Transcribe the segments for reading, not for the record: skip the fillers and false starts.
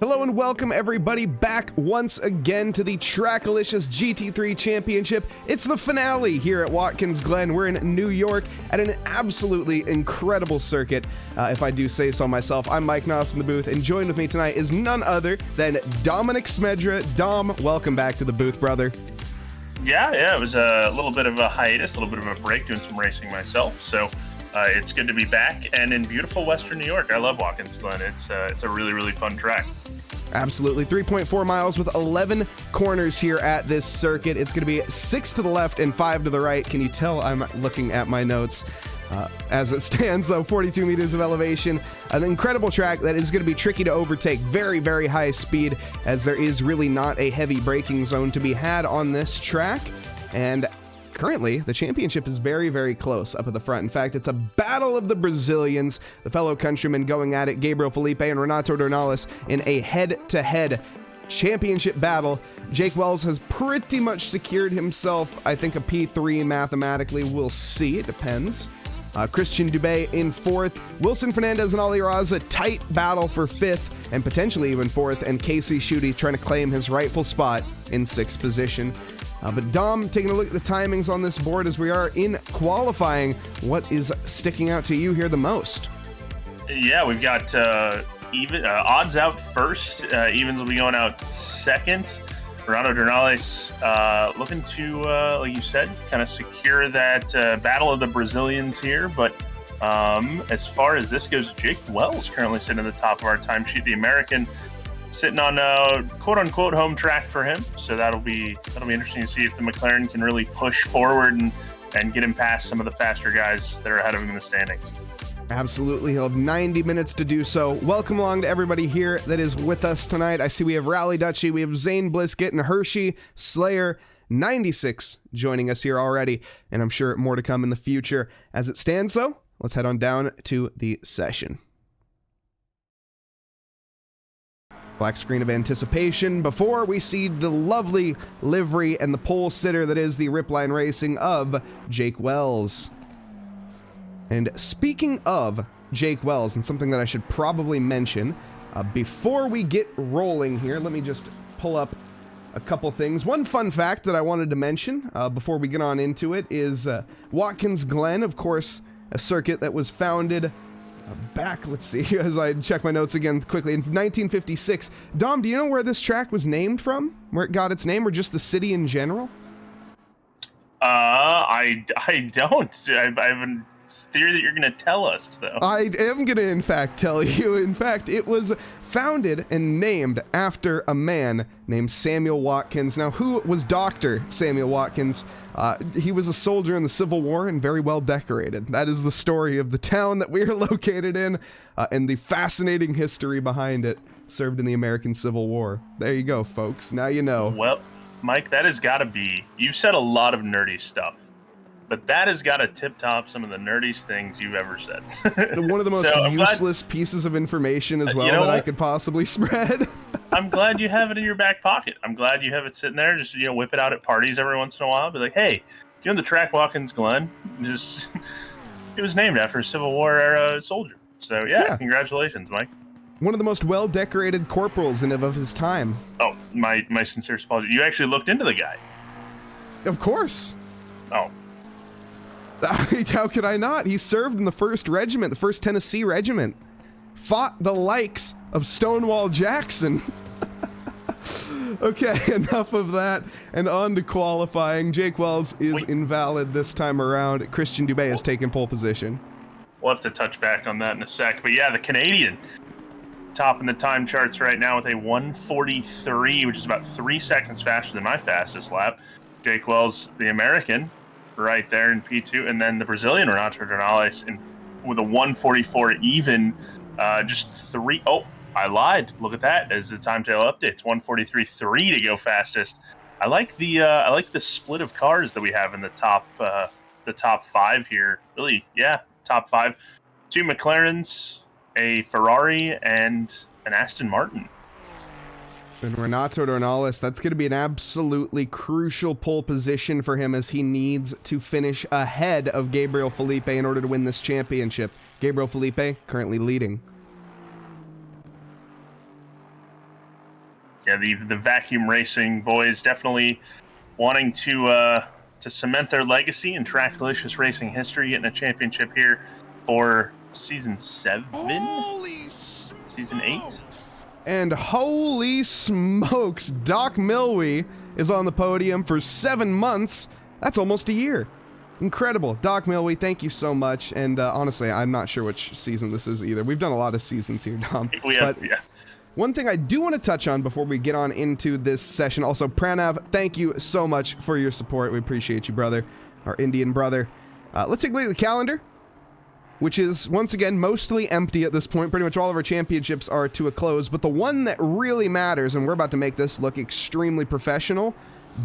Hello and welcome everybody back once again to the TRACKILICIOUS GT3 Championship. It's the finale here at Watkins, Glen. We're in New York at an absolutely incredible circuit, if I do say so myself. I'm Mike Nause in the booth, and joined with me tonight is none other than Dominic Smedra. Dom, welcome back to the booth, brother. Yeah, it was a little bit of a hiatus, a little bit of a break doing some racing myself, so it's good to be back and in beautiful Western New York. I love Watkins, Glen. It's a really, really fun track. Absolutely. 3.4 miles with 11 corners here at this circuit. It's going to be 6 to the left and 5 to the right. Can you tell I'm looking at my notes? As it stands, though, 42 meters of elevation. An incredible track that is going to be tricky to overtake. Very, very high speed, as there is really not a heavy braking zone to be had on this track. And currently, the championship is very, very close up at the front. In fact, it's a battle of the Brazilians, the fellow countrymen going at it, Gabriel Felipe and Renato Dornales, in a head-to-head championship battle. Jake Wells has pretty much secured himself, I think, a P3 mathematically. We'll see. It depends. Christian Dubé in 4th. Wilson Fernandez and Ali Raza, tight battle for 5th and potentially even 4th. And Casey Schutte trying to claim his rightful spot in 6th position. But Dom, taking a look at the timings on this board as we are in qualifying, what is sticking out to you here the most? Yeah, we've got odds out first. Evens will be going out second. Renato Dornales looking to, like you said, kind of secure that battle of the Brazilians here. But as far as this goes, Jake Wells currently sitting at the top of our timesheet. The American sitting on a quote-unquote home track for him, so that'll be interesting to see if the McLaren can really push forward and get him past some of the faster guys that are ahead of him in the standings. Absolutely. He'll have 90 minutes to do so. Welcome along to everybody here that is with us tonight. I see we have Rally Dutchy, we have Zane Bliskett, and Hershey Slayer 96 joining us here already, and I'm sure more to come in the future. As it stands, though, let's head on down to the session. Black screen of anticipation before we see the lovely livery and the pole sitter that is the Ripline Racing of Jake Wells. And speaking of Jake Wells, and something that I should probably mention, before we get rolling here, let me just pull up a couple things. One fun fact that I wanted to mention before we get on into it is Watkins Glen, of course, a circuit that was founded back, let's see, as I check my notes again quickly, in 1956. Dom, do you know where this track was named from? Where it got its name, or just the city in general? I don't. I have a theory that you're going to tell us, though. I am going to, in fact, tell you. In fact, it was founded and named after a man named Samuel Watkins. Now, who was Dr. Samuel Watkins? He was a soldier in the Civil War and very well decorated. That is the story of the town that we are located in, and the fascinating history behind it. Served in the American Civil War. There you go, folks. Now you know. Well, Mike, that has got to be... You've said a lot of nerdy stuff, but that has got to tip-top some of the nerdiest things you've ever said. One of the most useless pieces of information as well that I could possibly spread. I'm glad you have it in your back pocket. I'm glad you have it sitting there. Just, whip it out at parties every once in a while. Be like, hey, the track Watkins Glen? It was named after a Civil War era soldier. So, yeah, congratulations, Mike. One of the most well-decorated corporals of his time. Oh, my sincere apologies. You actually looked into the guy. Of course. Oh. How could I not? He served in the 1st Regiment, the 1st Tennessee Regiment. Fought the likes of Stonewall Jackson. Okay, enough of that, and on to qualifying. Jake Wells is invalid this time around. Christian Dubé has taken pole position. We'll have to touch back on that in a sec. But yeah, the Canadian topping the time charts right now with a 1:43, which is about 3 seconds faster than my fastest lap. Jake Wells, the American, right there in P2, and then the Brazilian Renato Dornales with a 1:44 even. Just 3. Oh, I lied. Look at that as the timetable updates. 1:43.3 to go fastest. I like the split of cars that we have in the top 5 here. Really, yeah, top 5. 2 McLarens, a Ferrari, and an Aston Martin. And Renato Dornales, that's going to be an absolutely crucial pole position for him, as he needs to finish ahead of Gabriel Felipe in order to win this championship. Gabriel Felipe currently leading. yeah, the vacuum racing boys definitely wanting to cement their legacy in Trackalicious racing history, getting a championship here for season 7, season 8. And holy smokes, Doc Milwee is on the podium for 7 months. That's almost a year. Incredible. Doc Milwee, thank you so much. And honestly, I'm not sure which season this is either. We've done a lot of seasons here, Dom. We have, yeah. One thing I do want to touch on before we get on into this session, also, Pranav, thank you so much for your support. We appreciate you, brother, our Indian brother. Let's take a look at the calendar, which is, once again, mostly empty at this point. Pretty much all of our championships are to a close, but the one that really matters, and we're about to make this look extremely professional,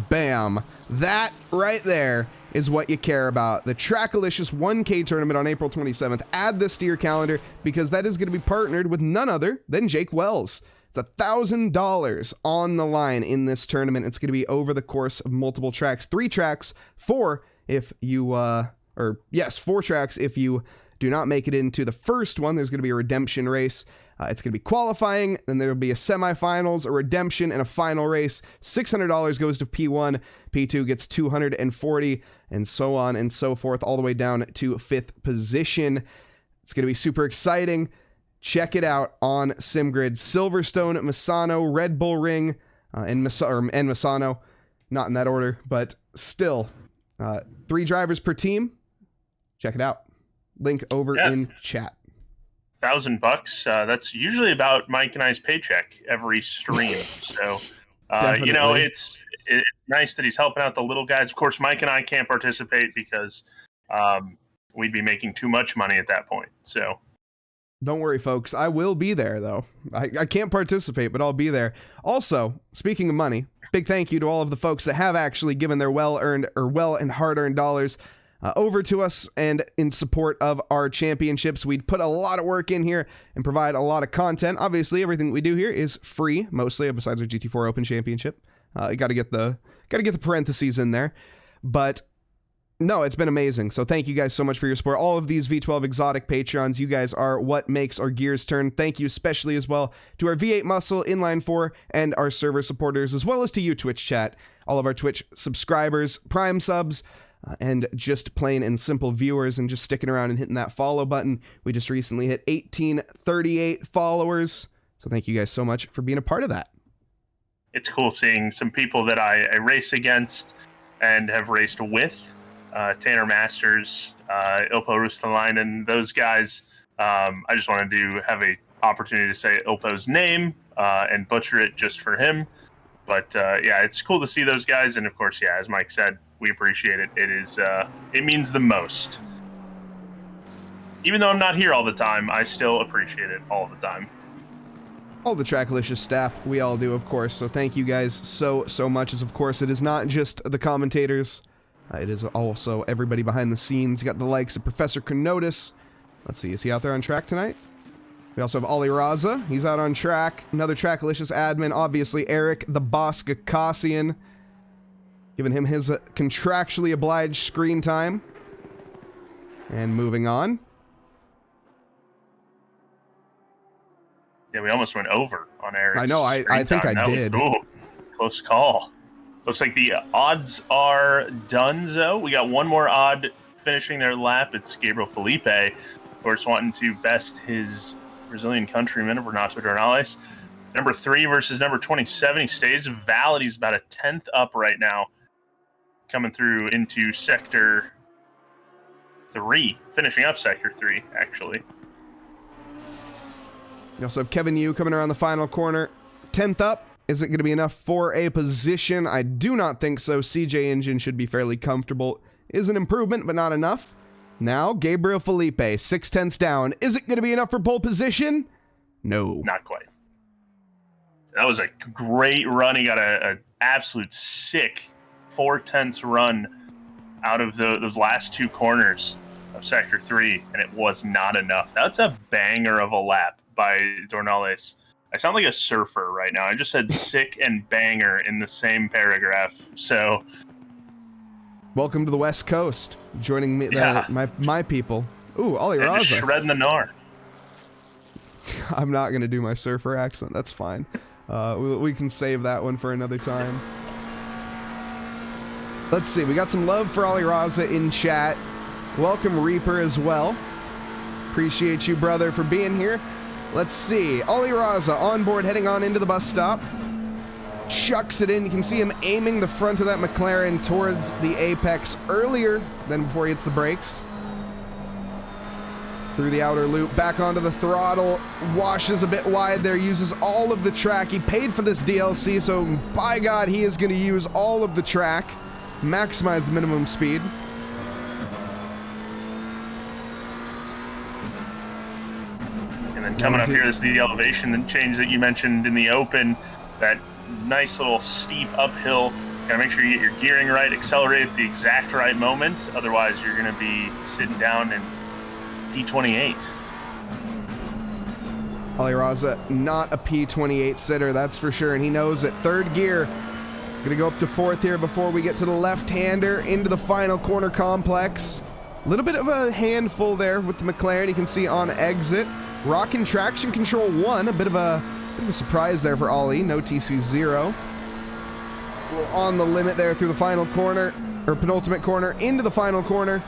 bam, that right there is what you care about. The Trackalicious 1K tournament on April 27th. Add this to your calendar because that is going to be partnered with none other than Jake Wells. It's $1,000 on the line in this tournament. It's going to be over the course of multiple tracks. 3 tracks, 4 if you, 4 tracks if you do not make it into the first one. There's going to be a redemption race. It's going to be qualifying, then there will be a semifinals, a redemption, and a final race. $600 goes to P1, P2 gets $240, and so on and so forth, all the way down to 5th position. It's going to be super exciting. Check it out on SimGrid. Silverstone, Misano, Red Bull Ring, and Misano. Not in that order, but still. 3 drivers per team. Check it out. Link over in chat. $1,000. That's usually about Mike and I's paycheck every stream. So, you know, it's nice that he's helping out the little guys. Of course, Mike and I can't participate because we'd be making too much money at that point. So, don't worry, folks. I will be there, though. I can't participate, but I'll be there. Also, speaking of money, big thank you to all of the folks that have actually given their well-earned or well and hard-earned dollars over to us and in support of our championships. We put a lot of work in here and provide a lot of content. Obviously, everything we do here is free, mostly, besides our GT4 Open Championship. You got to get the parentheses in there. But no, it's been amazing. So thank you guys so much for your support. All of these V12 Exotic Patreons, you guys are what makes our gears turn. Thank you especially as well to our V8 Muscle, Inline 4, and our server supporters, as well as to you, Twitch chat, all of our Twitch subscribers, Prime subs, and just plain and simple viewers, and just sticking around and hitting that follow button. We just recently hit 1838 followers. So thank you guys so much for being a part of that. It's cool seeing some people that I race against and have raced with. Tanner Masters, Ilpo Rustalainen, those guys. I just wanted to have a opportunity to say Ilpo's name and butcher it just for him. But yeah, it's cool to see those guys. And of course, yeah, as Mike said, we appreciate it. It means the most. Even though I'm not here all the time, I still appreciate it all the time. All the Trackalicious staff, we all do, of course. So thank you guys so much. As of course, it is not just the commentators. It is also everybody behind the scenes. You got the likes of Professor Kenotis. Let's see, is he out there on track tonight? We also have Ollie Raza. He's out on track. Another Trackalicious admin, obviously Eric the Boss Gakasian. Giving him his contractually obliged screen time. And moving on. Yeah, we almost went over on Eric's I know, I think I did. Cool. Close call. Looks like the odds are done, though. We got one more odd finishing their lap. It's Gabriel Felipe, of course, wanting to best his Brazilian countryman, Renato Dornales. Number 3 versus number 27. He stays valid. He's about a 10th up right now. Coming through into Sector 3. Finishing up Sector 3, actually. You also have Kevin Yu coming around the final corner. 10th up. Is it going to be enough for a position? I do not think so. CJ Engine should be fairly comfortable. Is an improvement, but not enough. Now, Gabriel Felipe, 6/10 down. Is it going to be enough for pole position? No. Not quite. That was a great run. He got an absolute sick 4/10 run out of those last 2 corners of Sector 3, and it was not enough. That's a banger of a lap by Dornales. I sound like a surfer right now. I just said sick and banger in the same paragraph. So, welcome to the West Coast. Joining me, yeah. my people. Ooh, Ollie Raza. Just shredding the gnar. I'm not going to do my surfer accent. That's fine. We can save that one for another time. Let's see, we got some love for Ollie Raza in chat. Welcome Reaper as well. Appreciate you, brother, for being here. Let's see, Ollie Raza on board, heading on into the bus stop. Chucks it in. You can see him aiming the front of that McLaren towards the apex earlier than before he hits the brakes. Through the outer loop, back onto the throttle, washes a bit wide there, uses all of the track. He paid for this DLC, so by God, he is going to use all of the track, maximize the minimum speed. And then coming up here, this is the elevation change that you mentioned in the open, that nice little steep uphill. Gotta make sure you get your gearing right, accelerate at the exact right moment, otherwise you're gonna be sitting down in P28. Ollie Raza, not a P28 sitter, that's for sure, and he knows it. Third gear, gonna go up to fourth here before we get to the left-hander into the final corner complex. A little bit of a handful there with the McLaren, you can see on exit. Rocking traction control 1, a bit of a surprise there for Ollie, no TC0. On the limit there through the final corner, or penultimate corner, into the final corner.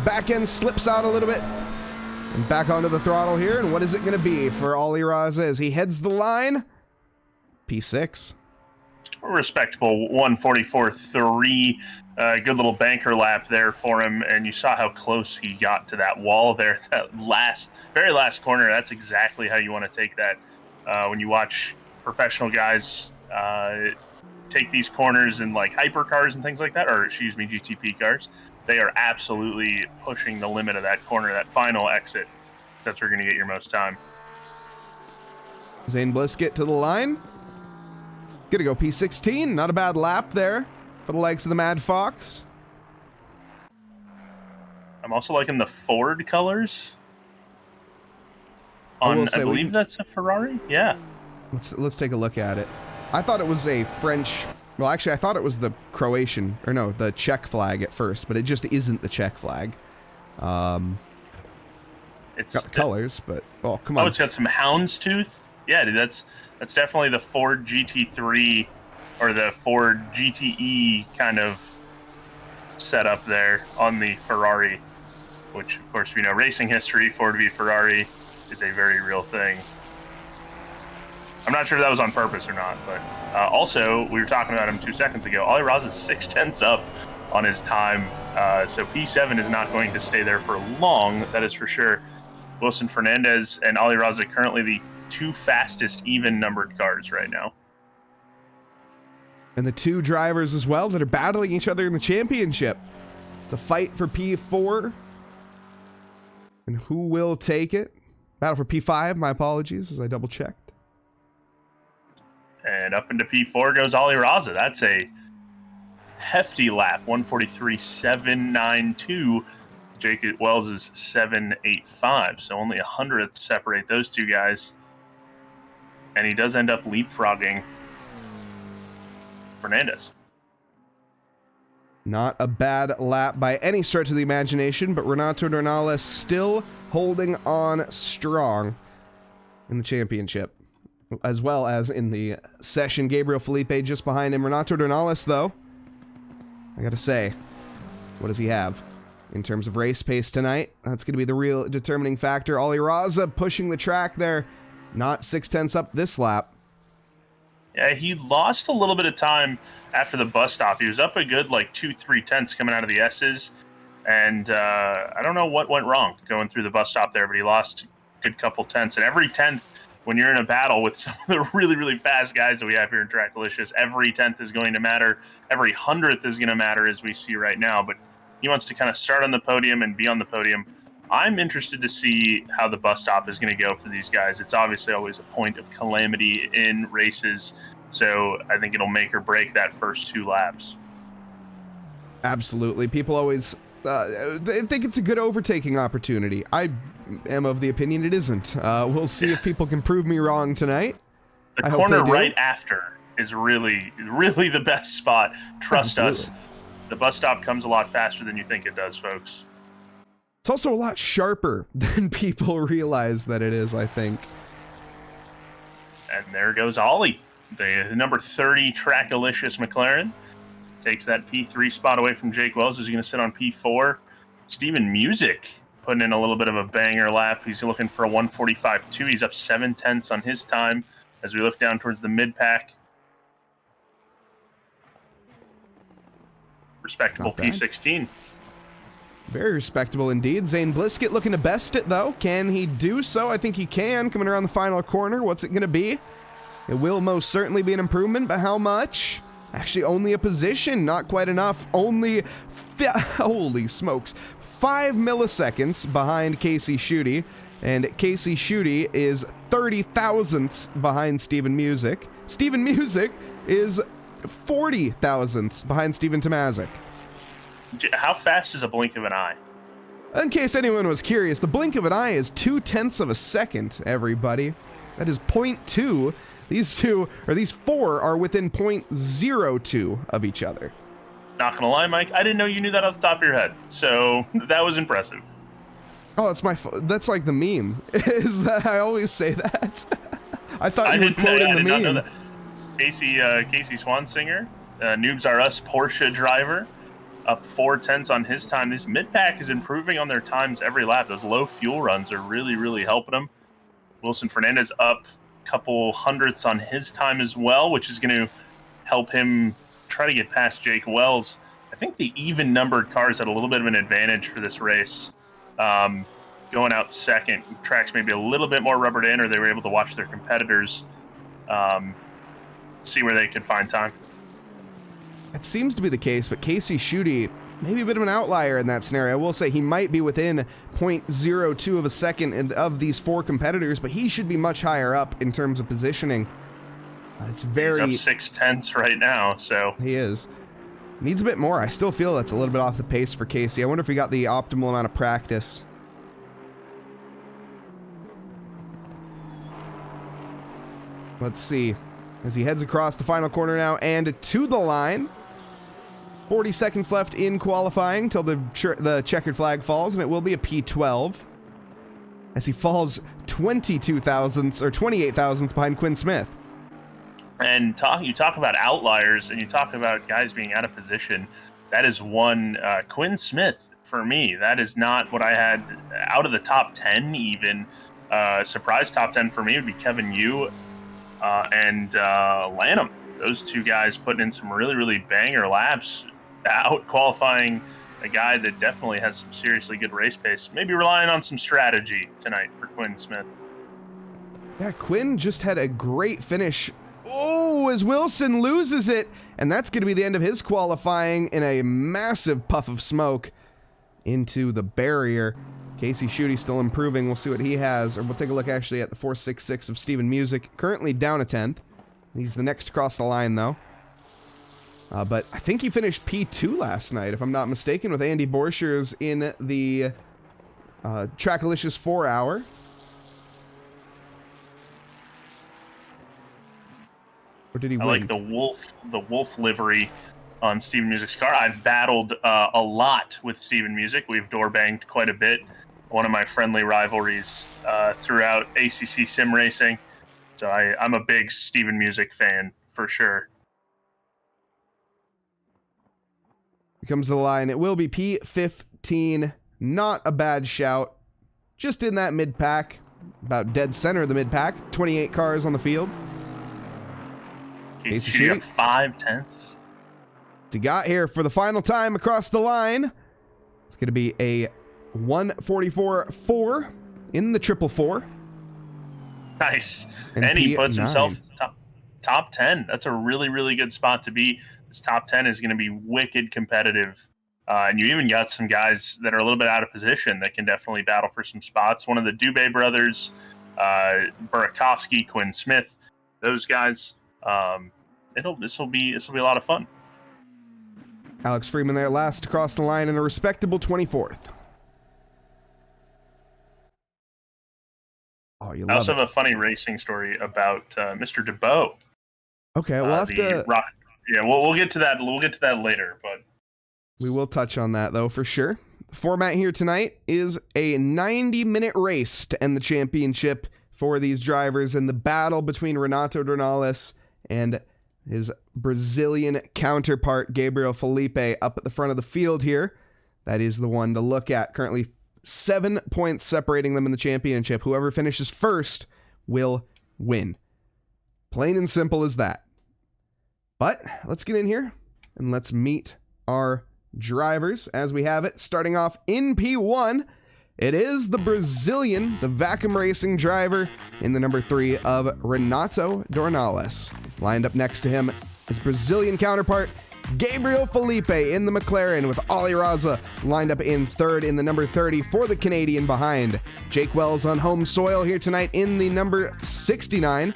Back end slips out a little bit. And back onto the throttle here, and what is it going to be for Ollie Raza as he heads the line? P6. Respectable 144.3. Good little banker lap there for him, and you saw how close he got to that wall there. That very last corner, that's exactly how you want to take that. When you watch professional guys take these corners in like hypercars and things like that, or excuse me, GTP cars, they are absolutely pushing the limit of that corner, that final exit. That's where you're going to get your most time. Zane Blisket to the line. Gonna go P16. Not a bad lap there for the likes of the Mad Fox. I'm also liking the Ford colors. I believe that's a Ferrari? Yeah. Let's take a look at it. I thought it was a French... Well, actually, I thought it was the Croatian... Or no, the Czech flag at first, but it just isn't the Czech flag. It's got the colors, but... Oh, come on. Oh, it's got some houndstooth? Yeah, dude, that's definitely the Ford GT3 or the Ford GTE kind of setup there on the Ferrari, which, of course, if you know racing history, Ford v Ferrari is a very real thing. I'm not sure if that was on purpose or not, but also, we were talking about him 2 seconds ago. Ollie Raza is 0.6 up on his time, so P7 is not going to stay there for long, that is for sure. Wilson Fernandez and Ollie Raza currently the 2 fastest even-numbered cars right now. And the 2 drivers as well that are battling each other in the championship. It's a fight for P4. And who will take it? Battle for P5, my apologies, as I double-checked. And up into P4 goes Ollie Raza. That's a hefty lap, 143.792. Jake Wells is 7.85, so only 100th separate those 2 guys. And he does end up leapfrogging Fernandez. Not a bad lap by any stretch of the imagination, but Renato Dornales still holding on strong in the championship, as well as in the session. Gabriel Felipe just behind him. Renato Dornales, though, I gotta say, what does he have in terms of race pace tonight? That's going to be the real determining factor. Ollie Raza pushing the track there, not 0.6 up this lap. Yeah, he lost a little bit of time after the bus stop. He was up a good, like, 2-3 tenths coming out of the S's, and I don't know what went wrong going through the bus stop there, but he lost a good couple tenths. And every tenth, when you're in a battle with some of the really, really fast guys that we have here in TRACKILICIOUS, every tenth is going to matter. Every 100th is going to matter, as we see right now. But he wants to kind of start on the podium and be on the podium. I'm interested to see how the bus stop is going to go for these guys. It's obviously always a point of calamity in races, so I think it'll make or break that first 2 laps. Absolutely. People always they think it's a good overtaking opportunity. I am of the opinion it isn't. We'll see if people can prove me wrong tonight. The corner right after is really, really the best spot. Trust us. The bus stop comes a lot faster than you think it does, folks. It's also a lot sharper than people realize that it is, I think. And there goes Ollie. The number 30 Trackalicious McLaren takes that P3 spot away from Jake Wells, who's going to sit on P4. Steven Music putting in a little bit of a banger lap. He's looking for a 1:45.2. He's up 0.7 on his time as we look down towards the mid-pack. Respectable P16. Very respectable indeed. Zane Bliskett looking to best it, though. Can he do so? I think he can. Coming around the final corner. What's it going to be? It will most certainly be an improvement, but how much? Actually, only a position. Not quite enough. Only, holy smokes, 5 milliseconds behind Casey Schutte. And Casey Schutte is 30 thousandths behind Steven Music. Steven Music is 40 thousandths behind Steven Tomazic. How fast is a blink of an eye? In case anyone was curious, the blink of an eye is 0.2 of a second, everybody. That is 0.2. These four are within 0.02 of each other. Not gonna lie, Mike, I didn't know you knew that off the top of your head, so that was impressive. Oh, that's like the meme. Is that I always say that? I thought you were quoting the meme. I did not know that. Casey Swansinger, Noobs Are Us Porsche driver, up 0.4 on his time. This mid-pack is improving on their times every lap. Those low fuel runs are really, really helping them. Wilson Fernandez up a couple hundredths on his time as well, which is going to help him try to get past Jake Wells. I think the even-numbered cars had a little bit of an advantage for this race. Going out second, tracks maybe a little bit more rubbered in, or they were able to watch their competitors see where they could find time. It seems to be the case, but Casey Schutte, maybe a bit of an outlier in that scenario. I will say he might be within 0.02 of a second of these four competitors, but he should be much higher up in terms of positioning. He's up 0.6 right now, so he is. Needs a bit more. I still feel that's a little bit off the pace for Casey. I wonder if he got the optimal amount of practice. Let's see. As he heads across the final corner now and to the line. 40 seconds left in qualifying till the checkered flag falls, and it will be a P12. As he falls 22 thousandths or 28 thousandths behind Quinn Smith. And you talk about outliers, and you talk about guys being out of position. That is one. Quinn Smith, for me, that is not what I had out of the top 10 even. Surprise top 10 for me would be Kevin Yu and Lanham. Those two guys putting in some really, really banger laps, out qualifying a guy that definitely has some seriously good race pace. Maybe relying on some strategy tonight for Quinn Smith. Yeah, Quinn just had a great finish. Oh, as Wilson loses it, and that's going to be the end of his qualifying in a massive puff of smoke into the barrier. Casey Schutte still improving. We'll see what he has, or we'll take a look actually at the 4.66 of Steven Music, currently down a 10th. He's the next across the line, though. But I think he finished P2 last night, if I'm not mistaken, with Andy Borchers in the Trackalicious 4-hour. Or did he win? I like the wolf livery on Steven Music's car. I've battled a lot with Steven Music. We've door banged quite a bit. One of my friendly rivalries throughout ACC Simracing. So I'm a big Steven Music fan for sure. Here comes the line. It will be P15. Not a bad shout. Just in that mid-pack. About dead center of the mid-pack. 28 cars on the field. He's shooting up 5/10. He got here for the final time across the line. It's going to be a 1:44.4 in the 444. Nice. And he puts himself top 10. That's a really, really good spot to be. This top 10 is going to be wicked competitive. And you even got some guys that are a little bit out of position that can definitely battle for some spots. One of the Dubé brothers, Burakovsky, Quinn Smith, those guys. This will be a lot of fun. Alex Freeman there last across the line in a respectable 24th. Oh, you love it. I also have a funny racing story about Mr. DeBow. Okay, we'll have to. Yeah, we'll get to that. We'll get to that later, but we will touch on that though for sure. The format here tonight is a 90-minute race to end the championship. for these drivers in the battle between Renato Dornales and his Brazilian counterpart, Gabriel Felipe, up at the front of the field here. That is the one to look at. Currently 7 points separating them in the championship. Whoever finishes first will win. Plain and simple as that. But let's get in here and let's meet our drivers as we have it. Starting off in P1, it is the Brazilian, the Vacuum Racing driver in the number 3 of Renato Dornales. Lined up next to him, his Brazilian counterpart, Gabriel Felipe in the McLaren, with Ali Raza lined up in 3rd in the number 30 for the Canadian behind. Jake Wells on home soil here tonight in the number 69,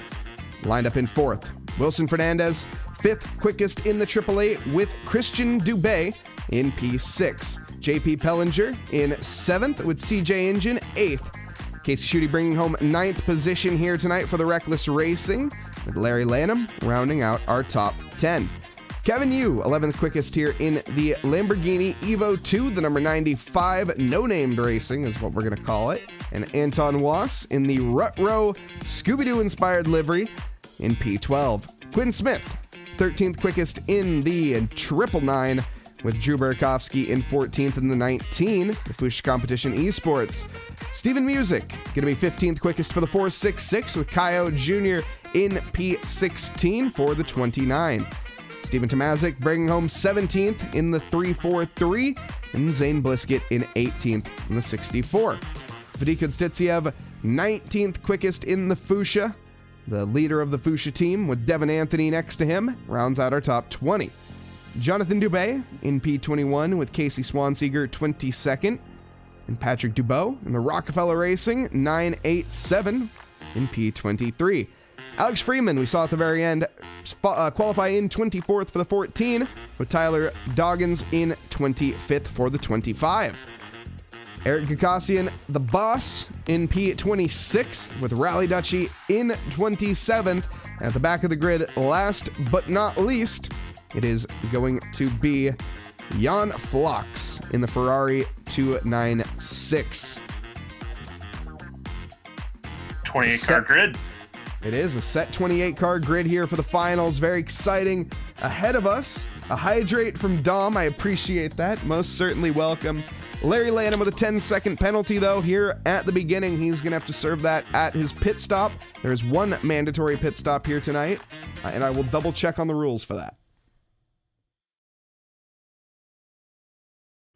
lined up in 4th. Wilson Fernandez, 5th quickest in the AAA, with Christian Dubé in P6. JP Pellinger in 7th with CJ Engine 8th. Casey Schutte bringing home 9th position here tonight for the Reckless Racing, with Larry Lanham rounding out our top 10. Kevin Yu, 11th quickest here in the Lamborghini Evo 2, the number 95 no-named racing is what we're going to call it. And Anton Wass in the Rut-Row Scooby-Doo inspired livery in P12. Quinn Smith, 13th quickest in the 999, with Drew Burakovsky in 14th in the 19, the Fuchs Competition Esports. Steven Music, going to be 15th quickest for the 466, with Kaio Jr. in P16 for the 29. Steven Tomazic bringing home 17th in the 343, and Zane Blisket in 18th in the 64. Vadik Konstantiev, 19th quickest in the Fuchsia, the leader of the Fuchsia team, with Devin Anthony next to him, rounds out our top 20. Jonathan Dubé in P21 with Casey Swanseeger 22nd, and Patrick Dubois in the Rockefeller Racing 987 in P23. Alex Freeman, we saw at the very end, qualify in 24th for the 14, with Tyler Doggins in 25th for the 25. Eric Gakassian, the boss, in P26, with Rally Dutchy in 27th. At the back of the grid, last but not least, it is going to be Jan Flox in the Ferrari 296. 28-car grid. It is a set 28-car grid here for the finals. Very exciting. Ahead of us, a hydrate from Dom. I appreciate that. Most certainly welcome. Larry Lanham with a 10-second penalty, though, here at the beginning. He's going to have to serve that at his pit stop. There is one mandatory pit stop here tonight, and I will double-check on the rules for that.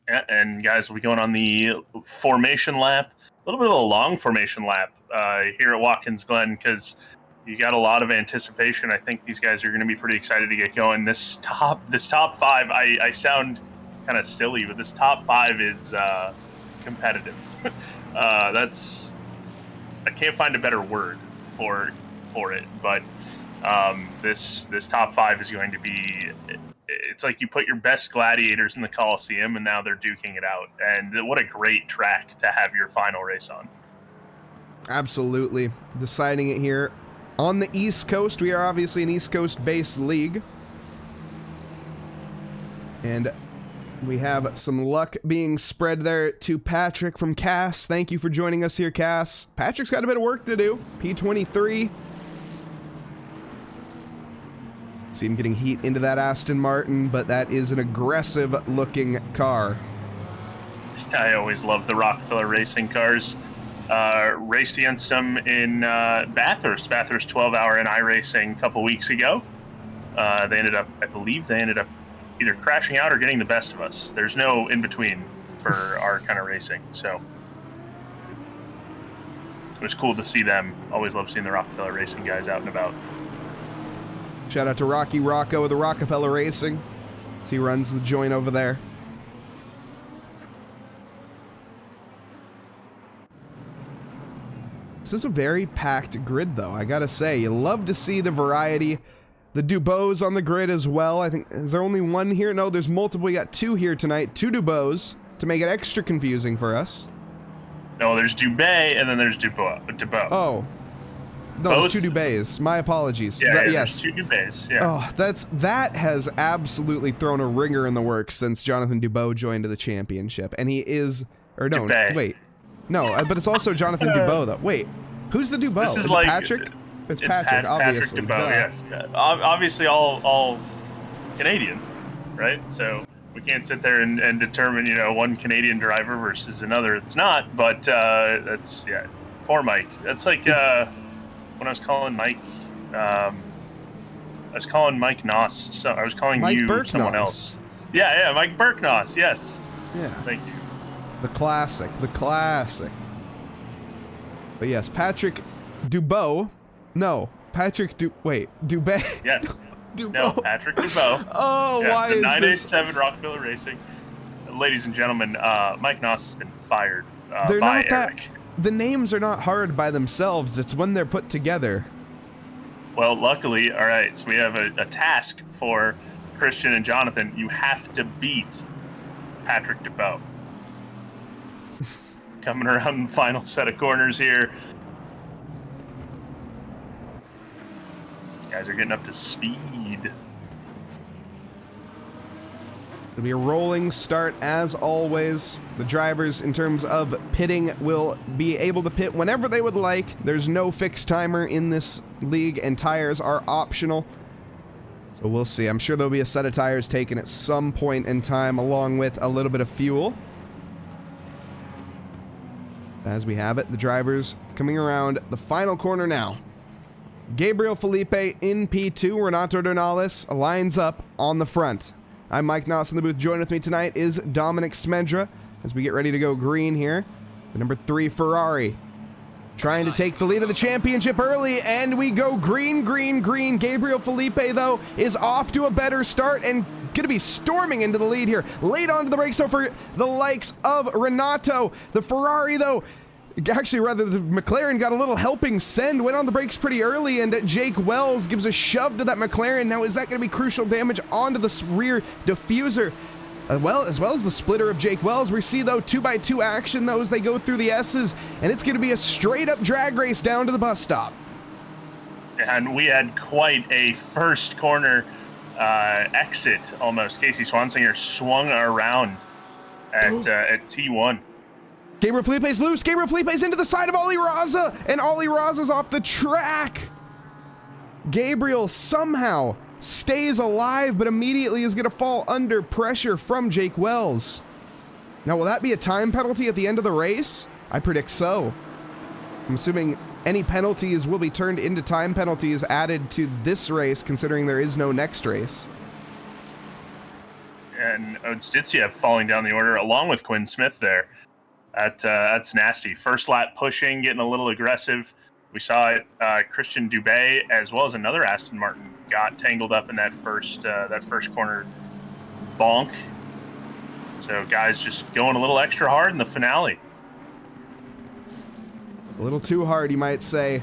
Yeah, and guys, we'll be going on the formation lap. A little bit of a long formation lap here at Watkins Glen, because you got a lot of anticipation. I think these guys are going to be pretty excited to get going. This top 5, I sound kind of silly, but this top 5 is competitive. I can't find a better word for it, but this top 5 is going to be. It's like you put your best gladiators in the Coliseum, and now they're duking it out. And what a great track to have your final race on. Absolutely. Deciding it here on the East Coast. We are obviously an East Coast-based league. And we have some luck being spread there to Patrick from Cass. Thank you for joining us here, Cass. Patrick's got a bit of work to do. P23. See him getting heat into that Aston Martin, but that is an aggressive-looking car. I always love the Rockefeller Racing cars. Raced against them in Bathurst 12-hour in iRacing a couple weeks ago. I believe they ended up either crashing out or getting the best of us. There's no in-between for our kind of racing, so it was cool to see them. Always love seeing the Rockefeller Racing guys out and about. Shout out to Rocky Rocco of the Rockefeller Racing. He runs the joint over there. This is a very packed grid, though. I gotta say, you love to see the variety. The Dubois on the grid as well. I think, is there only one here? No, there's multiple. We got 2 here tonight. 2 Dubois to make it extra confusing for us. No, there's Dubé and then there's Dubois. Oh. No, Both? there's 2 Dubés. My apologies. Yeah, yes. there's 2 Dubés. Yeah. Oh, that has absolutely thrown a ringer in the works since Jonathan Dubois joined the championship. And he is... Or no, Dubé. wait. No, but it's also Jonathan Dubois, though. Wait. Who's the Dubois? This is it like Patrick. It's Patrick, obviously. Patrick Dubois, yes. Obviously, all Canadians, right? So we can't sit there and determine, one Canadian driver versus another. It's not, but that's Poor Mike. That's like when I was calling Mike. I was calling Mike Nause. So I was calling Mike you someone else. Yeah, Mike Nause. Yes. Yeah. Thank you. The classic. But yes, Patrick Dubois. No, Dubé. Yes. Dubois. No, Patrick Dubois. Oh, yeah, why the is 987 Rockefeller Racing. Ladies and gentlemen, Mike Nause has been fired They're by not Eric. The names are not hard by themselves. It's when they're put together. Well, luckily, all right, so we have a task for Christian and Jonathan. You have to beat Patrick Dubois. Coming around the final set of corners here. Guys are getting up to speed. It'll be a rolling start as always. The drivers, in terms of pitting, will be able to pit whenever they would like. There's no fixed timer in this league, and tires are optional. So we'll see. I'm sure there'll be a set of tires taken at some point in time, along with a little bit of fuel. As we have it, the drivers coming around the final corner now. Gabriel Felipe in P2. Renato Dornales lines up on the front. I'm Mike Nause in the booth. Joining with me tonight is Dominic Smedra as we get ready to go green here. The number 3 Ferrari trying to take the lead of the championship early, and we go green. Gabriel Felipe, though, is off to a better start and going to be storming into the lead here. Late onto the brakes, so for the likes of Renato. The Ferrari, though, actually, rather, the McLaren got a little helping send, went on the brakes pretty early, and Jake Wells gives a shove to that McLaren. Now, is that going to be crucial damage onto the rear diffuser? As well as the splitter of Jake Wells. We see, though, 2x2 action, though, as they go through the S's, and it's going to be a straight-up drag race down to the bus stop. And we had quite a first corner exit, almost. Casey Swansinger swung around at T1. Gabriel Felipe's loose. Gabriel Felipe's into the side of Ollie Raza, and Ollie Raza's off the track. Gabriel somehow stays alive, but immediately is going to fall under pressure from Jake Wells. Now, will that be a time penalty at the end of the race? I predict so. I'm assuming any penalties will be turned into time penalties added to this race, considering there is no next race. And Odstitsia falling down the order, along with Quinn Smith there. That's nasty. First lap pushing, getting a little aggressive. We saw it. Christian Dubé, as well as another Aston Martin, got tangled up in that first corner bonk. So guys just going a little extra hard in the finale. A little too hard, you might say.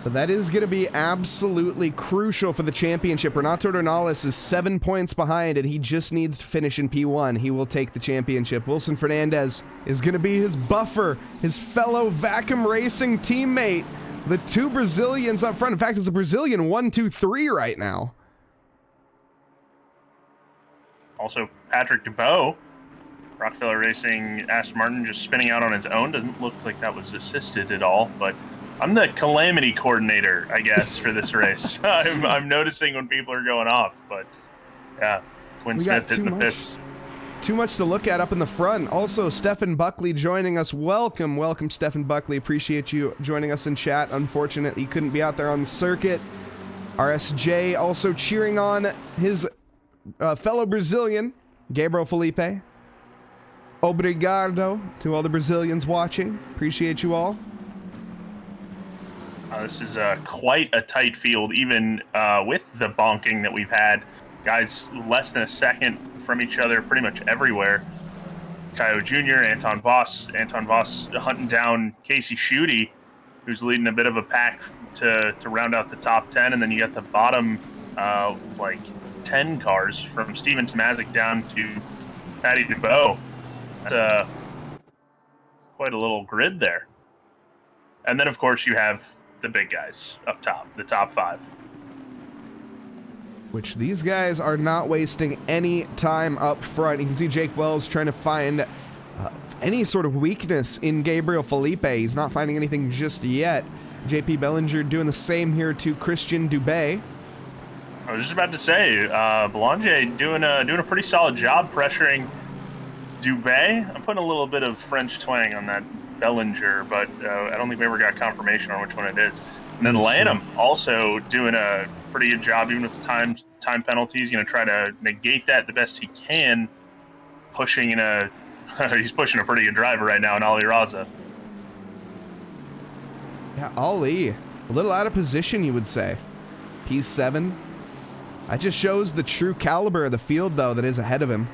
But that is going to be absolutely crucial for the championship. Renato Dornales is 7 points behind, and he just needs to finish in P1. He will take the championship. Wilson Fernandez is going to be his buffer, his fellow Vacuum Racing teammate. The 2 Brazilians up front. In fact, it's a Brazilian 1, 2, 3 right now. Also, Patrick Dubois, Rockefeller Racing, Aston Martin, just spinning out on his own. Doesn't look like that was assisted at all, but I'm the calamity coordinator, I guess, for this race. I'm noticing when people are going off, but yeah, Quinn Smith hitting the pits. Too much to look at up in the front. Also, Stephen Buckley joining us. Welcome, Stephen Buckley. Appreciate you joining us in chat. Unfortunately, you couldn't be out there on the circuit. RSJ also cheering on his fellow Brazilian, Gabriel Felipe. Obrigado to all the Brazilians watching. Appreciate you all. This is quite a tight field, even with the bonking that we've had. Guys less than a second from each other pretty much everywhere. Caio Jr., Anton Voss hunting down Casey Schutte, who's leading a bit of a pack to round out the top 10. And then you got the bottom, 10 cars from Steven Tomazic down to Patty Dubois. That's quite a little grid there. And then, of course, you have the big guys up top, the top 5. Which these guys are not wasting any time up front. You can see Jake Wells trying to find any sort of weakness in Gabriel Felipe. He's not finding anything just yet. JP Bellinger doing the same here to Christian Dubé. I was just about to say, Boulanger doing a pretty solid job pressuring Dubé. I'm putting a little bit of French twang on that Bellinger, but I don't think we ever got confirmation on which one it is. And then Lanham also doing a pretty good job, even with the time penalties. Going to try to negate that the best he can, pushing he's pushing a pretty good driver right now in Ali Raza. Yeah, Ali, a little out of position, you would say. P7. That just shows the true caliber of the field, though, that is ahead of him.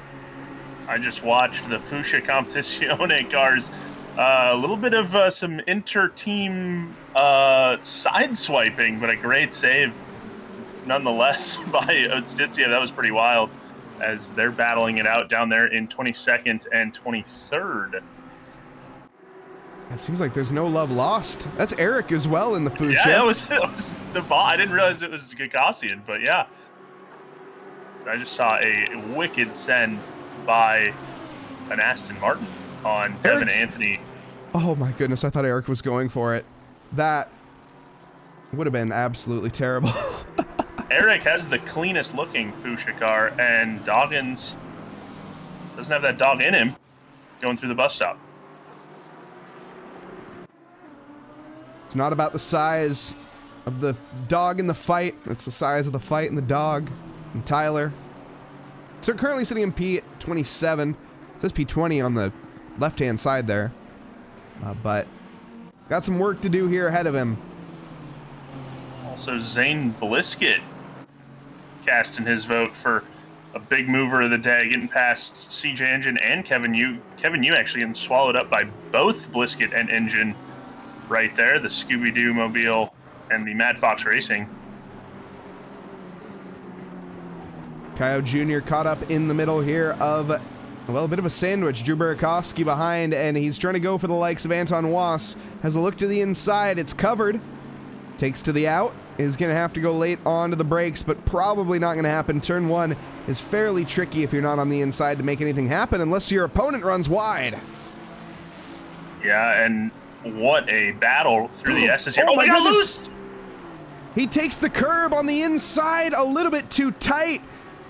I just watched the Fuchsia Competizione cars. A little bit of some inter-team side-swiping, but a great save nonetheless by Odstitsia. That was pretty wild as they're battling it out down there in 22nd and 23rd. It seems like there's no love lost. That's Eric as well in the Fuchsia. Yeah, it was the ball. I didn't realize it was Gagassian, but yeah. I just saw a wicked send by an Aston Martin on Devin Anthony. Oh my goodness, I thought Eric was going for it. That would have been absolutely terrible. Eric has the cleanest looking Fuchsia car, and Doggins doesn't have that dog in him going through the bus stop. It's not about the size of the dog in the fight. It's the size of the fight and the dog. And Tyler. So currently sitting in P27. It says P20 on the left-hand side there. But got some work to do here ahead of him. Also, Zane Blisket casting his vote for a big mover of the day, getting past CJ Engine and Kevin Yu. Kevin Yu actually getting swallowed up by both Blisket and Engine right there, the Scooby-Doo Mobile and the Mad Fox Racing. Kyle Jr. caught up in the middle here of, well, a bit of a sandwich. Drew Burakovsky behind, and he's trying to go for the likes of Anton Was. Has a look to the inside. It's covered. Takes to the out. Is going to have to go late onto the brakes, but probably not going to happen. Turn 1 is fairly tricky if you're not on the inside to make anything happen unless your opponent runs wide. Yeah, and what a battle through the S's here. Oh, my God, loose! He takes the curb on the inside a little bit too tight,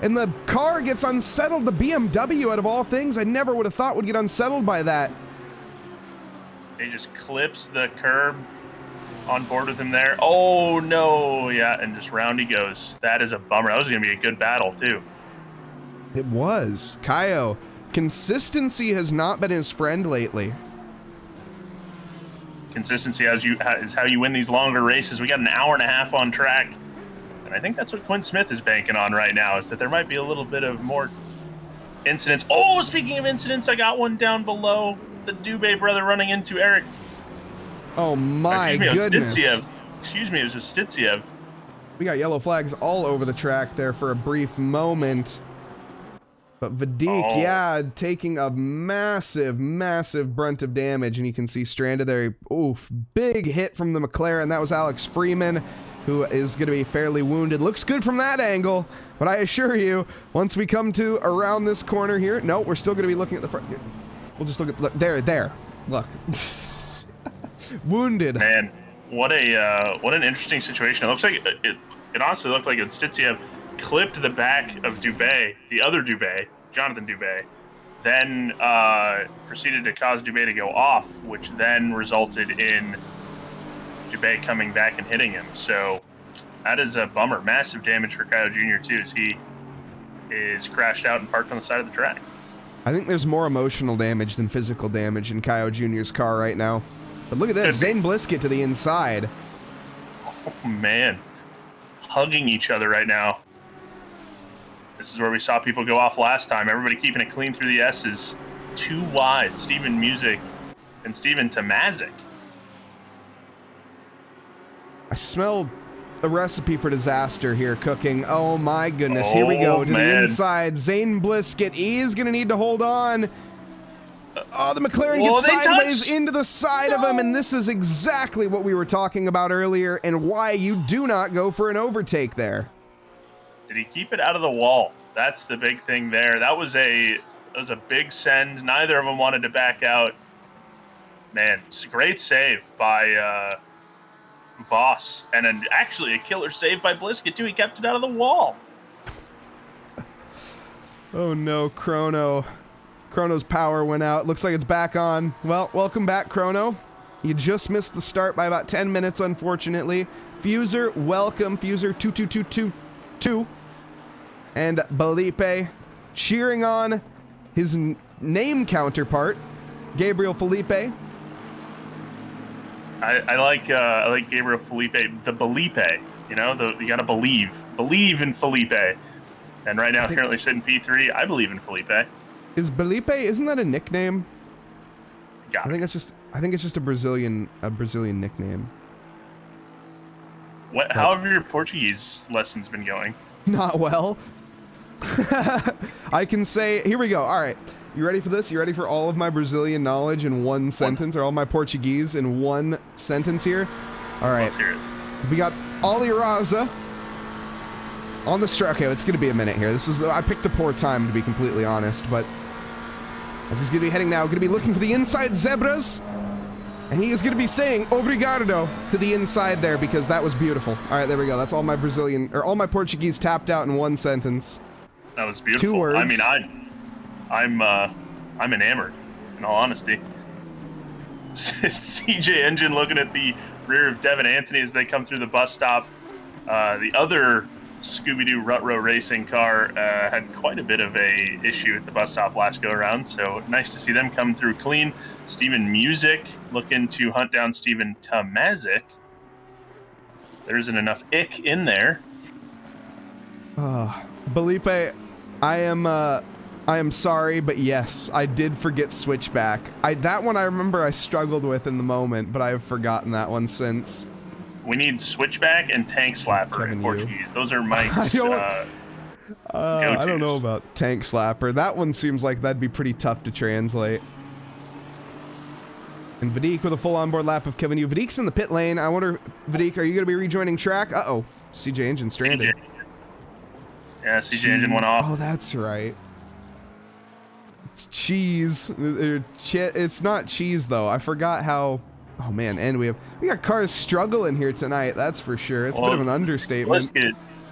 and the car gets unsettled. The BMW, out of all things, I never would have thought would get unsettled by that. He just clips the curb on board with him there. Oh, no. Yeah, and just round he goes. That is a bummer. That was going to be a good battle, too. It was. Kaio, consistency has not been his friend lately. Consistency is how you win these longer races. We got an hour and a half on track, and I think that's what Quinn Smith is banking on right now, is that there might be a little bit of more incidents. Oh, speaking of incidents, I got one down below. The Dubé brother running into Eric. Oh my goodness. Excuse me, it was Ostitsiev. We got yellow flags all over the track there for a brief moment. But Vadik, yeah, taking a massive, massive brunt of damage, and you can see stranded there. Oof, big hit from the McLaren. That was Alex Freeman, who is going to be fairly wounded. Looks good from that angle, but I assure you, once we come to around this corner here, no, we're still going to be looking at the front. We'll just look, there, look. Wounded. Man, what an interesting situation. It looks like it honestly looked like Ostitsiev clipped the back of Dubé, the other Dubé, Jonathan Dubé, then proceeded to cause Dubé to go off, which then resulted in Dubé coming back and hitting him. So that is a bummer. Massive damage for Kyle Jr. too, as he is crashed out and parked on the side of the track. I think there's more emotional damage than physical damage in Kyle Jr.'s car right now. But look at this, Zane Blisket to the inside. Oh man, hugging each other right now. This is where we saw people go off last time. Everybody keeping it clean through the S's. Too wide. Steven Music and Steven Tomazic. I smell a recipe for disaster here cooking. Oh my goodness. Here we go to the inside. Zane Blisket is going to need to hold on. Oh, the McLaren gets sideways into the side of him, and this is exactly what we were talking about earlier and why you do not go for an overtake there. Did he keep it out of the wall? That's the big thing there. That was a was a big send. Neither of them wanted to back out. Man, it's a great save by Voss, and actually a killer save by Blisket too. He kept it out of the wall. Oh no, Chrono. Chrono's power went out. Looks like it's back on. Well, welcome back, Chrono. You just missed the start by about 10 minutes, unfortunately. Fuser, welcome. Fuser 22222. And Felipe cheering on his name counterpart, Gabriel Felipe. I like Gabriel Felipe, the Felipe. You know, you gotta believe in Felipe. And right now, currently sitting P3, I believe in Felipe. Is Felipe? Isn't that a nickname? Got I think it's just a Brazilian nickname. How have your Portuguese lessons been going? Not well. I can say, here we go. All right. You ready for this? You ready for all of my Brazilian knowledge in one sentence, or all my Portuguese in one sentence here? All right. Let's hear it. We got Ali Raza on the start. Okay, it's going to be a minute here. I picked a poor time, to be completely honest, but as he's going to be heading now, going to be looking for the inside zebras, and he is going to be saying obrigado to the inside there, because that was beautiful. All right, there we go. That's all my all my Portuguese tapped out in one sentence. That was beautiful. 2 words. I mean, I'm enamored, in all honesty. CJ Engine looking at the rear of Devin Anthony as they come through the bus stop. The other Scooby-Doo Rut-Row Racing car had quite a bit of a issue at the bus stop last go-around, so nice to see them come through clean. Steven Music looking to hunt down Steven Tomazic. There isn't enough ick in there. Felipe, I am sorry, but yes, I did forget Switchback. That one I remember I struggled with in the moment, but I have forgotten that one since. We need Switchback and Tank Slapper in Portuguese. Those are Mike's go-tos. I don't know about Tank Slapper. That one seems like that'd be pretty tough to translate. And Vadik with a full onboard lap of Kevin Yu. Vadik's in the pit lane. I wonder, Vadik, are you going to be rejoining track? Uh-oh. CJ Engine stranded. Yeah, CJ Engine went off. Oh, that's right. It's cheese. It's not cheese, though. I forgot how... Oh, man, and we got cars struggling here tonight, that's for sure. It's a bit of an understatement.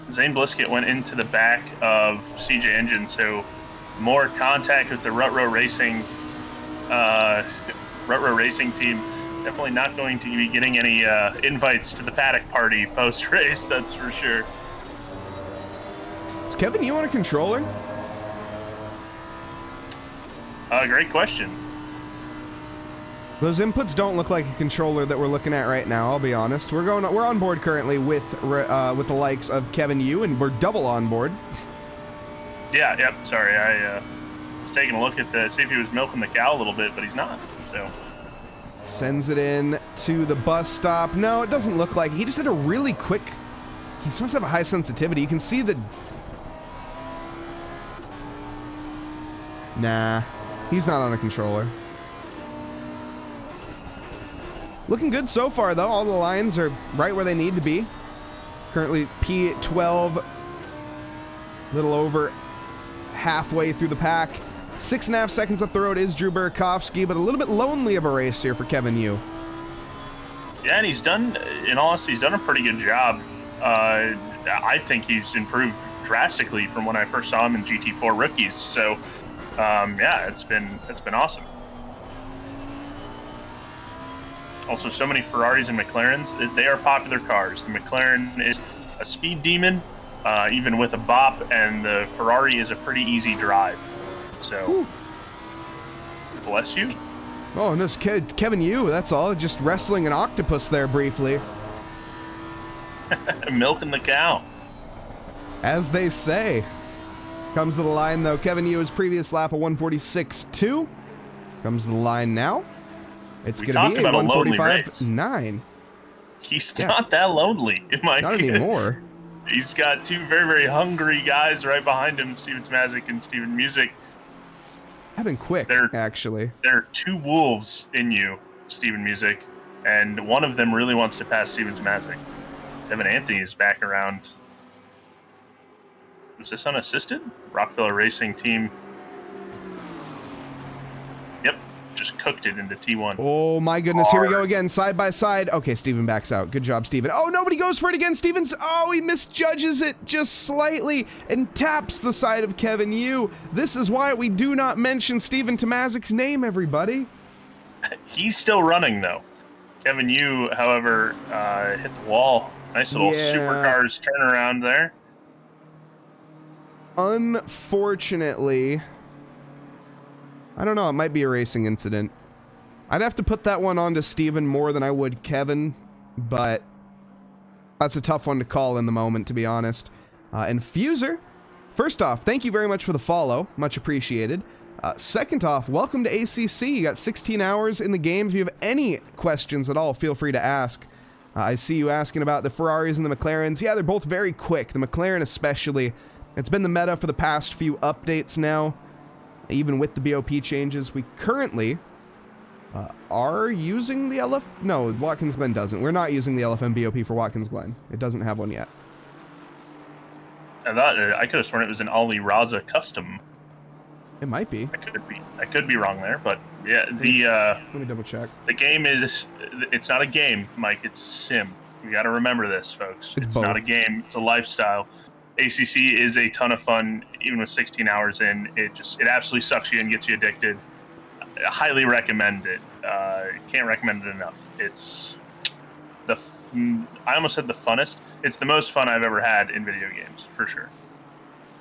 Zane Blisket went into the back of CJ Engine, so more contact with the Rut-Row Racing team. Definitely not going to be getting any invites to the paddock party post-race, that's for sure. Is Kevin Yu on a controller? Great question. Those inputs don't look like a controller that we're looking at right now, I'll be honest. We're on board currently with the likes of Kevin Yu, and we're double on board. Yeah, yep, sorry. I was taking a look at see if he was milking the cow a little bit, but he's not, so. Sends it in to the bus stop. No, it doesn't look like. He just had a really quick... He must have a high sensitivity. You can see the... Nah, he's not on a controller. Looking good so far, though. All the lines are right where they need to be. Currently P12, a little over halfway through the pack. 6.5 seconds up the road is Drew Burakovsky, but a little bit lonely of a race here for Kevin Yu. Yeah, and he's done, in all honesty, he's done a pretty good job. I think he's improved drastically from when I first saw him in GT4 Rookies. So, yeah, it's been awesome. Also, so many Ferraris and McLarens, they are popular cars. The McLaren is a speed demon, even with a bop, and the Ferrari is a pretty easy drive. So, ooh. Bless you. Oh, no, it's Kevin Yu, that's all. Just wrestling an octopus there briefly. Milking the cow. As they say. Comes to the line, though. Kevin Yu, his previous lap, a 146.2. Comes to the line now. It's going to be a 145.9. He's not that lonely, in my Not opinion. anymore. He's got two very, very hungry guys right behind him, Steven Tomazic and Steven Music. I've been quick, actually. There are two wolves in you, Steven Music, and one of them really wants to pass Steven Tomazic. Devin Anthony is back around. Was this unassisted? Rockefeller Racing Team just cooked it into T1. Oh my goodness, here we go again, side by side. Okay, Steven backs out. Good job, Steven. Oh, nobody goes for it again. Steven's, oh, he misjudges it just slightly and taps the side of Kevin Yu. This is why we do not mention Steven Tomazic's name, everybody. He's still running, though. Kevin Yu, however, hit the wall. Nice little supercars turnaround there. Unfortunately, I don't know, it might be a racing incident. I'd have to put that one on to Steven more than I would Kevin, but that's a tough one to call in the moment, to be honest. And Fuser, first off, thank you very much for the follow. Much appreciated. Second off, welcome to ACC. You got 16 hours in the game. If you have any questions at all, feel free to ask. I see you asking about the Ferraris and the McLarens. Yeah, they're both very quick. The McLaren especially. It's been the meta for the past few updates now, even with the BOP changes. We currently are using the LF... No, Watkins Glen doesn't. We're not using the LFM BOP for Watkins Glen. It doesn't have one yet. I could have sworn it was an Ali Raza custom. It might be. I could be wrong there, but yeah, let me double check. The game is, it's not a game, Mike, it's a sim. You got to remember this, folks. It's not a game, it's a lifestyle. ACC is a ton of fun, even with 16 hours in. It absolutely sucks you and gets you addicted. I highly recommend it. Can't recommend it enough. It's I almost said the funnest. It's the most fun I've ever had in video games, for sure.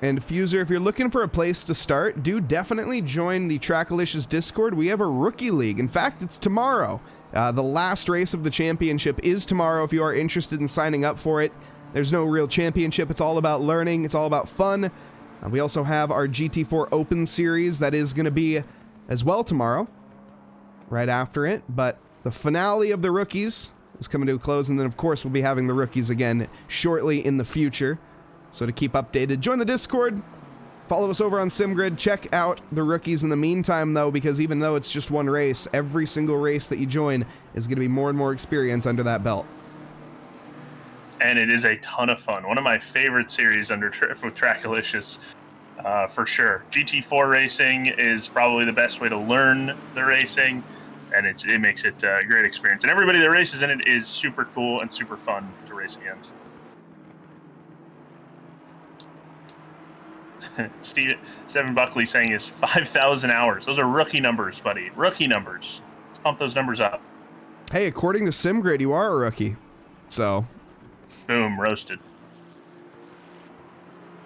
And Fuser, if you're looking for a place to start, do definitely join the TRACKILICIOUS Discord. We have a rookie league. In fact, it's tomorrow. The last race of the championship is tomorrow if you are interested in signing up for it. There's no real championship. It's all about learning. It's all about fun. We also have our GT4 Open Series that is going to be as well tomorrow, right after it. But the finale of the rookies is coming to a close, and then, of course, we'll be having the rookies again shortly in the future. So to keep updated, join the Discord, follow us over on SimGrid, check out the rookies in the meantime, though, because even though it's just one race, every single race that you join is going to be more and more experience under that belt. And it is a ton of fun. One of my favorite series with TRACKILICIOUS, for sure. GT4 racing is probably the best way to learn the racing, and it makes it a great experience. And everybody that races in it is super cool and super fun to race against. Stephen Buckley saying is 5,000 hours. Those are rookie numbers, buddy. Rookie numbers. Let's pump those numbers up. Hey, according to SimGrid, you are a rookie. So. Boom, roasted.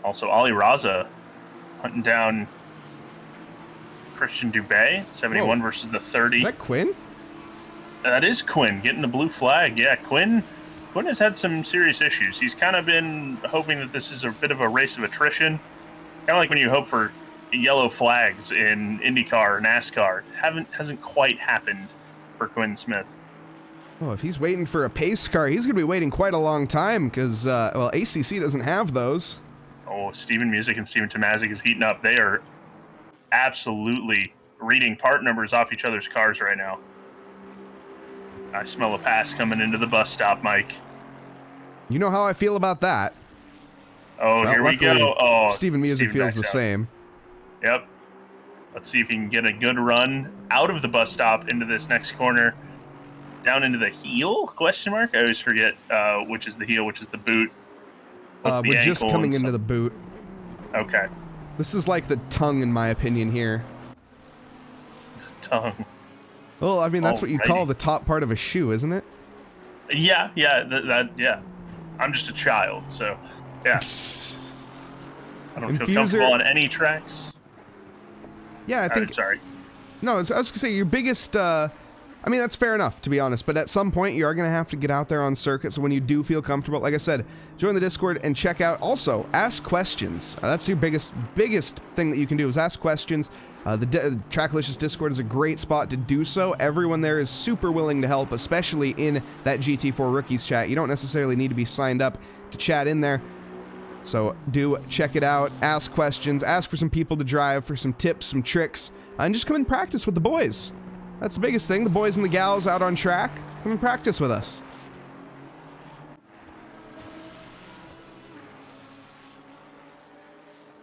Also, Ali Raza hunting down Christian Dubé, 71 versus the 30. Is that Quinn? That is Quinn, getting the blue flag. Yeah, Quinn has had some serious issues. He's kind of been hoping that this is a bit of a race of attrition. Kind of like when you hope for yellow flags in IndyCar or NASCAR. Hasn't quite happened for Quinn Smith. Oh, if he's waiting for a pace car, he's going to be waiting quite a long time because, well, ACC doesn't have those. Oh, Steven Music and Steven Tomazic is heating up. They are absolutely reading part numbers off each other's cars right now. I smell a pass coming into the bus stop, Mike. You know how I feel about that. Oh, well, here we go. Oh, Steven Music feels the same. Yep. Let's see if he can get a good run out of the bus stop into this next corner. Down into the heel? Question mark? I always forget which is the heel, which is the boot. We're just coming into the boot. Okay. This is like the tongue, in my opinion, here. The tongue. Well, I mean, that's what you call the top part of a shoe, isn't it? Yeah, yeah. I'm just a child, so yeah. I don't feel comfortable on any tracks. Yeah, I think. Sorry. No, I was gonna say your biggest. I mean, that's fair enough, to be honest, but at some point you are going to have to get out there on circuit, so when you do feel comfortable, like I said, join the Discord and check out. Also, ask questions. That's your biggest thing that you can do is ask questions. The TRACKILICIOUS Discord is a great spot to do so. Everyone there is super willing to help, especially in that GT4 Rookies chat. You don't necessarily need to be signed up to chat in there. So do check it out, ask questions, ask for some people to drive, for some tips, some tricks, and just come and practice with the boys. That's the biggest thing. The boys and the gals out on track, come and practice with us.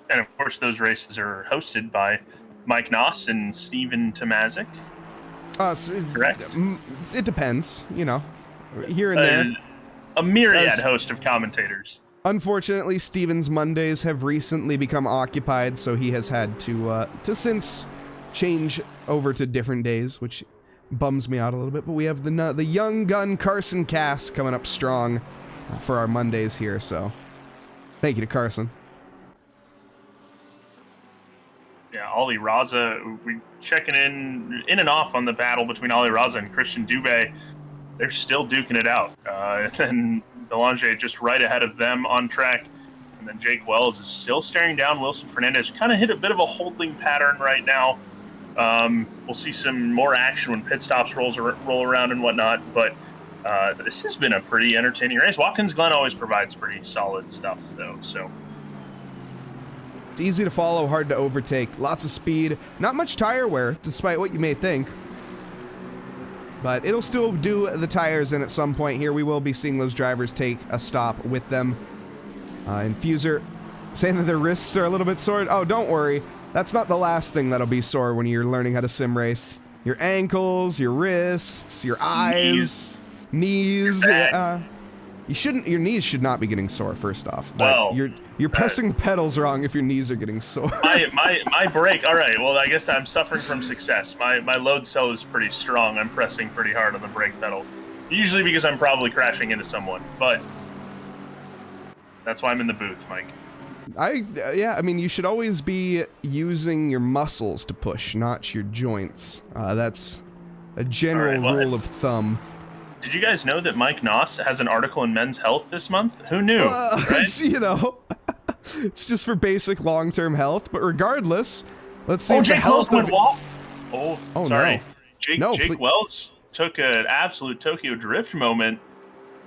And of course, those races are hosted by Mike Nause and Steven Tomazic. Correct. It depends, you know, here and there. A myriad host of commentators. Unfortunately, Steven's Mondays have recently become occupied, so he has had to since change over to different days, which bums me out a little bit. But we have the young gun Carson Cass coming up strong for our Mondays here, so thank you to Carson. Yeah, Ollie Raza, we checking in and off on the battle between Ollie Raza and Christian Dubé. They're still duking it out. And then Belanger just right ahead of them on track. And then Jake Wells is still staring down Wilson Fernandez. Kind of hit a bit of a holding pattern right now. We'll see some more action when pit stops roll around and whatnot. But this has been a pretty entertaining race. Watkins Glen always provides pretty solid stuff, though. So it's easy to follow, hard to overtake. Lots of speed, not much tire wear, despite what you may think. But it'll still do the tires, and at some point here, we will be seeing those drivers take a stop with them. Infuser saying that their wrists are a little bit sore. Oh, don't worry. That's not the last thing that'll be sore when you're learning how to sim race. Your ankles, your wrists, your eyes, knees. Your knees should not be getting sore, first off. Well, you're pressing the pedals wrong if your knees are getting sore. my brake. All right. Well, I guess I'm suffering from success. My load cell is pretty strong. I'm pressing pretty hard on the brake pedal, usually because I'm probably crashing into someone. But that's why I'm in the booth, Mike. I mean, you should always be using your muscles to push, not your joints. That's a general rule of thumb. Did you guys know that Mike Nause has an article in Men's Health this month? Who knew? Right? It's, you know, it's just for basic long-term health. But regardless, let's see. Jake Wells went off. Oh, sorry. No. Jake Wells took an absolute Tokyo Drift moment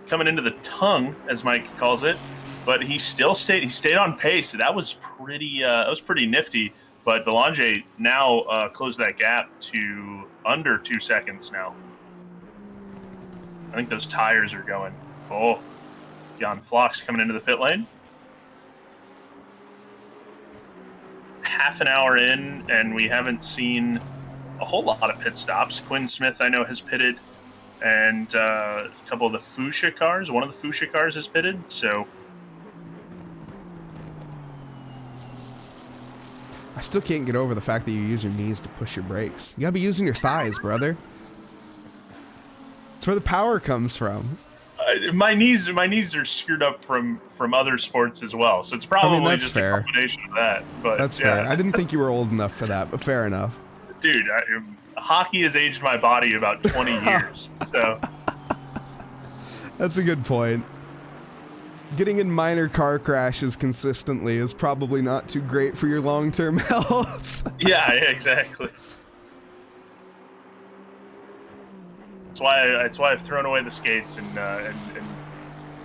coming into the tongue, as Mike calls it. But he still stayed. He stayed on pace. That was pretty nifty. But Belanger now closed that gap to under 2 seconds now. I think those tires are going. Oh, Jan Flox coming into the pit lane. Half an hour in, and we haven't seen a whole lot of pit stops. Quinn Smith, I know, has pitted, and a couple of the Fuchsia cars. One of the Fuchsia cars has pitted, so. I still can't get over the fact that you use your knees to push your brakes. You gotta be using your thighs, brother. That's where the power comes from. My knees are screwed up from other sports as well, so it's probably just a combination of that. But that's fair. I didn't think you were old enough for that, but fair enough. Dude, hockey has aged my body about 20 years, so. That's a good point. Getting in minor car crashes consistently is probably not too great for your long-term health. Yeah, exactly. That's why I've thrown away the skates and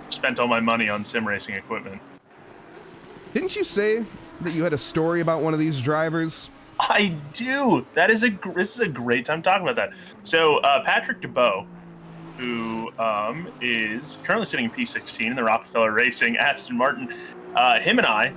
spent all my money on sim racing equipment. Didn't you say that you had a story about one of these drivers? I do. This is a great time to talk about that. So Patrick DeBow, who is currently sitting in P16 in the Rockefeller Racing Aston Martin, him and I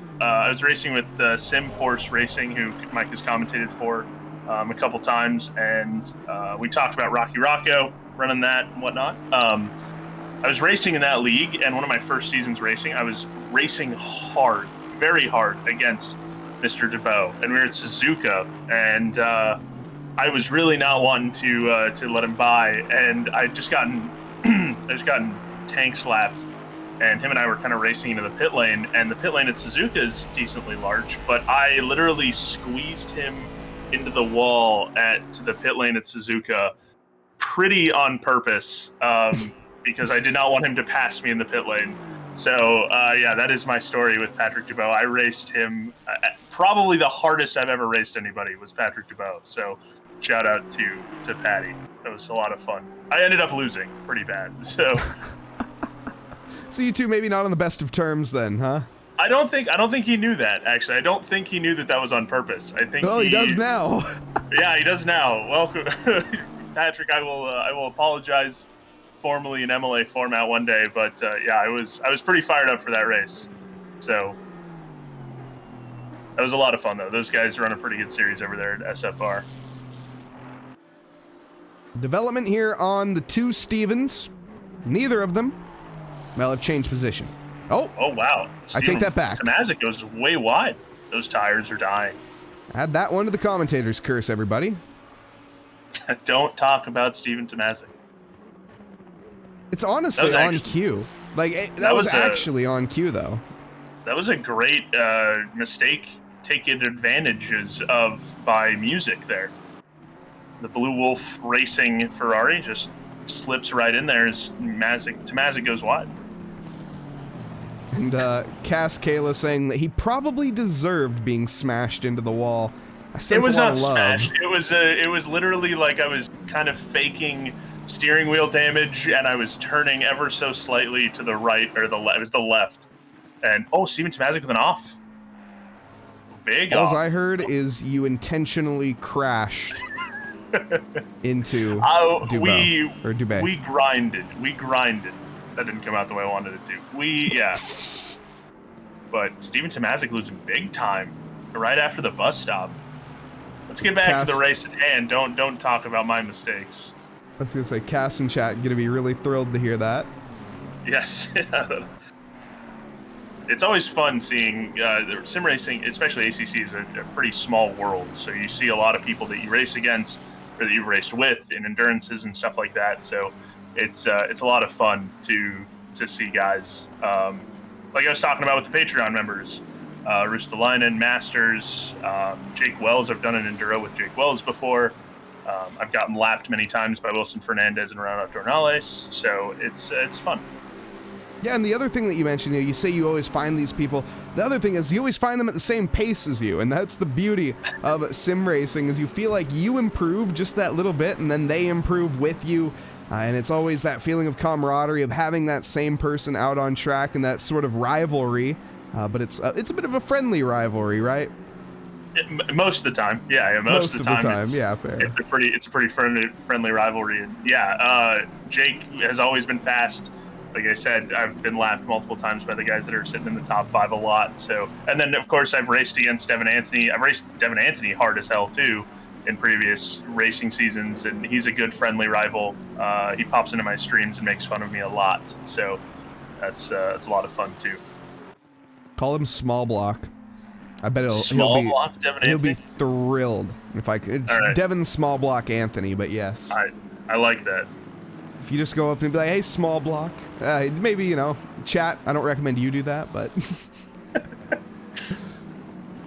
was racing with SimForce Racing, who Mike has commentated for a couple times, and we talked about Rocky Rocco, running that and whatnot. I was racing in that league, and one of my first seasons racing, I was racing hard, very hard against Mr. DeBow, and we were at Suzuka, and I was really not wanting to let him by, and I just gotten tank slapped, and him and I were kind of racing into the pit lane, and the pit lane at Suzuka is decently large, but I literally squeezed him into the wall to the pit lane at Suzuka pretty on purpose, because I did not want him to pass me in the pit lane. So yeah, that is my story with Patrick DeBow. I raced him, probably the hardest I've ever raced anybody was Patrick DeBow. So shout out to Patty. That was a lot of fun. I ended up losing pretty bad. So so you two maybe not on the best of terms then, huh? I don't think he knew that, actually. I don't think he knew that was on purpose. I think he does now. Yeah, he does now. Welcome, Patrick. I will apologize formally in MLA format one day, but yeah, I was pretty fired up for that race. So that was a lot of fun, though. Those guys run a pretty good series over there at SFR. Development here on the two Stevens. Neither of them, well, have changed position. Oh, wow. I take that back. Tamazic goes way wide. Those tires are dying. Add that one to the commentator's curse, everybody. Don't talk about Steven Tamazic. It's honestly on cue. Like, that was actually on cue, though. That was a great mistake taken advantages of by music there. The Blue Wolf Racing Ferrari just slips right in there as Tamazic goes wide. And Cass Kayla saying that he probably deserved being smashed into the wall. It was not smashed. It was literally like I was kind of faking steering wheel damage, and I was turning ever so slightly to the right or the left. It was the left, and Steven Tamazic with an off. Big off. All I heard is you intentionally crashed into Dubé. We grinded. That didn't come out the way I wanted it to. But Steven Tamazic losing big time right after the bus stop. Let's get back to the race at hand. Don't talk about my mistakes. I was gonna say, Cass in chat gonna be really thrilled to hear that. Yes. It's always fun seeing sim racing, especially ACC, is a pretty small world. So you see a lot of people that you race against or that you've raced with in endurances and stuff like that. So it's a lot of fun to see guys like I was talking about with the Patreon members, Rustalainen, Masters, Jake Wells. I've done an enduro with Jake Wells before. I've gotten lapped many times by Wilson Fernandez and Renato Dornales, so it's fun. Yeah, and the other thing that you mentioned, you say you always find these people. The other thing is you always find them at the same pace as you, and that's the beauty of sim racing, is you feel like you improve just that little bit, and then they improve with you. And it's always that feeling of camaraderie, of having that same person out on track, and that sort of rivalry. But it's a bit of a friendly rivalry, right? Most of the time, yeah. Most of the time, yeah, fair. It's a pretty friendly rivalry. And yeah, Jake has always been fast. Like I said, I've been lapped multiple times by the guys that are sitting in the top 5 a lot. So, and then of course I've raced against Devin Anthony. I've raced Devin Anthony hard as hell too in previous racing seasons, and he's a good friendly rival. He pops into my streams and makes fun of me a lot. So that's a lot of fun too. Call him Small Block. I bet he'll be thrilled if I could. It's right. Devin Small Block Anthony, but yes. I like that. If you just go up and be like, hey, Small Block, maybe, chat. I don't recommend you do that, but.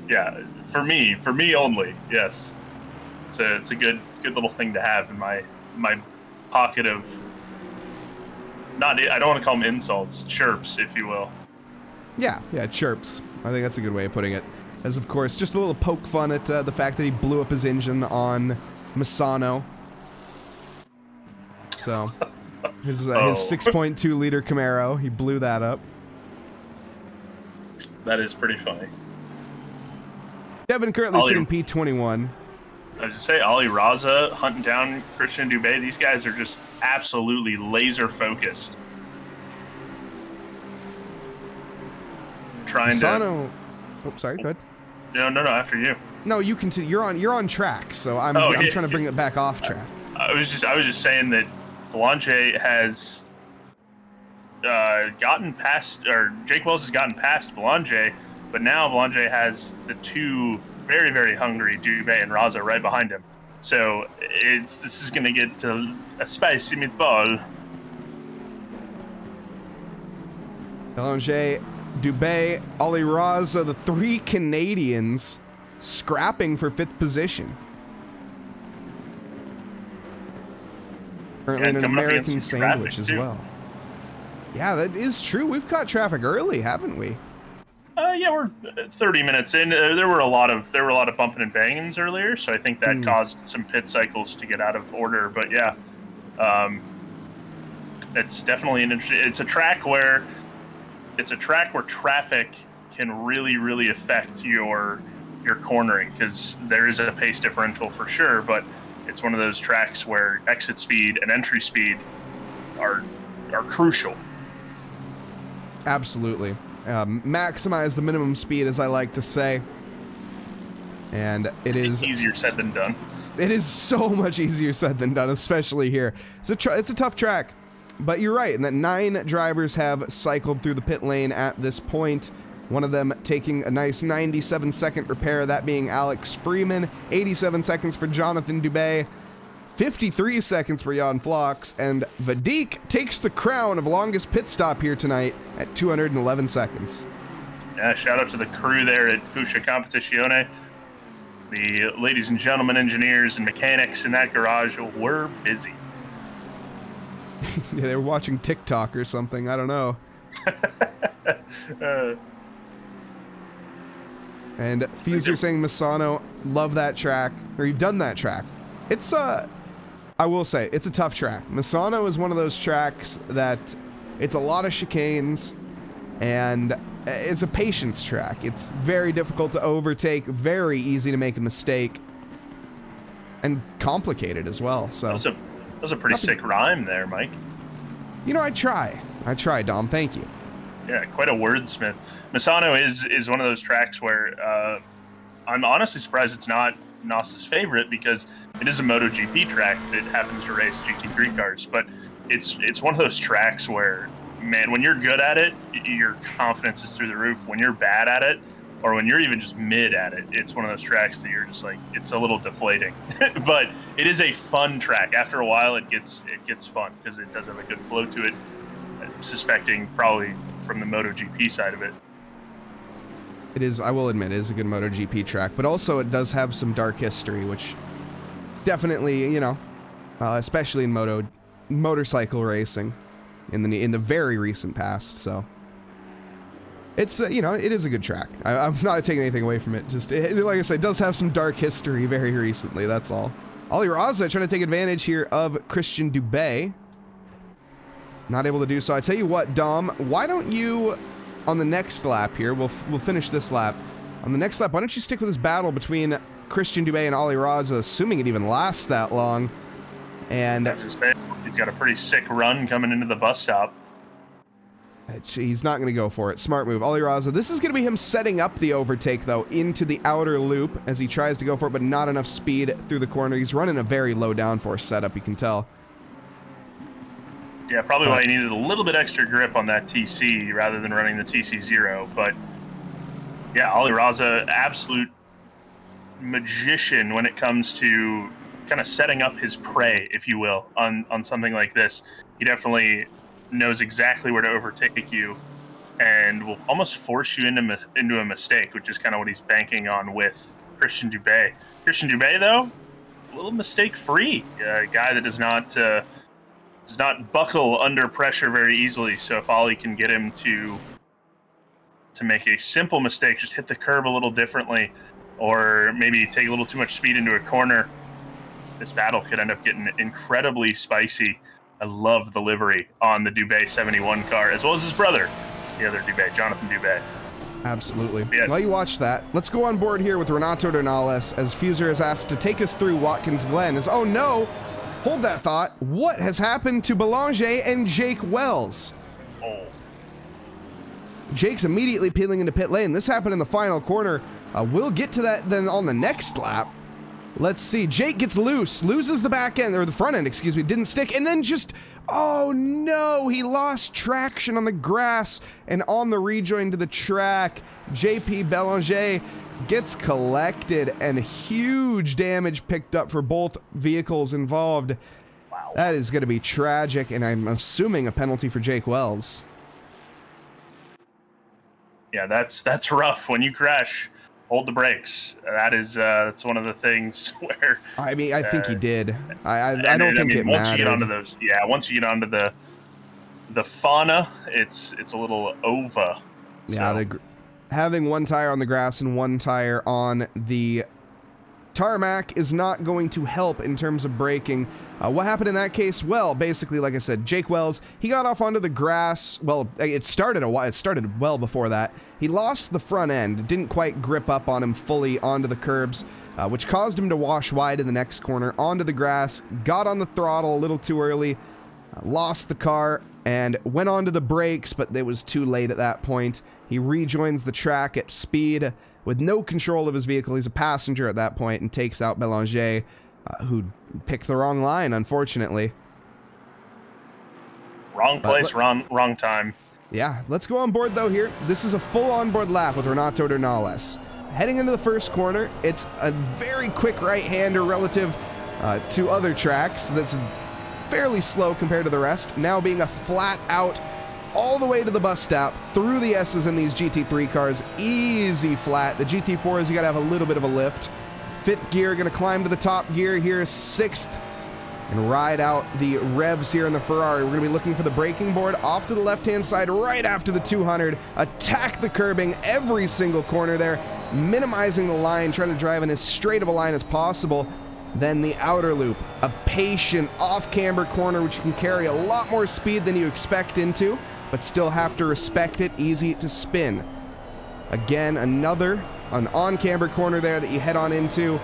Yeah, for me only, yes. It's a good little thing to have in my pocket of, I don't want to call them insults, chirps, if you will. Yeah, chirps. I think that's a good way of putting it. As, of course, just a little poke fun at the fact that he blew up his engine on Misano. So, his 6.2 liter Camaro, he blew that up. That is pretty funny. Devin currently sitting P21. I was just say, Ali Raza hunting down Christian Dubé. These guys are just absolutely laser focused. Misano. Oh, sorry. Go ahead. No. After you. No, you continue. You're on track. So I'm trying to bring it back off track. I was just saying that Boulanger has gotten past, or Jake Wells has gotten past Boulanger, but now Boulanger has the two very, very hungry Dubé and Raza right behind him. So this is going to get to a spicy meatball. Boulanger, Dubé, Ali Raza, the 3 Canadians scrapping for 5th position. Currently in an American sandwich as well. Yeah, that is true. We've caught traffic early, haven't we? Yeah, we're 30 minutes in. There were a lot of bumping and bangings earlier, so I think that caused some pit cycles to get out of order. But yeah, it's definitely an interesting. It's a track where traffic can really, really affect your cornering, because there is a pace differential for sure, but it's one of those tracks where exit speed and entry speed are crucial. Absolutely. Maximize the minimum speed, as I like to say. And it is easier said than done. It is so much easier said than done, especially here. It's a tough track, but you're right in that 9 drivers have cycled through the pit lane at this point. One of them taking a nice 97-second repair, that being Alex Freeman. 87 seconds for Jonathan Dubé. 53 seconds for Jan Flox. And Vadik takes the crown of longest pit stop here tonight at 211 seconds. Yeah, shout out to the crew there at Fuchsia Competizione. The ladies and gentlemen engineers and mechanics in that garage were busy. Yeah, they were watching TikTok or something. I don't know. And Fuser saying, Misano, love that track. Or you've done that track. It's, I will say, it's a tough track. Misano is one of those tracks that it's a lot of chicanes, and it's a patience track. It's very difficult to overtake, very easy to make a mistake, and complicated as well. So that was a pretty sick rhyme there, Mike. You know, I try, Dom. Thank you. Yeah, quite a wordsmith. Misano is one of those tracks where I'm honestly surprised it's not Nause's favorite, because it is a MotoGP track that happens to race GT3 cars. But it's one of those tracks where, man, when you're good at it, your confidence is through the roof. When you're bad at it, or when you're even just mid at it, it's one of those tracks that you're just like, it's a little deflating. But it is a fun track. After a while, it gets fun because it does have a good flow to it. I'm suspecting probably from the MotoGP side of it. It is, I will admit, it is a good MotoGP track, but also it does have some dark history, which definitely, you know, especially in motorcycle racing in the very recent past. So it's, you know, it is a good track. I'm not taking anything away from it. Just, like I said, it does have some dark history very recently, that's all. Ali Raza trying to take advantage here of Christian Dubé. Not able to do so. I tell you what, Dom, why don't you, on the next lap here, we'll finish this lap. On the next lap, why don't you stick with this battle between Christian Dubé and Ali Raza, assuming it even lasts that long. And he's got a pretty sick run coming into the bus stop. He's not going to go for it. Smart move. Ali Raza. This is going to be him setting up the overtake, though, into the outer loop as he tries to go for it, but not enough speed through the corner. He's running a very low downforce setup, you can tell. Yeah, probably why he needed a little bit extra grip on that TC rather than running the TC0. But yeah, Ali Raza, absolute magician when it comes to kind of setting up his prey, if you will, on something like this. He definitely knows exactly where to overtake you and will almost force you into a mistake, which is kind of what he's banking on with Christian Dubé. Christian Dubé, though, a little mistake-free. A guy that does not buckle under pressure very easily. So if Ali can get him to make a simple mistake, just hit the curb a little differently, or maybe take a little too much speed into a corner, this battle could end up getting incredibly spicy. I love the livery on the Dubé 71 car, as well as his brother, the other Dubé, Jonathan Dubé. Absolutely. Yeah. While you watch that, let's go on board here with Renato Dornales as Fuser is asked to take us through Watkins Glen. Oh no! Hold that thought. What has happened to Belanger and Jake Wells? Oh. Jake's immediately peeling into pit lane. This happened in the final corner. We'll get to that then on the next lap. Let's see. Jake gets loose, loses the back end, or the front end, excuse me, didn't stick, and then just, oh no, he lost traction on the grass and on the rejoin to the track. JP Belanger gets collected and huge damage picked up for both vehicles involved. Wow. That is going to be tragic, and I'm assuming a penalty for Jake Wells. Yeah, that's rough. When you crash, hold the brakes. That's one of the things where. I mean, I think he did. I don't think it once mattered. you get onto those, yeah, once you get onto the fauna, it's a little over. Yeah, so. Having one tire on the grass and one tire on the tarmac is not going to help in terms of braking. What happened in that case? Well, basically, like I said, Jake Wells, he got off onto the grass. Well, it started well before that. He lost the front end, didn't quite grip up on him fully onto the curbs, which caused him to wash wide in the next corner onto the grass, got on the throttle a little too early, lost the car, and went onto the brakes, but it was too late at that point. He rejoins the track at speed with no control of his vehicle. He's a passenger at that point and takes out Belanger. who picked the wrong line, unfortunately. Wrong place, wrong time. Yeah, let's go on board though here. This is a full onboard lap with Renato Nause. Heading into the first corner, it's a very quick right-hander relative to other tracks that's fairly slow compared to the rest. Now being a flat out all the way to the bus stop through the S's in these GT3 cars. Easy flat. The GT4s, you gotta have a little bit of a lift. Fifth gear, gonna climb to the top gear here. Sixth, and ride out the revs here in the Ferrari. We're going to be looking for the braking board off to the left-hand side right after the 200. Attack the curbing every single corner there, minimizing the line, trying to drive in as straight of a line as possible. Then the outer loop, a patient off-camber corner, which you can carry a lot more speed than you expect into, but still have to respect it, easy to spin. Again, an on-camber corner there that you head on into.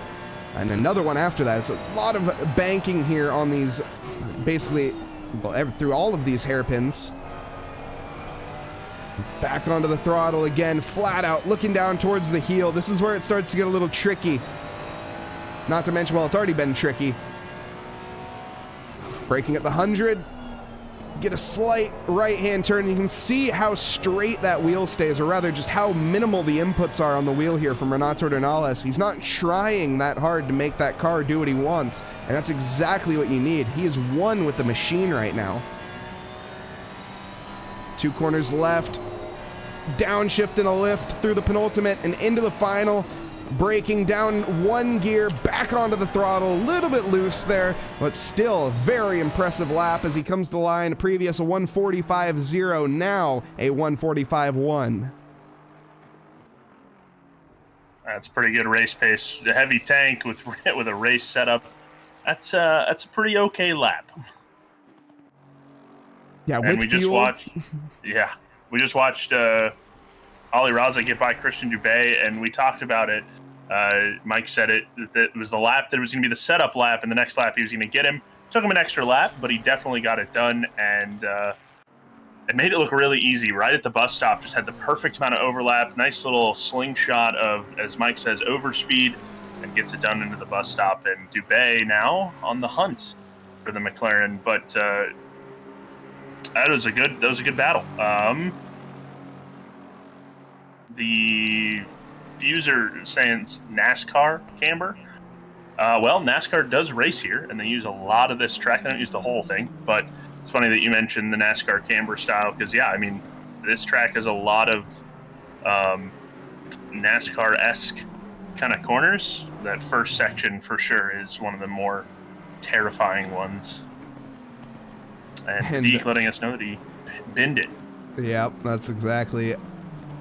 And another one after that. It's a lot of banking here on these, basically, through all of these hairpins. Back onto the throttle again, flat out, looking down towards the heel. This is where it starts to get a little tricky. Not to mention, well, it's already been tricky. Braking at the 100. Get a slight right-hand turn. You can see how straight that wheel stays, or rather just how minimal the inputs are on the wheel here from Renato Nause. He's not trying that hard to make that car do what he wants, and that's exactly what you need. He is one with the machine right now. 2 corners left. Downshift and a lift through the penultimate and into the final. Braking down 1 gear, back onto the throttle, a little bit loose there, but still a very impressive lap as he comes to the line. Previous a 1:45.0, now a 1:45.1. That's pretty good race pace. A heavy tank with a race setup. That's a pretty okay lap. Yeah, and we just watched. Yeah, we just watched Ali Raza get by Christian Dubé, and we talked about it. Mike said that it was the lap that was going to be the setup lap, and the next lap he was going to get him. Took him an extra lap, but he definitely got it done, and it made it look really easy. Right at the bus stop, just had the perfect amount of overlap. Nice little slingshot of, as Mike says, overspeed, and gets it done into the bus stop. And Dubé now on the hunt for the McLaren, but that was a good battle. The user saying NASCAR camber. Well, NASCAR does race here, and they use a lot of this track. They don't use the whole thing, but it's funny that you mentioned the NASCAR camber style, because, yeah, I mean, this track has a lot of NASCAR-esque kind of corners. That first section, for sure, is one of the more terrifying ones. And Deke letting us know that he binned it. Yep, that's exactly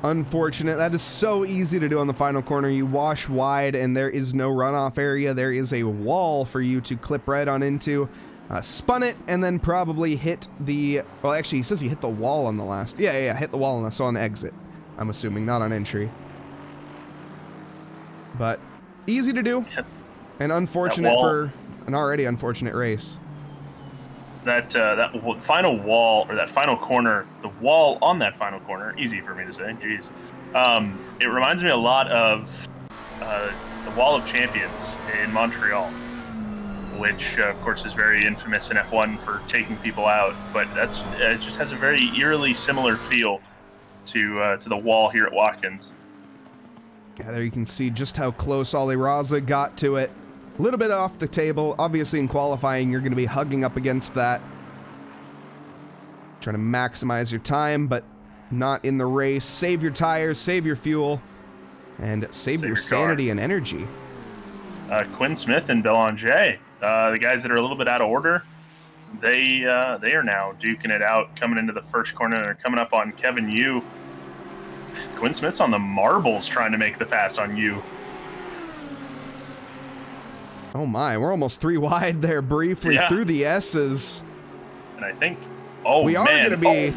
unfortunate. That is so easy to do on the final corner. You wash wide and there is no runoff area. There is a wall for you to clip right on into. Spun it and then probably hit the... Well, actually, he says he hit the wall on the last... Yeah, hit the wall on the... So on exit, I'm assuming, not on entry. But easy to do and unfortunate for an already unfortunate race. That final wall, or that final corner, the wall on that final corner, easy for me to say, jeez. It reminds me a lot of the Wall of Champions in Montreal, which, of course, is very infamous in F1 for taking people out, but it just has a very eerily similar feel to the wall here at Watkins. Yeah, there you can see just how close Ali Raza got to it. A little bit off the table. Obviously, in qualifying, you're going to be hugging up against that. Trying to maximize your time, but not in the race. Save your tires, save your fuel, and save your sanity and energy. Quinn Smith and Belanger, the guys that are a little bit out of order, they are now duking it out, coming into the first corner. They're coming up on Kevin Yu. Quinn Smith's on the marbles trying to make the pass on Yu. Oh my, we're almost 3 wide there briefly through the S's. And I think, we are going to be...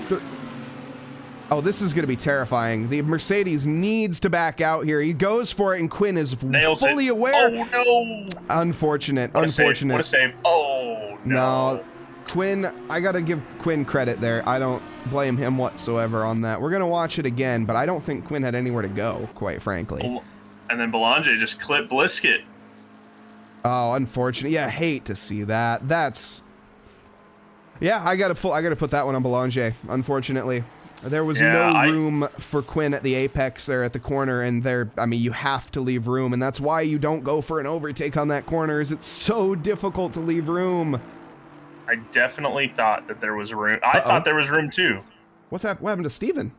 Oh, this is going to be terrifying. The Mercedes needs to back out here. He goes for it, and Quinn is fully aware. Oh, no! Unfortunate. What a save. Oh, no. Quinn, I got to give Quinn credit there. I don't blame him whatsoever on that. We're going to watch it again, but I don't think Quinn had anywhere to go, quite frankly. And then Belanger just clipped Blisket. Oh, unfortunate. Yeah, hate to see that. That's... Yeah, I gotta put that one on Boulanger, unfortunately. There was no room for Quinn at the apex there at the corner, and I mean, you have to leave room, and that's why you don't go for an overtake on that corner, is it's so difficult to leave room. I definitely thought that there was room. I thought there was room too. What happened to Steven?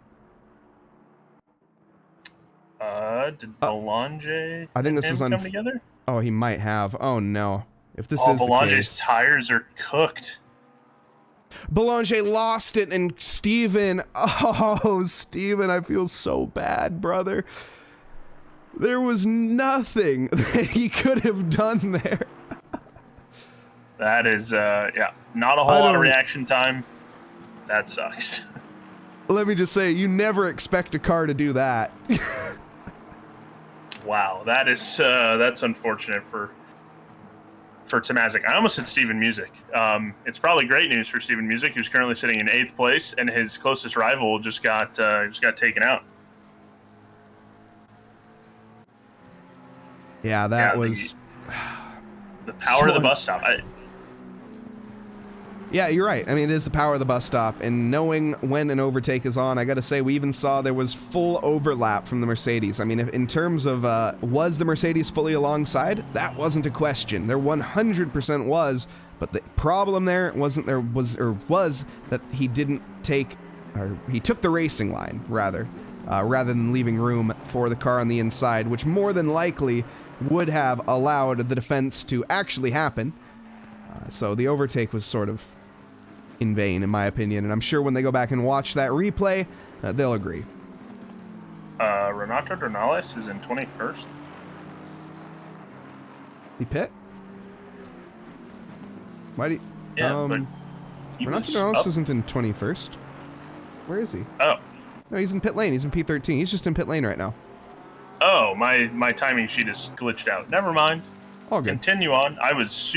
Did Boulanger I think this is come together? Oh, he might have. Oh no. If this is Boulanger's the case, tires are cooked. Boulanger lost it, and Steven, oh, Steven, I feel so bad, brother. There was nothing that he could have done there. That is, yeah, not a whole lot of reaction time. That sucks. Let me just say, you never expect a car to do that. Wow, that is, that's unfortunate for Tomazic. I almost said Steven Music. It's probably great news for Steven Music, who's currently sitting in 8th place, and his closest rival just got taken out. Yeah, that was the power of the bus stop. Yeah, you're right. I mean, it is the power of the bus stop, and knowing when an overtake is on, I gotta say, we even saw there was full overlap from the Mercedes. I mean, if, in terms of, was the Mercedes fully alongside? That wasn't a question. There 100% was, but the problem there was that he didn't take, or he took the racing line, rather than leaving room for the car on the inside, which more than likely would have allowed the defense to actually happen. So the overtake was sort of in vain, in my opinion, and I'm sure when they go back and watch that replay, they'll agree. Renato Dornales is in 21st. The pit? Why do you... Yeah, but Renato Dornales isn't in 21st. Where is he? Oh. No, he's in pit lane. He's in P13. He's just in pit lane right now. Oh, my timing sheet is glitched out. Never mind. All good. Continue on. I was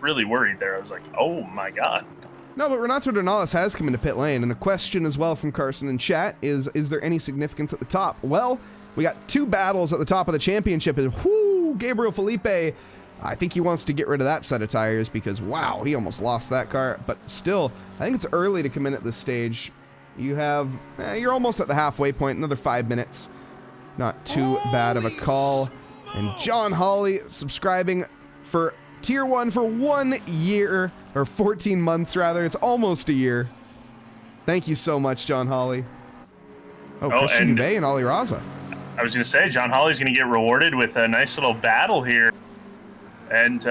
really worried there. I was like, oh my god. No, but Renato Dornales has come into pit lane, and a question as well from Carson in chat is there any significance at the top? Well, we got 2 battles at the top of the championship. Gabriel Felipe, I think he wants to get rid of that set of tires because, wow, he almost lost that car. But still, I think it's early to come in at this stage. You have, you're almost at the halfway point, another 5 minutes. Not too bad of a call. And John Hawley subscribing for Tier 1 for 1 year, or 14 months rather. It's almost a year. Thank you so much, John Hawley. Christian Dubé and Ali Raza. I was going to say, John Hawley's going to get rewarded with a nice little battle here. And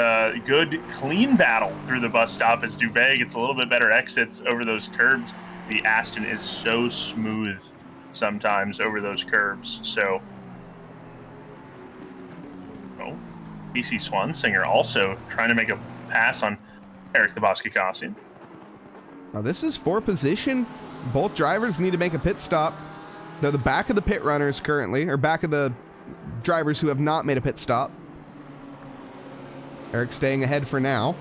good, clean battle through the bus stop as Dubé gets a little bit better exits over those curbs. The Aston is so smooth sometimes over those curbs, so... PC Swansinger also trying to make a pass on Eric the Boss Kikasian. Now this is for position. Both drivers need to make a pit stop. They're the back of the pit runners currently, or back of the drivers who have not made a pit stop. Eric staying ahead for now.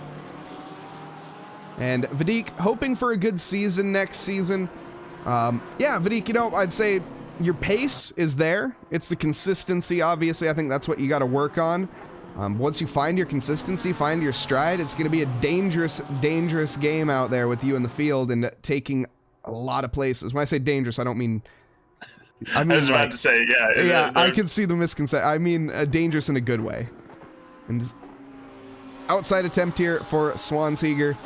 And Vadik hoping for a good season next season. Yeah, Vadik, you know, I'd say your pace is there. It's the consistency, obviously. I think that's what you got to work on. Once you find your consistency, find your stride, it's going to be a dangerous, dangerous game out there with you in the field and taking a lot of places. When I say dangerous, I don't mean... I was about to say, yeah. Yeah, I can see the misconception. I mean dangerous in a good way. And outside attempt here for Swansinger.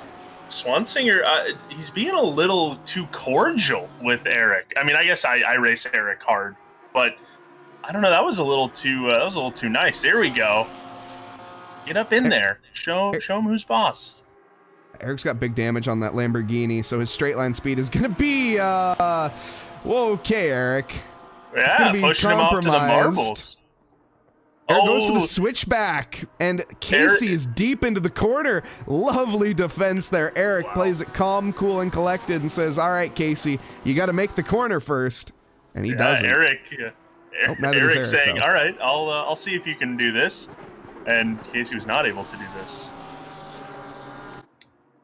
Swansinger, he's being a little too cordial with Eric. I mean, I guess I race Eric hard, but I don't know. That was a little too nice. There we go. Get up in there. Show him who's boss. Eric's got big damage on that Lamborghini, so his straight line speed is going to be, okay, Eric. Yeah, pushing him off to the marbles. Eric goes for the switchback, and Casey is deep into the corner. Lovely defense there. Eric plays it calm, cool, and collected and says, all right, Casey, you got to make the corner first. And he doesn't. Eric's saying, all right, I'll see if you can do this. And Casey was not able to do this.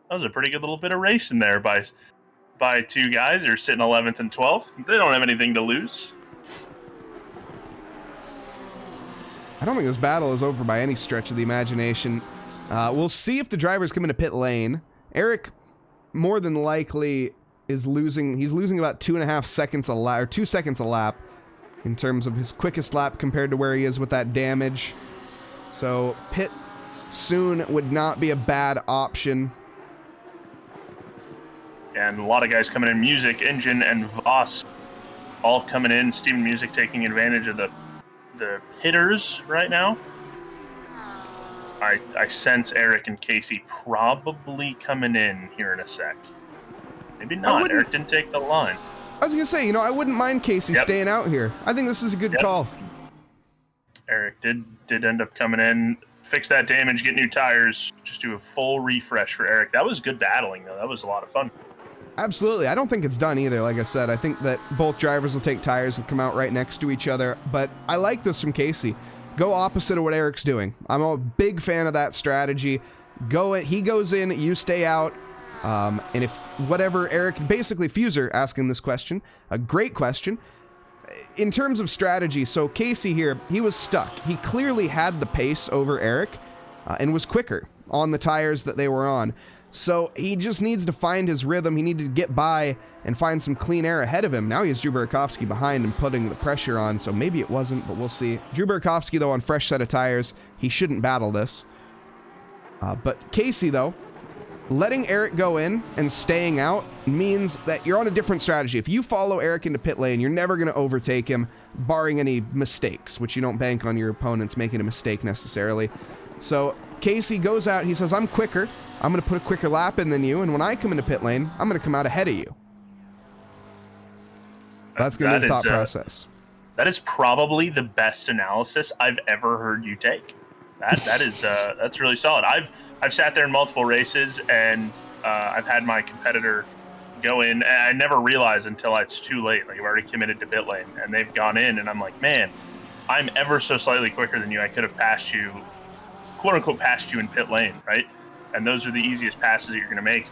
That was a pretty good little bit of racing there by 2 guys. They're sitting 11th and 12th. They don't have anything to lose. I don't think this battle is over by any stretch of the imagination. We'll see if the drivers come into pit lane. Eric, more than likely, is losing. He's losing about 2.5 seconds a lap, or 2 seconds a lap, in terms of his quickest lap compared to where he is with that damage. So pit soon would not be a bad option. And a lot of guys coming in. Music, Engine, and Voss all coming in. Steven Music taking advantage of the hitters right now. I sense Eric and Casey probably coming in here in a sec. Maybe not. Eric didn't take the line. I was going to say, you know, I wouldn't mind Casey staying out here. I think this is a good call. Eric did end up coming in, fix that damage, get new tires, just do a full refresh for Eric. That was good battling, though. That was a lot of fun. Absolutely. I don't think it's done either, like I said. I think that both drivers will take tires and come out right next to each other. But I like this from Casey. Go opposite of what Eric's doing. I'm a big fan of that strategy. He goes in, you stay out. And if whatever Eric, basically Fuser asking this question, a great question. In terms of strategy, so Casey here, he was stuck. He clearly had the pace over Eric and was quicker on the tires that they were on. So he just needs to find his rhythm. He needed to get by and find some clean air ahead of him. Now he has Drew Burakovsky behind and putting the pressure on, so maybe it wasn't, but we'll see. Drew Burakovsky, though, on fresh set of tires, he shouldn't battle this. But Casey, though, letting Eric go in and staying out means that you're on a different strategy. If you follow Eric into pit lane, you're never going to overtake him, barring any mistakes, which you don't bank on your opponents making a mistake necessarily. So Casey goes out, he says, I'm quicker. I'm going to put a quicker lap in than you, and when I come into pit lane, I'm going to come out ahead of you. That's going to be the thought process. That is probably the best analysis I've ever heard you take. That's really solid. I've sat there in multiple races, and I've had my competitor go in, and I never realize until it's too late. Like, I've already committed to pit lane, and they've gone in, and I'm like, man, I'm ever so slightly quicker than you. I could have passed you, quote unquote, passed you in pit lane, right? And those are the easiest passes that you're going to make.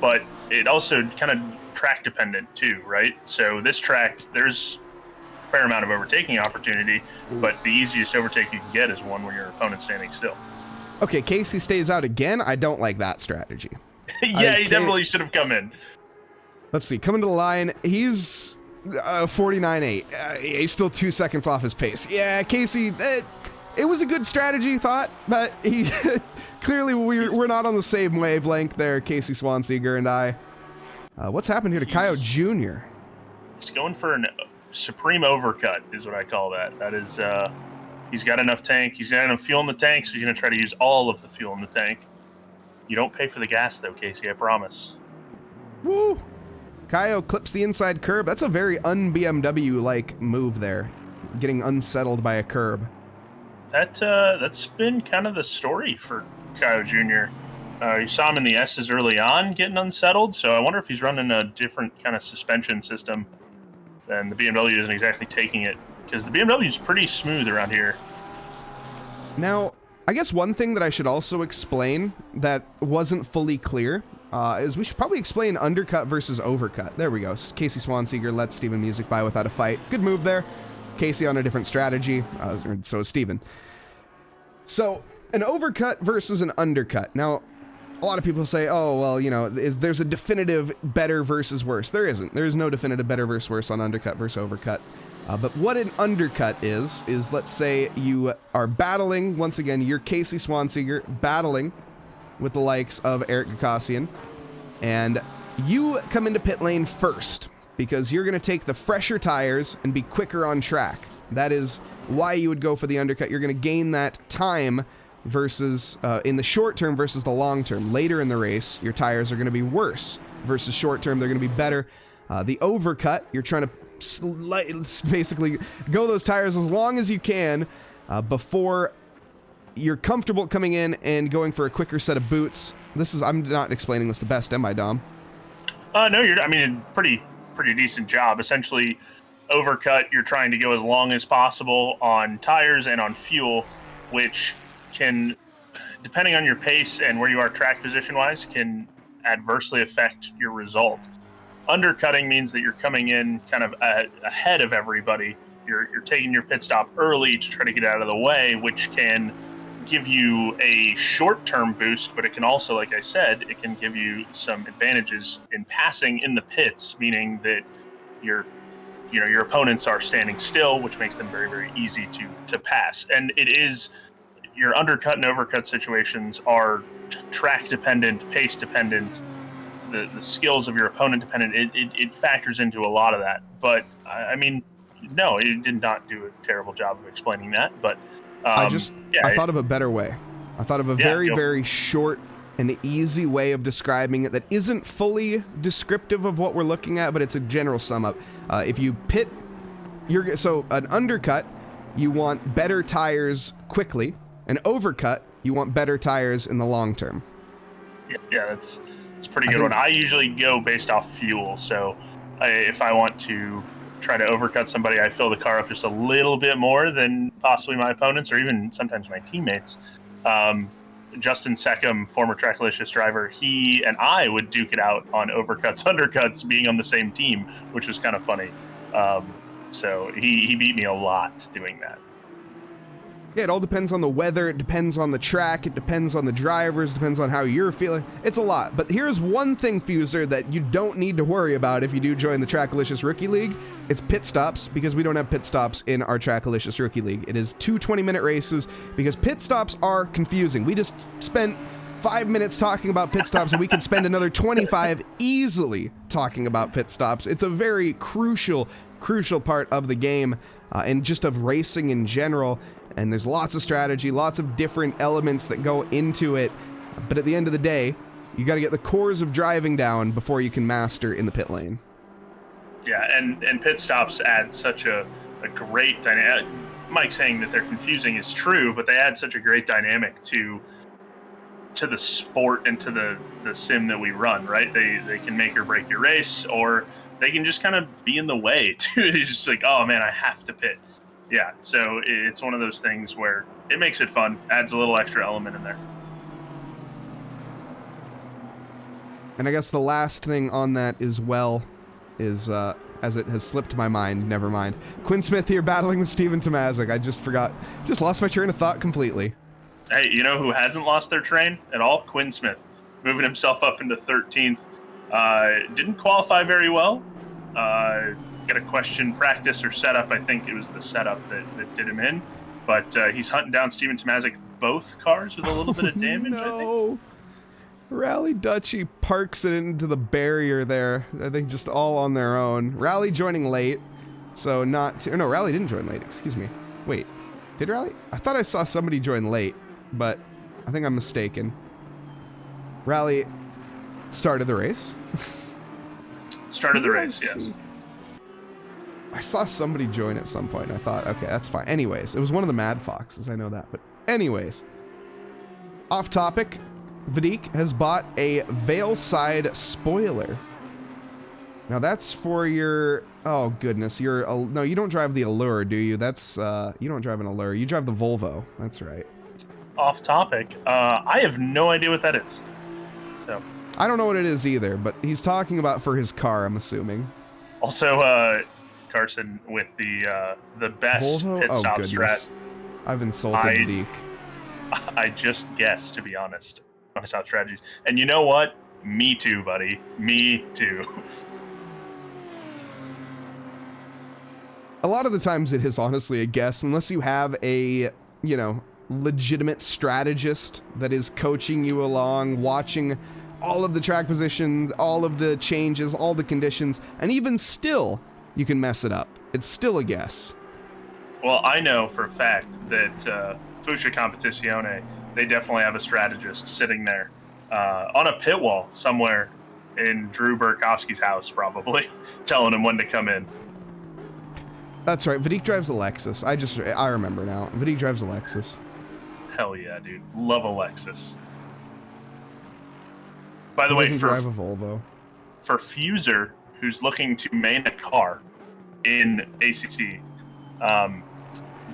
But it also kind of track dependent too, right? So this track, there's a fair amount of overtaking opportunity, but the easiest overtake you can get is one where your opponent's standing still. Okay, Casey stays out again. I don't like that strategy. Yeah, he definitely should have come in. Let's see, coming to the line, he's 49.8. He's still 2 seconds off his pace. Yeah, Casey, it was a good strategy, thought, but he clearly we're not on the same wavelength there, Casey Swanseeger and I. What's happened here to Kyle Jr.? He's going for a supreme overcut, is what I call that. That is, he's got enough tank. He's got enough fuel in the tank, so he's going to try to use all of the fuel in the tank. You don't pay for the gas, though, Casey, I promise. Woo! Kaio clips the inside curb. That's a very un-BMW-like move there, getting unsettled by a curb. That's been kind of the story for Kyle Jr. You saw him in the S's early on getting unsettled, so I wonder if he's running a different kind of suspension system than the BMW isn't exactly taking it, because the BMW is pretty smooth around here. Now, I guess one thing that I should also explain that wasn't fully clear is we should probably explain undercut versus overcut. There we go. Casey Swanseeger lets Steven Music by without a fight. Good move there. Casey on a different strategy, so is Steven. So, an overcut versus an undercut. Now, a lot of people say, oh, well, you know, there's a definitive better versus worse. There isn't. There's no definitive better versus worse on undercut versus overcut. But what an undercut is let's say you are battling, once again, you're Casey Swanseeger, battling with the likes of Eric Gakassian, and you come into pit lane first, because you're going to take the fresher tires and be quicker on track. That is why you would go for the undercut. You're going to gain that time versus in the short term versus the long term. Later in the race, your tires are going to be worse versus short term. They're going to be better. The overcut, you're trying to basically go those tires as long as you can before you're comfortable coming in and going for a quicker set of boots. I'm not explaining this the best, am I, Dom? No, I mean, pretty decent job. Essentially, overcut, you're trying to go as long as possible on tires and on fuel, which can, depending on your pace and where you are track position-wise, can adversely affect your result. Undercutting means that you're coming in kind of ahead of everybody you're taking your pit stop early to try to get out of the way, which can give you a short-term boost, but it can also, like I said, it can give you some advantages in passing in the pits, meaning that your opponents are standing still, which makes them very, very easy to pass. And it is, your undercut and overcut situations are track dependent, pace dependent, the skills of your opponent dependent. It factors into a lot of that. But I mean, no, it did not do a terrible job of explaining that, but I thought of a better way. I thought of a very short and easy way of describing it that isn't fully descriptive of what we're looking at, but it's a general sum up. If you pit, so an undercut, you want better tires quickly. An overcut, you want better tires in the long term. Yeah, that's a pretty good one. I usually go based off fuel, so if I want to try to overcut somebody, I fill the car up just a little bit more than possibly my opponents or even sometimes my teammates. Justin Seckham, former Trackalicious driver, he and I would duke it out on overcuts, undercuts, being on the same team, which was kind of funny. So he beat me a lot doing that. Yeah, it all depends on the weather, it depends on the track, it depends on the drivers, it depends on how you're feeling. It's a lot. But here's one thing, Fuser, that you don't need to worry about if you do join the Trackalicious Rookie League. It's pit stops, because we don't have pit stops in our Trackalicious Rookie League. It is 2 20-minute races, because pit stops are confusing. We just spent 5 minutes talking about pit stops, and we could spend another 25 easily talking about pit stops. It's a very crucial part of the game, and just of racing in general. And there's lots of strategy, lots of different elements that go into it. But at the end of the day, you got to get the cores of driving down before you can master in the pit lane. Yeah, and pit stops add such a great dynamic. Mike saying that they're confusing is true, but they add such a great dynamic to the sport and to the sim that we run, right? They can make or break your race, or they can just kind of be in the way, too. It's just like, oh man, I have to pit. Yeah, so it's one of those things where it makes it fun, adds a little extra element in there. And I guess the last thing on that as well is, as it has slipped my mind, never mind. Quinn Smith here battling with Steven Tomazic. I just lost my train of thought completely. Hey, you know who hasn't lost their train at all? Quinn Smith, moving himself up into 13th. Didn't qualify very well. Got a question practice or setup. I think it was the setup that did him in. But he's hunting down Steven Tomazic, both cars with a little bit of damage, I think. Rally Dutchy parks it into the barrier there. I think just all on their own. Rally joining late. So no, Rally didn't join late. Excuse me. Wait, did Rally? I thought I saw somebody join late, but I think I'm mistaken. Rally started the race. Started the race, yes. I saw somebody join at some point. I thought, okay, that's fine. Anyways, it was one of the Mad Foxes. I know that. But anyways, off topic, Vadik has bought a Veilside spoiler. Now that's for your, oh goodness, no, you don't drive the Allure, do you? That's, you don't drive an Allure. You drive the Volvo. That's right. Off topic, I have no idea what that is. So I don't know what it is either, but he's talking about for his car, I'm assuming. Also, Carson, with the best Volvo? pit stop strat. I've insulted Vadik. I just guessed, to be honest, on stop strategies. And you know what? Me too, buddy. Me too. A lot of the times it is honestly a guess, unless you have a, legitimate strategist that is coaching you along, watching all of the track positions, all of the changes, all the conditions, and even still, you can mess it up. It's still a guess. Well, I know for a fact that Fusha Competizione, they definitely have a strategist sitting there on a pit wall somewhere in Drew Burkowski's house, probably, telling him when to come in. That's right. Vadik drives a Lexus. I remember now. Vadik drives a Lexus. Hell yeah, dude. Love a Lexus. By the He way, doesn't drive a Volvo. For Fuser, who's looking to main a car in ACC,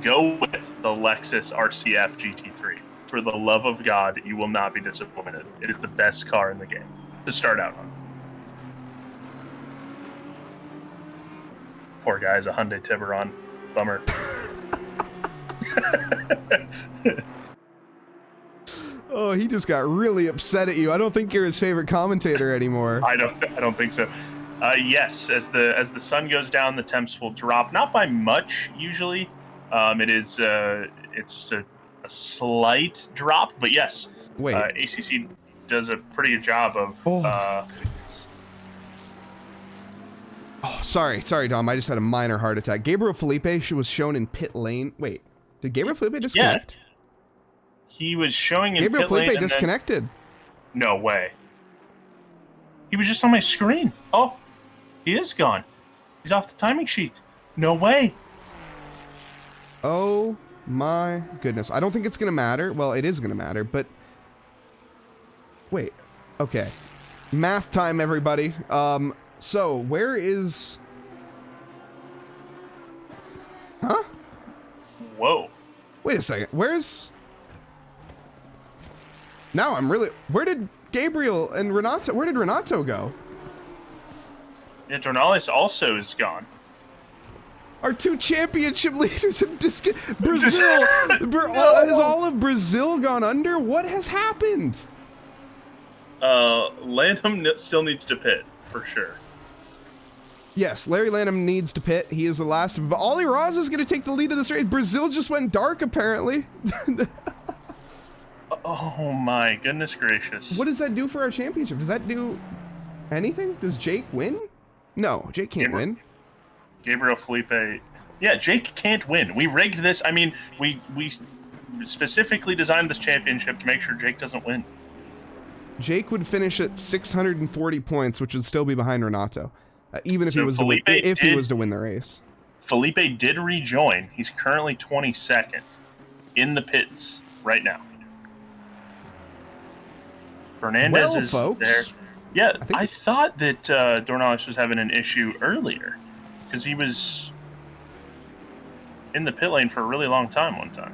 go with the Lexus RCF GT3. For the love of God, you will not be disappointed. It is the best car in the game to start out on. Poor guy's a Hyundai Tiburon, Bummer. Oh, he just got really upset at you. I don't think you're his favorite commentator anymore. I don't think so. Yes, as the sun goes down, the temps will drop, not by much usually. It's just a slight drop, but yes. Wait. ACC does a pretty good job of. Oh, goodness. Oh, sorry, Dom. I just had a minor heart attack. Gabriel Felipe was shown in pit lane. Wait, did Gabriel Felipe disconnect? Yeah. He was showing in Gabriel pit lane. Felipe disconnected. No way. He was just on my screen. Oh, he is gone. He's off the timing sheet. No way. Oh my goodness. I don't think it's going to matter. Well, it is going to matter, but... Wait. Okay. Math time, everybody. So, where is... Huh? Whoa. Wait a second. Where's... Now I'm really... Where did Gabriel and Renato... Where did Renato go? Yeah, Dornales also is gone. Our two championship leaders have Brazil... Has all of Brazil gone under? What has happened? Landham still needs to pit, for sure. Yes, Larry Landham needs to pit. He is the last... But Ollie Raz is going to take the lead of this race. Brazil just went dark, apparently. Oh my goodness gracious. What does that do for our championship? Does that do anything? Does Jake win? No, Jake can't win. Gabriel Felipe... Yeah, Jake can't win. We rigged this. I mean, we specifically designed this championship to make sure Jake doesn't win. Jake would finish at 640 points, which would still be behind Renato, even if he was he was to win the race. Felipe did rejoin. He's currently 22nd in the pits right now. Fernandez is folks, there. Yeah, I thought that Dornales was having an issue earlier because he was in the pit lane for a really long time one time.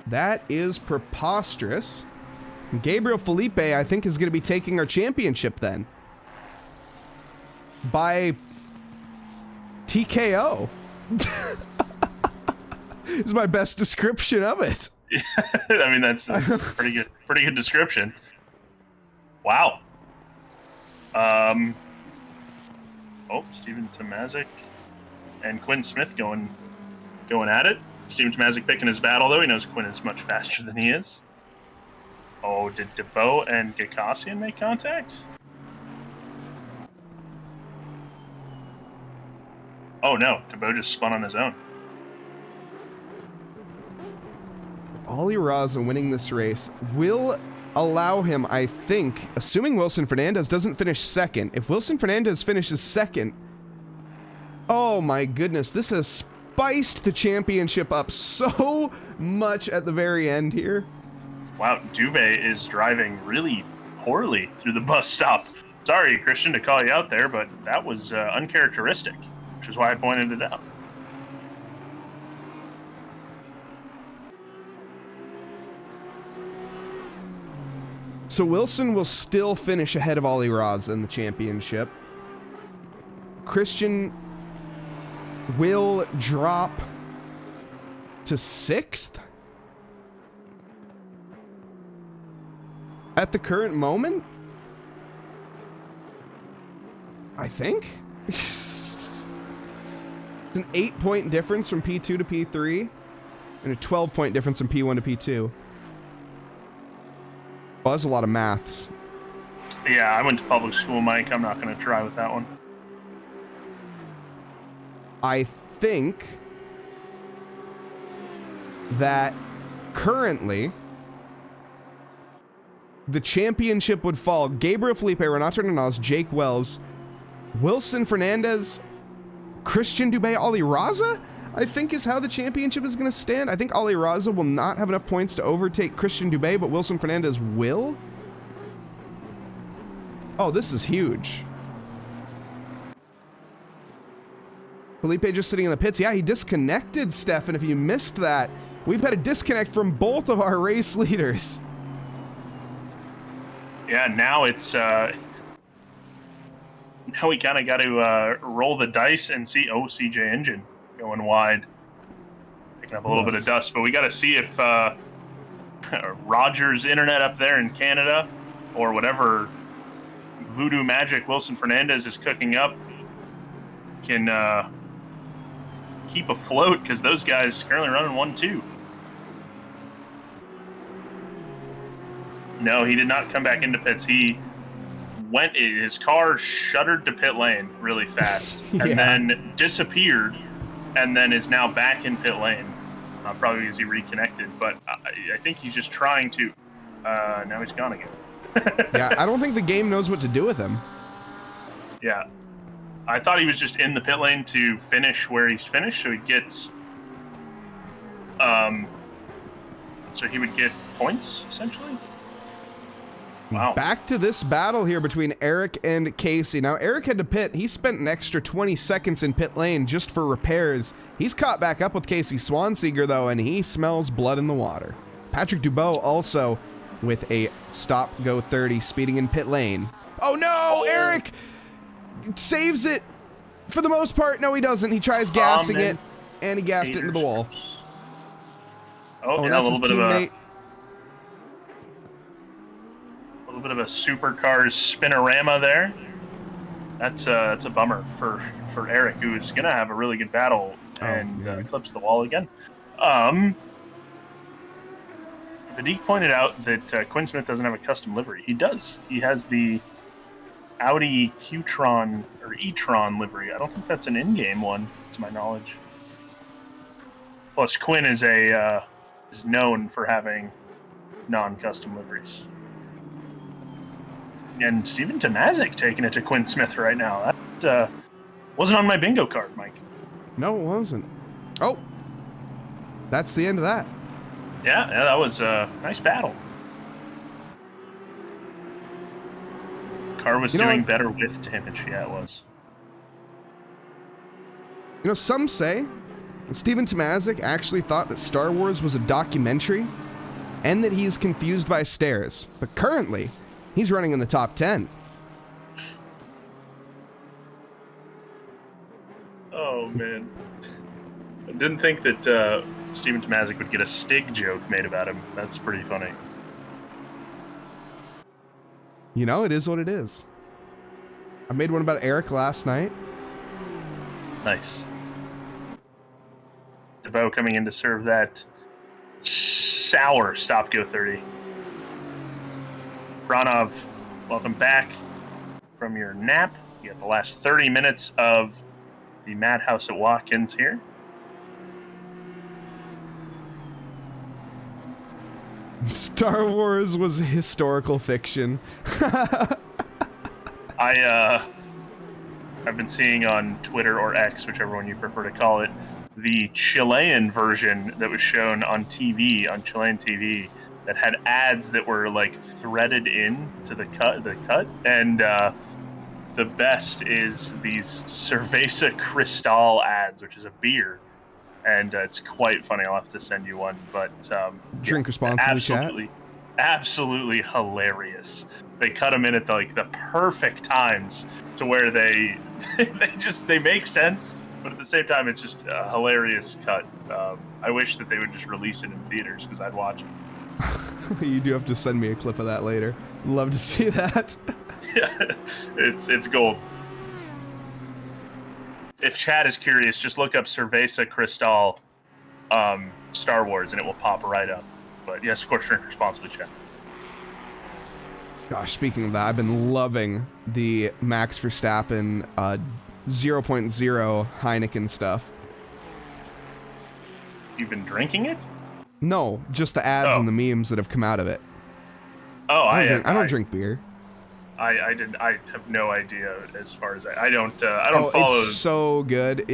That is preposterous. Gabriel Felipe, I think, is going to be taking our championship then. By TKO. Is my best description of it. I mean, that's a pretty good description. Wow. Oh, Steven Tomazic and Quinn Smith going at it. Steven Tomazic picking his battle, though. He knows Quinn is much faster than he is. Oh, did DeBow and Gakassian make contact? Oh, no. DeBow just spun on his own. Ollie Raza winning this race will allow him, I think, assuming Wilson Fernandez doesn't finish second. If Wilson Fernandez finishes second, oh my goodness, this has spiced the championship up so much at the very end here. Wow, Dubé is driving really poorly through the bus stop. Sorry, Christian, to call you out there, but that was uncharacteristic, which is why I pointed it out. So Wilson will still finish ahead of Ollie Raz in the championship. Christian will drop to 6th at the current moment, I think. It's an 8-point difference from P2 to P3 and a 12-point difference from P1 to P2. Well, that's a lot of maths. Yeah, I went to public school, Mike. I'm not going to try with that one. I think that currently the championship would fall Gabriel Felipe, Renato Nause, Jake Wells, Wilson Fernandez, Christian Dubé, Ollie Raza, I think is how the championship is going to stand. I think Ollie Raza will not have enough points to overtake Christian Dubé, but Wilson Fernandez will. Oh, this is huge. Felipe just sitting in the pits. Yeah, he disconnected, Stefan, if you missed that. We've had a disconnect from both of our race leaders. Yeah, now it's... now we kind of got to roll the dice and see... Oh, CJ Engine going wide, picking up a little bit of dust. But we got to see if Roger's internet up there in Canada, or whatever voodoo magic Wilson Fernandez is cooking up, can keep afloat, because those guys currently running 1-2. No, he did not come back into pits. He went, his car shuttered to pit lane really fast, and then disappeared, and then is now back in pit lane. Probably because he reconnected, but I think he's just trying to. Now he's gone again. Yeah, I don't think the game knows what to do with him. Yeah. I thought he was just in the pit lane to finish where he's finished, so he'd get, so he would get points, essentially. Wow. Back to this battle here between Eric and Casey. Now, Eric had to pit. He spent an extra 20 seconds in pit lane just for repairs. He's caught back up with Casey Swanseeger, though, and he smells blood in the water. Patrick Dubois also with a stop, go 30, speeding in pit lane. Oh, no! Eric saves it for the most part. No, he doesn't. He tries gassing it, and he gassed it into the wall. Oh, yeah, that's a little bit teammate. A little bit of a supercars spinorama there. That's a bummer for Eric, who is gonna have a really good battle and clips the wall again. Vadik pointed out that Quinn Smith doesn't have a custom livery. He does. He has the Audi Q-tron or e-tron livery. I don't think that's an in-game one, to my knowledge. Plus, Quinn is is known for having non-custom liveries. And Steven Tomazic taking it to Quinn Smith right now. That wasn't on my bingo card, Mike. No, it wasn't. Oh, that's the end of that. Yeah, that was a nice battle. Car was doing better with damage. Yeah, it was. You know, some say Steven Tomazic actually thought that Star Wars was a documentary and that he's confused by stairs. But currently, he's running in the top 10. Oh, man. I didn't think that Steven Tomazic would get a Stig joke made about him. That's pretty funny. You know, it is what it is. I made one about Eric last night. Nice. DeVoe coming in to serve that sour stop go 30. Branov, welcome back from your nap. You got the last 30 minutes of the Madhouse at Watkins here. Star Wars was historical fiction. I've been seeing on Twitter or X, whichever one you prefer to call it, the Chilean version that was shown on TV, on Chilean TV, that had ads that were like threaded in to the cut, and the best is these Cerveza Cristal ads, which is a beer, and it's quite funny. I'll have to send you one, but drink responsibly, absolutely hilarious. They cut them in at the perfect times to where they make sense, but at the same time, it's just a hilarious cut. I wish that they would just release it in theaters because I'd watch it. You do have to send me a clip of that later. Love to see that. Yeah, it's gold. If Chad is curious, just look up Cerveza Cristal Star Wars and it will pop right up. But yes, of course, drink responsibly, Chad. Gosh, speaking of that, I've been loving the Max Verstappen 0.0 Heineken stuff. You've been drinking it? No, just the ads and the memes that have come out of it. Oh, I don't drink beer. I have no idea as far as I don't follow. It's so good.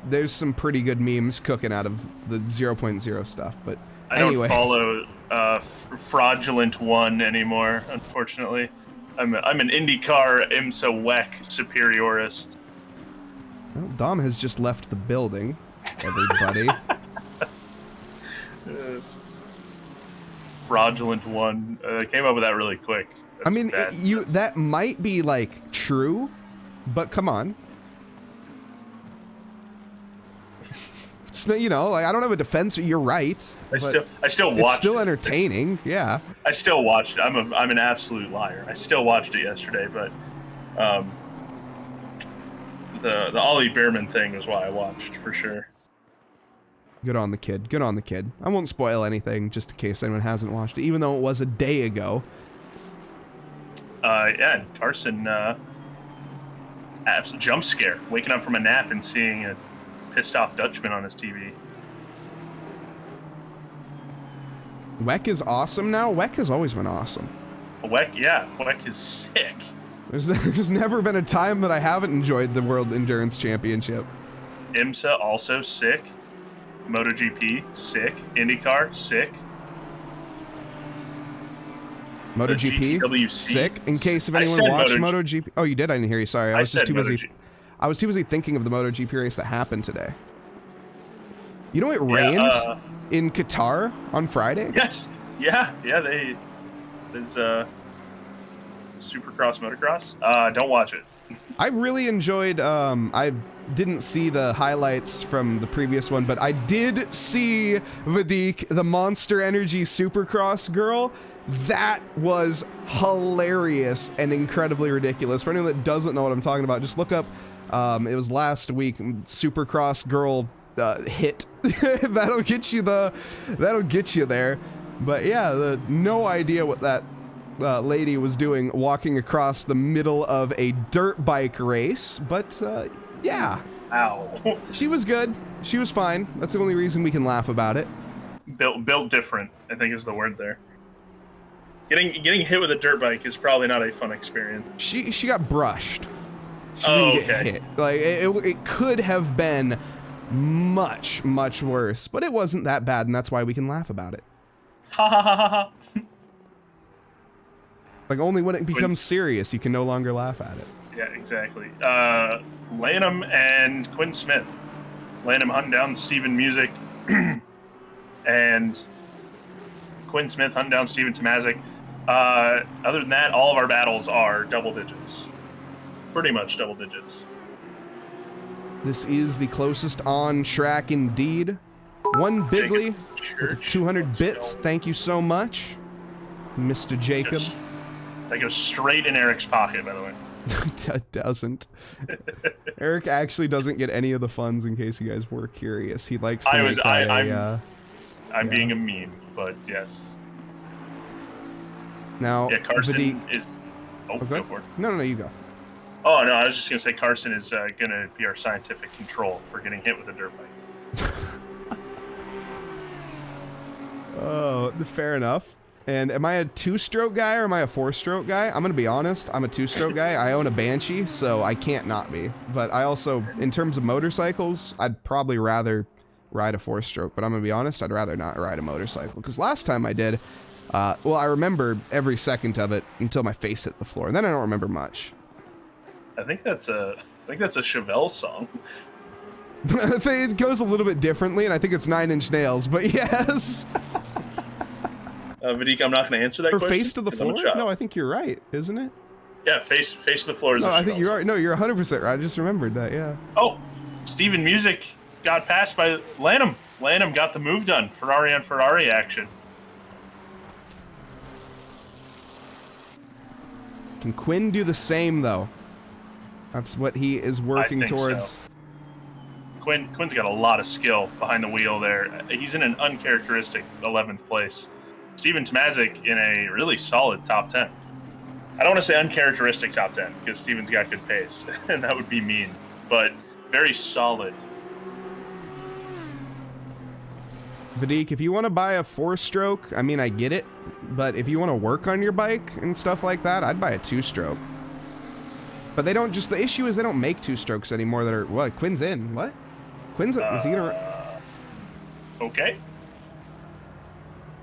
There's some pretty good memes cooking out of the 0.0 stuff, but I don't follow Fraudulent One anymore. Unfortunately, I'm an IndyCar IMSA WEC superiorist. Well, Dom has just left the building. Everybody. Fraudulent One came up with that really quick. That's that might be like true, but come on. It's, you know, like, I don't have a defense. You're right. I still watched. It's still entertaining. Yeah. I still watched it. I'm an absolute liar. I still watched it yesterday, but the Ollie Behrman thing was why I watched for sure. Good on the kid. Good on the kid. I won't spoil anything just in case anyone hasn't watched it, even though it was a day ago. Yeah, and Carson, absolute jump scare, waking up from a nap and seeing a pissed off Dutchman on his TV. Weck is awesome now. Weck has always been awesome. Weck is sick. There's never been a time that I haven't enjoyed the World Endurance Championship. IMSA also sick. MotoGP sick. IndyCar sick. MotoGP sick. In case if anyone watched MotoGP. Oh, you did? I didn't hear you. Sorry, I was just too busy. I was too busy thinking of the MotoGP race that happened today. You know it rained in Qatar on Friday? Yes. Yeah. There's Supercross, motocross. Don't watch it. I really enjoyed, I didn't see the highlights from the previous one, but I did see Vadik, the Monster Energy Supercross girl. That was hilarious and incredibly ridiculous. For anyone that doesn't know what I'm talking about, just look up, it was last week, Supercross girl hit. That'll get you there. But yeah, no idea what that lady was doing walking across the middle of a dirt bike race, but yeah. Ow. She was good. She was fine. That's the only reason we can laugh about it. Built different, I think is the word there. Getting hit with a dirt bike is probably not a fun experience. She got brushed. She didn't get hit. Like it could have been much worse, but it wasn't that bad, and that's why we can laugh about it. Ha ha ha ha ha. Like, only when it becomes serious, you can no longer laugh at it. Yeah, exactly. Lanham and Quinn Smith. Lanham hunting down Steven Music, and Quinn Smith hunting down Steven Tomazic. Other than that, all of our battles are double digits. Pretty much double digits. This is the closest on track indeed. One Bigley with 200 bits. Thank you so much, Mr. Jacob. That goes straight in Eric's pocket, by the way. That doesn't. Eric actually doesn't get any of the funds, in case you guys were curious. He likes to I'm being a meme, but yes. Now, yeah, Carson is... Oh, okay. Go for it. No, you go. Oh, no, I was just going to say Carson is going to be our scientific control for getting hit with a dirt bike. Oh, fair enough. And am I a two-stroke guy or am I a four-stroke guy? I'm going to be honest. I'm a two-stroke guy. I own a Banshee, so I can't not be. But I also, in terms of motorcycles, I'd probably rather ride a four-stroke. But I'm going to be honest, I'd rather not ride a motorcycle. Because last time I did, well, I remember every second of it until my face hit the floor. And then I don't remember much. I think that's a Chevelle song. It goes a little bit differently, and I think it's 9 Inch Nails, but yes. Vadik, I'm not going to answer that question. Face to the floor? No, I think you're right, isn't it? Yeah, face to the floor is I think you're right. No, you're 100% right. I just remembered that, yeah. Oh, Steven Music got passed by Lanham. Lanham got the move done. Ferrari on Ferrari action. Can Quinn do the same, though? That's what he is working towards. So. Quinn's got a lot of skill behind the wheel there. He's in an uncharacteristic 11th place. Steven Tomazic in a really solid top 10. I don't want to say uncharacteristic top 10 because Steven's got good pace, and that would be mean, but very solid. Vadik, if you want to buy a four-stroke, I mean, I get it, but if you want to work on your bike and stuff like that, I'd buy a two-stroke. But they don't the issue is they don't make two-strokes anymore that are, what, Quinn's in, what? Quinn's, is he gonna... Okay.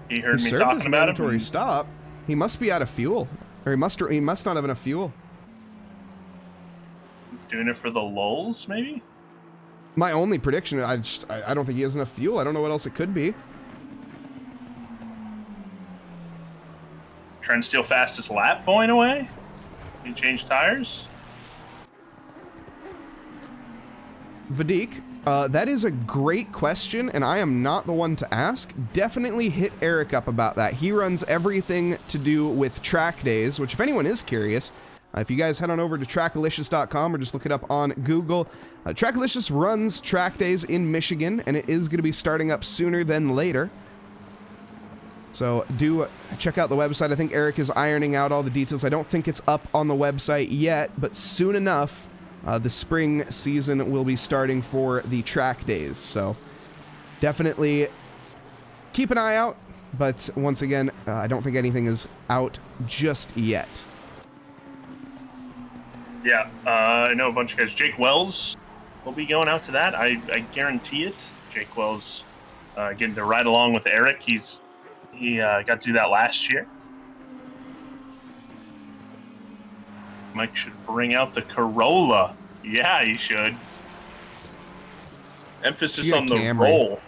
He heard me talking about him. Stop. He must be out of fuel. Or he must not have enough fuel. Doing it for the lulz, maybe? My only prediction, I don't think he has enough fuel. I don't know what else it could be. Trying to steal fastest lap going away? You change tires? Vadik, That is a great question, and I am not the one to ask. Definitely hit Eric up about that. He runs everything to do with track days, which if anyone is curious, if you guys head on over to TRACKILICIOUS.com or just look it up on Google, TRACKILICIOUS runs track days in Michigan, and it is going to be starting up sooner than later. So do check out the website. I think Eric is ironing out all the details. I don't think it's up on the website yet, but soon enough, the spring season will be starting for the track days. So definitely keep an eye out. But once again, I don't think anything is out just yet. Yeah, I know a bunch of guys. Jake Wells will be going out to that. I guarantee it. Jake Wells getting to ride along with Eric. He got to do that last year. Mike should bring out the Corolla. Yeah, he should. Emphasis on the roll.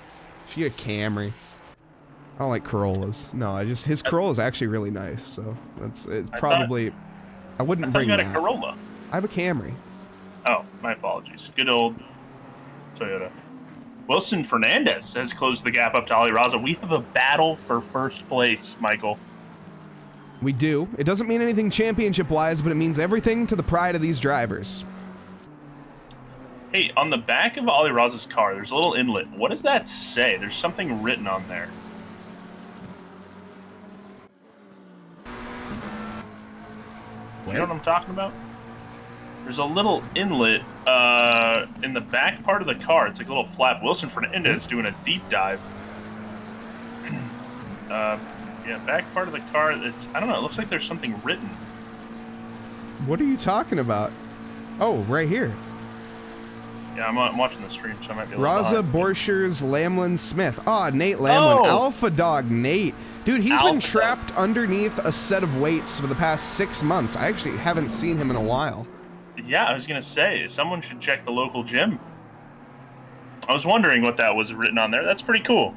She a Camry. I don't like Corollas. No, his Corolla is actually really nice. So I wouldn't bring that. You had a Corolla. I have a Camry. Oh, my apologies. Good old Toyota. Wilson Fernandez has closed the gap up to Ali Raza. We have a battle for first place, Michael. We do. It doesn't mean anything championship-wise, but it means everything to the pride of these drivers. Hey, on the back of Ali Raza's car, there's a little inlet. What does that say? There's something written on there. You know what I'm talking about? There's a little inlet in the back part of the car. It's like a little flap. Wilson Fernandez doing a deep dive. Yeah, back part of the car. I don't know. It looks like there's something written. What are you talking about? Oh, right here. Yeah, I'm watching the stream, so I might be able to Raza, Borchers, Lamlin, Smith. Oh, Nate Lamlin. Alpha Dog Nate. Dude, he's been trapped underneath a set of weights for the past 6 months. I actually haven't seen him in a while. Yeah, I was going to say, someone should check the local gym. I was wondering what that was written on there. That's pretty cool.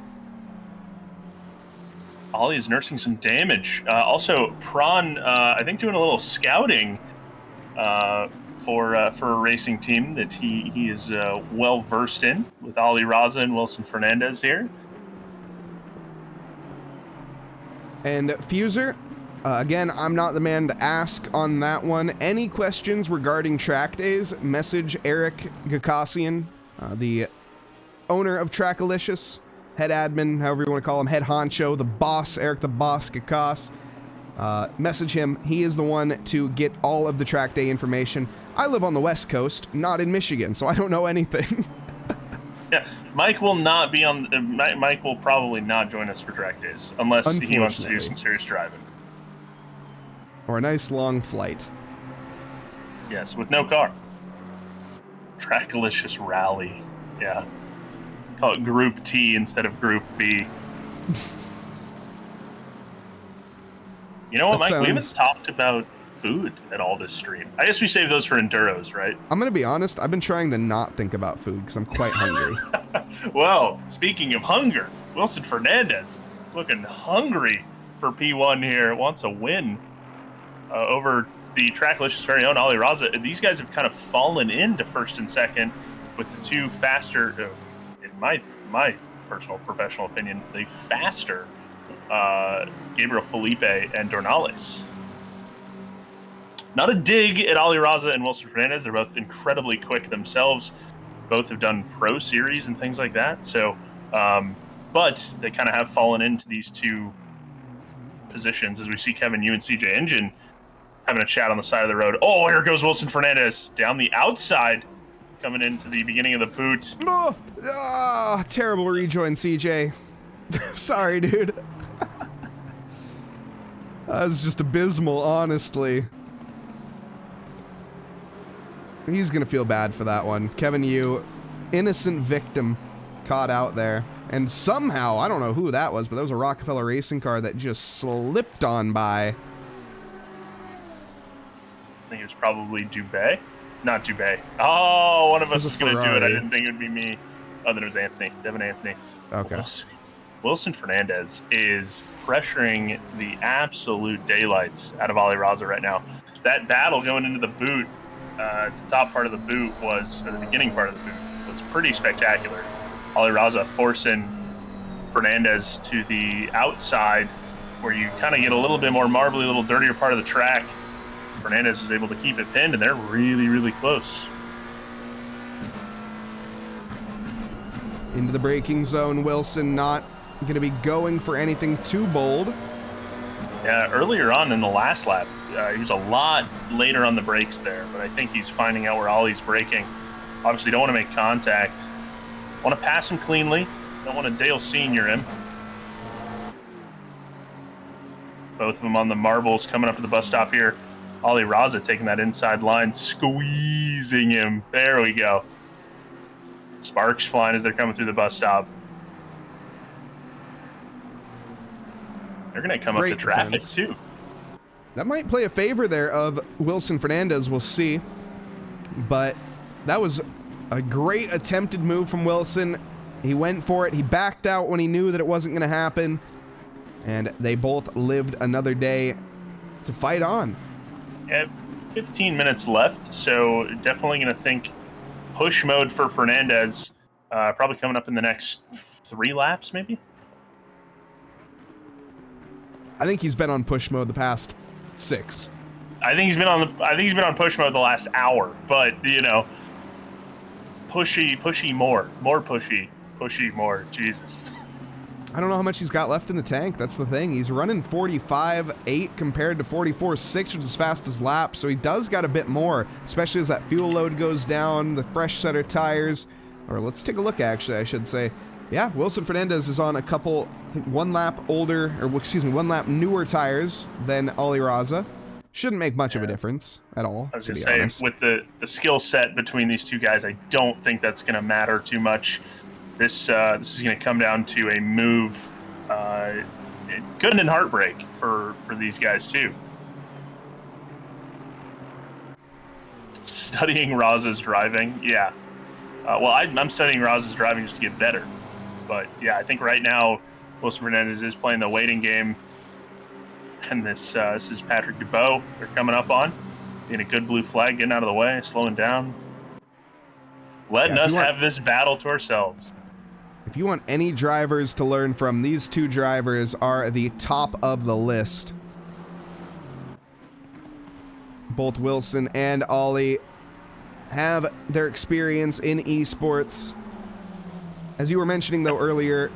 Ollie is nursing some damage. Also, Prawn, I think, doing a little scouting for a racing team that he is well versed in with Ali Raza and Wilson Fernandez here. And Fuser, again, I'm not the man to ask on that one. Any questions regarding track days, message Eric Gakassian, the owner of TRACKILICIOUS, head admin, however you want to call him, head honcho, the boss, Eric the Boss Gakas. Message him. He is the one to get all of the track day information. I live on the West Coast, not in Michigan, so I don't know anything. Yeah, Mike will not be on. Mike will probably not join us for track days unless he wants to do some serious driving or a nice long flight. Yes, with no car. TRACKILICIOUS rally. Yeah, call it Group T instead of Group B. You know what, Mike? We haven't talked about food at all this stream. I guess we save those for enduros, right? I'm gonna be honest, I've been trying to not think about food because I'm quite hungry. Well, speaking of hunger, Wilson Fernandez looking hungry for P1 here. Wants a win over the TRACKILICIOUS very own Ali Raza. These guys have kind of fallen into first and second with the two faster, in my personal professional opinion, the faster Gabriel Felipe and Dornales. Not a dig at Ali Raza and Wilson Fernandez. They're both incredibly quick themselves. Both have done pro series and things like that. So, but they kind of have fallen into these two positions as we see Kevin Yu and CJ Engine having a chat on the side of the road. Oh, here goes Wilson Fernandez down the outside, coming into the beginning of the boot. Oh, terrible rejoin, CJ. Sorry, dude. That was just abysmal, honestly. He's going to feel bad for that one. Kevin Yu, innocent victim, caught out there. And somehow, I don't know who that was, but that was a Rockefeller racing car that just slipped on by. I think it was probably Dubé. Not Dubé. Oh, one of us was going to do it. I didn't think it would be me. Oh, then it was Anthony. Devin Anthony. Okay. Wilson Fernandez is pressuring the absolute daylights out of Ali Raza right now. That battle going into the boot, the top part of the boot was, or the beginning part of the boot, it's pretty spectacular. Ali Raza forcing Fernandez to the outside, where you kind of get a little bit more marbly, a little dirtier part of the track. Fernandez was able to keep it pinned, and they're really, really close. Into the braking zone, Wilson not going to be going for anything too bold. Yeah, earlier on in the last lap, he was a lot later on the brakes there, but I think he's finding out where Ollie's braking. Obviously, don't want to make contact. Want to pass him cleanly. Don't want to Dale Senior him. Both of them on the marbles coming up to the bus stop here. Ali Raza taking that inside line, squeezing him. There we go. Sparks flying as they're coming through the bus stop. They're going to come up the traffic, too. That might play a favor there of Wilson Fernandez, we'll see. But that was a great attempted move from Wilson. He went for it. He backed out when he knew that it wasn't going to happen. And they both lived another day to fight on. Yeah, 15 minutes left, so definitely going to think push mode for Fernandez, probably coming up in the next 3 laps, maybe? I think he's been on push mode the past 6. I think he's been on push mode the last hour, but you know, pushy more more. Jesus. I don't know how much he's got left in the tank. That's the thing. He's running 45.8 compared to 44.6, which is fastest lap. So he does got a bit more, especially as that fuel load goes down, the fresh set of tires. Or let's take a look, actually, I should say. Yeah, Wilson Fernandez is on a couple, I think 1 lap older, or excuse me, 1 lap newer tires than Ali Raza. Shouldn't make much of a difference at all. I was going to say, with the skill set between these two guys, I don't think that's going to matter too much. This is going to come down to a move, good and heartbreak for these guys too. Studying Raza's driving, yeah. Well, I'm studying Raza's driving just to get better, but yeah, I think right now Wilson Fernandez is playing the waiting game, and this is Patrick Dubois. They're coming up on, getting a good blue flag, getting out of the way, slowing down, letting us have this battle to ourselves. If you want any drivers to learn from, these two drivers are the top of the list. Both Wilson and Ollie have their experience in esports. As you were mentioning, though, earlier,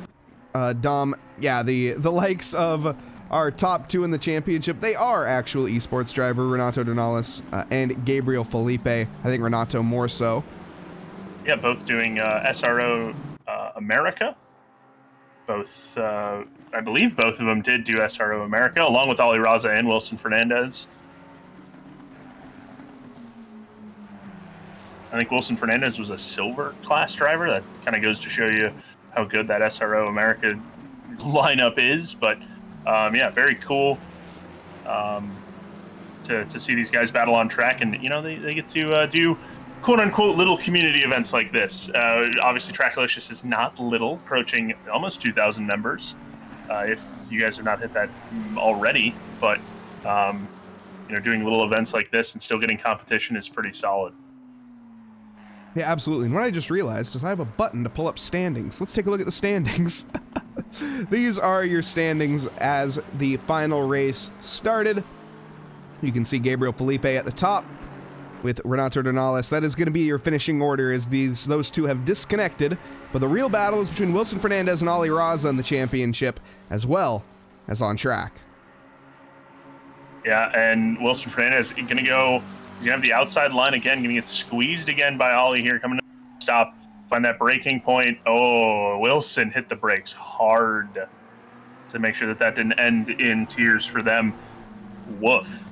Dom, yeah, the likes of our top 2 in the championship, they are actual esports driver, Renato Donales and Gabriel Felipe. I think Renato more so. Yeah, both doing SRO America. Both, I believe both of them did do SRO America, along with Ali Raza and Wilson Fernandez. I think Wilson Fernandez was a silver class driver. That kind of goes to show you how good that SRO America lineup is. But yeah, very cool to see these guys battle on track, and you know they get to do quote-unquote little community events like this. Obviously, TRACKILICIOUS is not little, approaching almost 2,000 members, if you guys have not hit that already. But, you know, doing little events like this and still getting competition is pretty solid. Yeah, absolutely. And what I just realized is I have a button to pull up standings. Let's take a look at the standings. These are your standings as the final race started. You can see Gabriel Felipe at the top with Renato Donales. That is going to be your finishing order, as those two have disconnected. But the real battle is between Wilson Fernandez and Ali Raza in the championship, as well as on track. Yeah, and Wilson Fernandez going to go, he's going to have the outside line again, going to get squeezed again by Ali here, coming to stop, find that braking point. Oh, Wilson hit the brakes hard to make sure that didn't end in tears for them. Woof.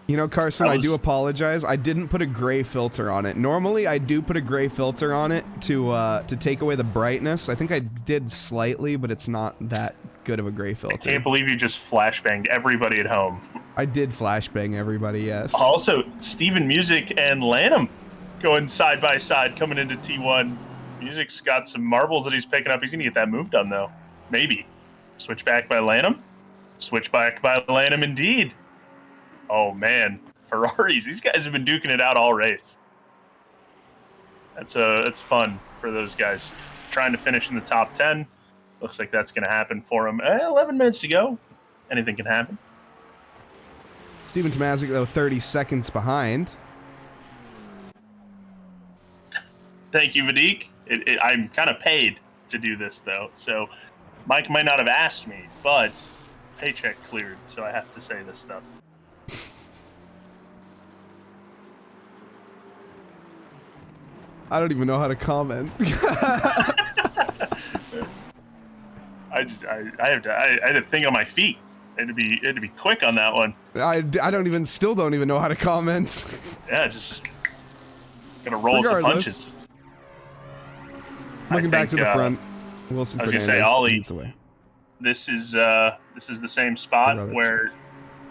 You know, Carson, I do apologize. I didn't put a gray filter on it. Normally, I do put a gray filter on it to take away the brightness. I think I did slightly, but it's not that good of a gray filter. I can't believe you just flashbanged everybody at home. I did flashbang everybody, yes. Also, Steven Music and Lanham going side by side coming into T1. Music's got some marbles that he's picking up. He's going to get that move done, though. Maybe. Switch back by Lanham. Switch back by Lanham, indeed. Oh, man. Ferraris. These guys have been duking it out all race. It's fun for those guys trying to finish in the top 10. Looks like that's going to happen for them. 11 minutes to go. Anything can happen. Steven Tomazic, though, 30 seconds behind. Thank you, Vadik. I'm kind of paid to do this, though. So Mike might not have asked me, but paycheck cleared, so I have to say this stuff. I don't even know how to comment. I had to think on my feet. I had to be quick on that one. Still don't even know how to comment. Yeah, just gotta roll with the punches. Looking back to the front, Wilson Fernandez leads away. This is the same spot where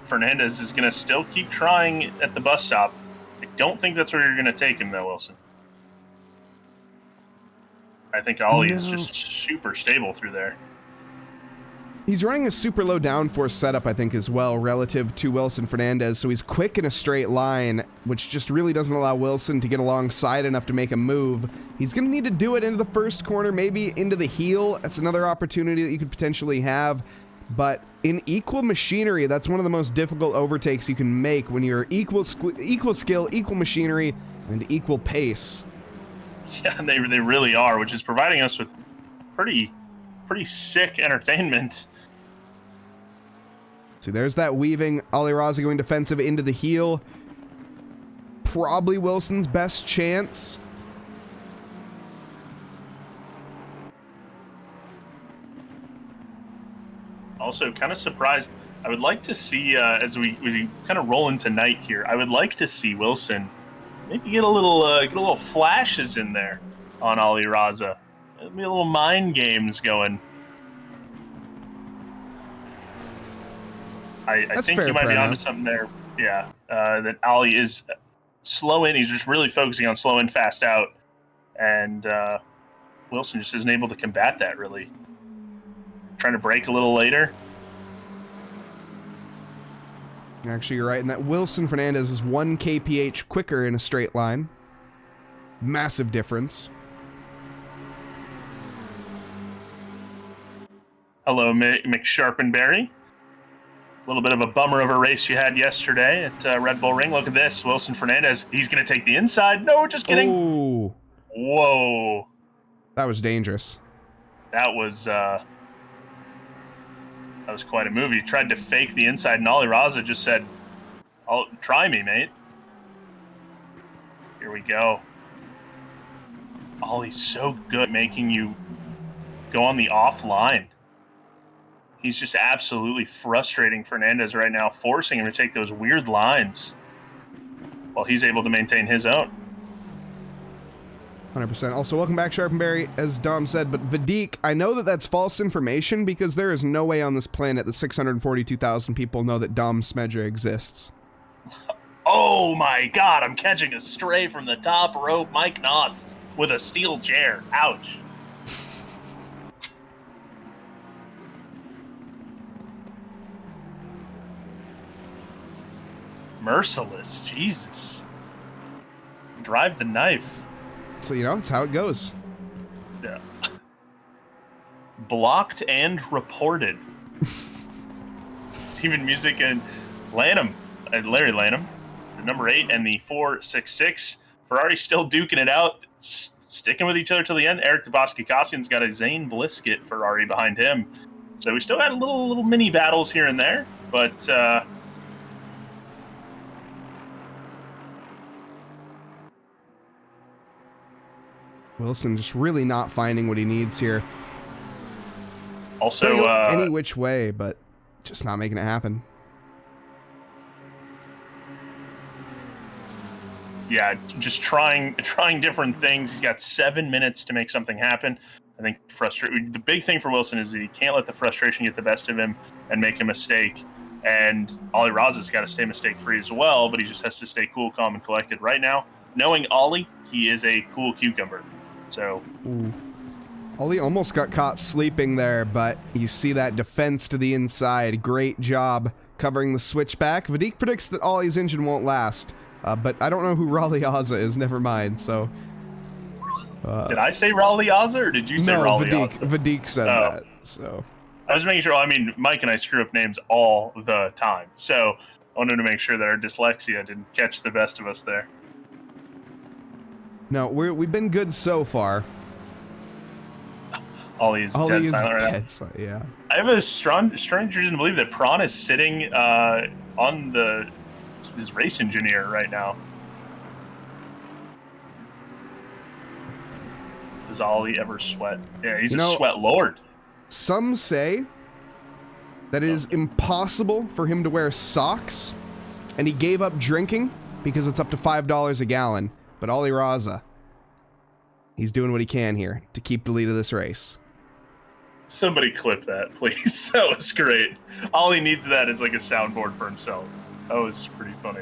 Fernandez is gonna still keep trying at the bus stop. I don't think that's where you're gonna take him though, Wilson. I think Ollie is just super stable through there. He's running a super low downforce setup, I think, as well, relative to Wilson Fernandez, so he's quick in a straight line, which just really doesn't allow Wilson to get alongside enough to make a move. He's going to need to do it into the first corner, maybe into the heel. That's another opportunity that you could potentially have, but in equal machinery, that's one of the most difficult overtakes you can make when you're equal skill, equal machinery, and equal pace. Yeah, they really are, which is providing us with pretty sick entertainment. See, there's that weaving. Ali Raza going defensive into the heel. Probably Wilson's best chance. Also, kind of surprised. I would like to see, as we kind of roll into night here, I would like to see Wilson maybe get a little flashes in there on Ali Raza. Maybe a little mind games going. I think you might be onto something there. Yeah, that Ali is slow in. He's just really focusing on slow in, fast out. And Wilson just isn't able to combat that, really. Trying to brake a little later. Actually, you're right in that Wilson Fernandez is 1 kph quicker in a straight line. Massive difference. Hello, McSharpenberry. A little bit of a bummer of a race you had yesterday at Red Bull Ring. Look at this. Wilson Fernandez. He's going to take the inside. No, just kidding. Ooh. Whoa. That was dangerous. That was quite a move. He tried to fake the inside, and Ali Raza just said, "Oh, try me, mate." Here we go. Ollie's so good at making you go on the off line. He's just absolutely frustrating Fernandez right now, forcing him to take those weird lines while he's able to maintain his own. 100%. Also, welcome back, Sharpenberry, as Dom said, but Vadik, I know that that's false information because there is no way on this planet that 642,000 people know that Dom Smedra exists. Oh my god, I'm catching a stray from the top rope. Mike Nause with a steel chair. Ouch. Merciless, Jesus. Drive the knife. So, you know, it's how it goes. Yeah. Blocked and reported. Steven Music and Lanham, Larry Lanham, the number 8 and the 466. Ferrari still duking it out, sticking with each other till the end. Eric DeBosky-Cossian's got a Zane Blisket Ferrari behind him. So we still had little mini battles here and there, but Wilson just really not finding what he needs here. Also, any which way, but just not making it happen. Yeah, just trying different things. He's got 7 minutes to make something happen. I think the big thing for Wilson is that he can't let the frustration get the best of him and make a mistake. And Ollie Raza's got to stay mistake-free as well, but he just has to stay cool, calm, and collected. Right now, knowing Ollie, he is a cool cucumber. So, ooh. Ollie almost got caught sleeping there, but you see that defense to the inside. Great job covering the switchback. Vadik predicts that Ollie's engine won't last, but I don't know who Raleigh Aza is. Never mind. So, Did I say Raleigh-Ozza or did you say No, Raleigh-Ozza? Vadik said Oh. that. So I was making sure. I mean, Mike and I screw up names all the time, so I wanted to make sure that our dyslexia didn't catch the best of us there. no, we've been good so far. Ollie is dead silent right now. Yeah. I have a strange reason to believe that Prawn is sitting on his race engineer right now. Does Ollie ever sweat? Yeah, he's a sweat lord. Some say that it is impossible for him to wear socks, and he gave up drinking because it's up to $5 a gallon. But Ollie Raza, he's doing what he can here to keep the lead of this race. Somebody clip that, please. That was great. All he needs that is like a soundboard for himself. That was pretty funny.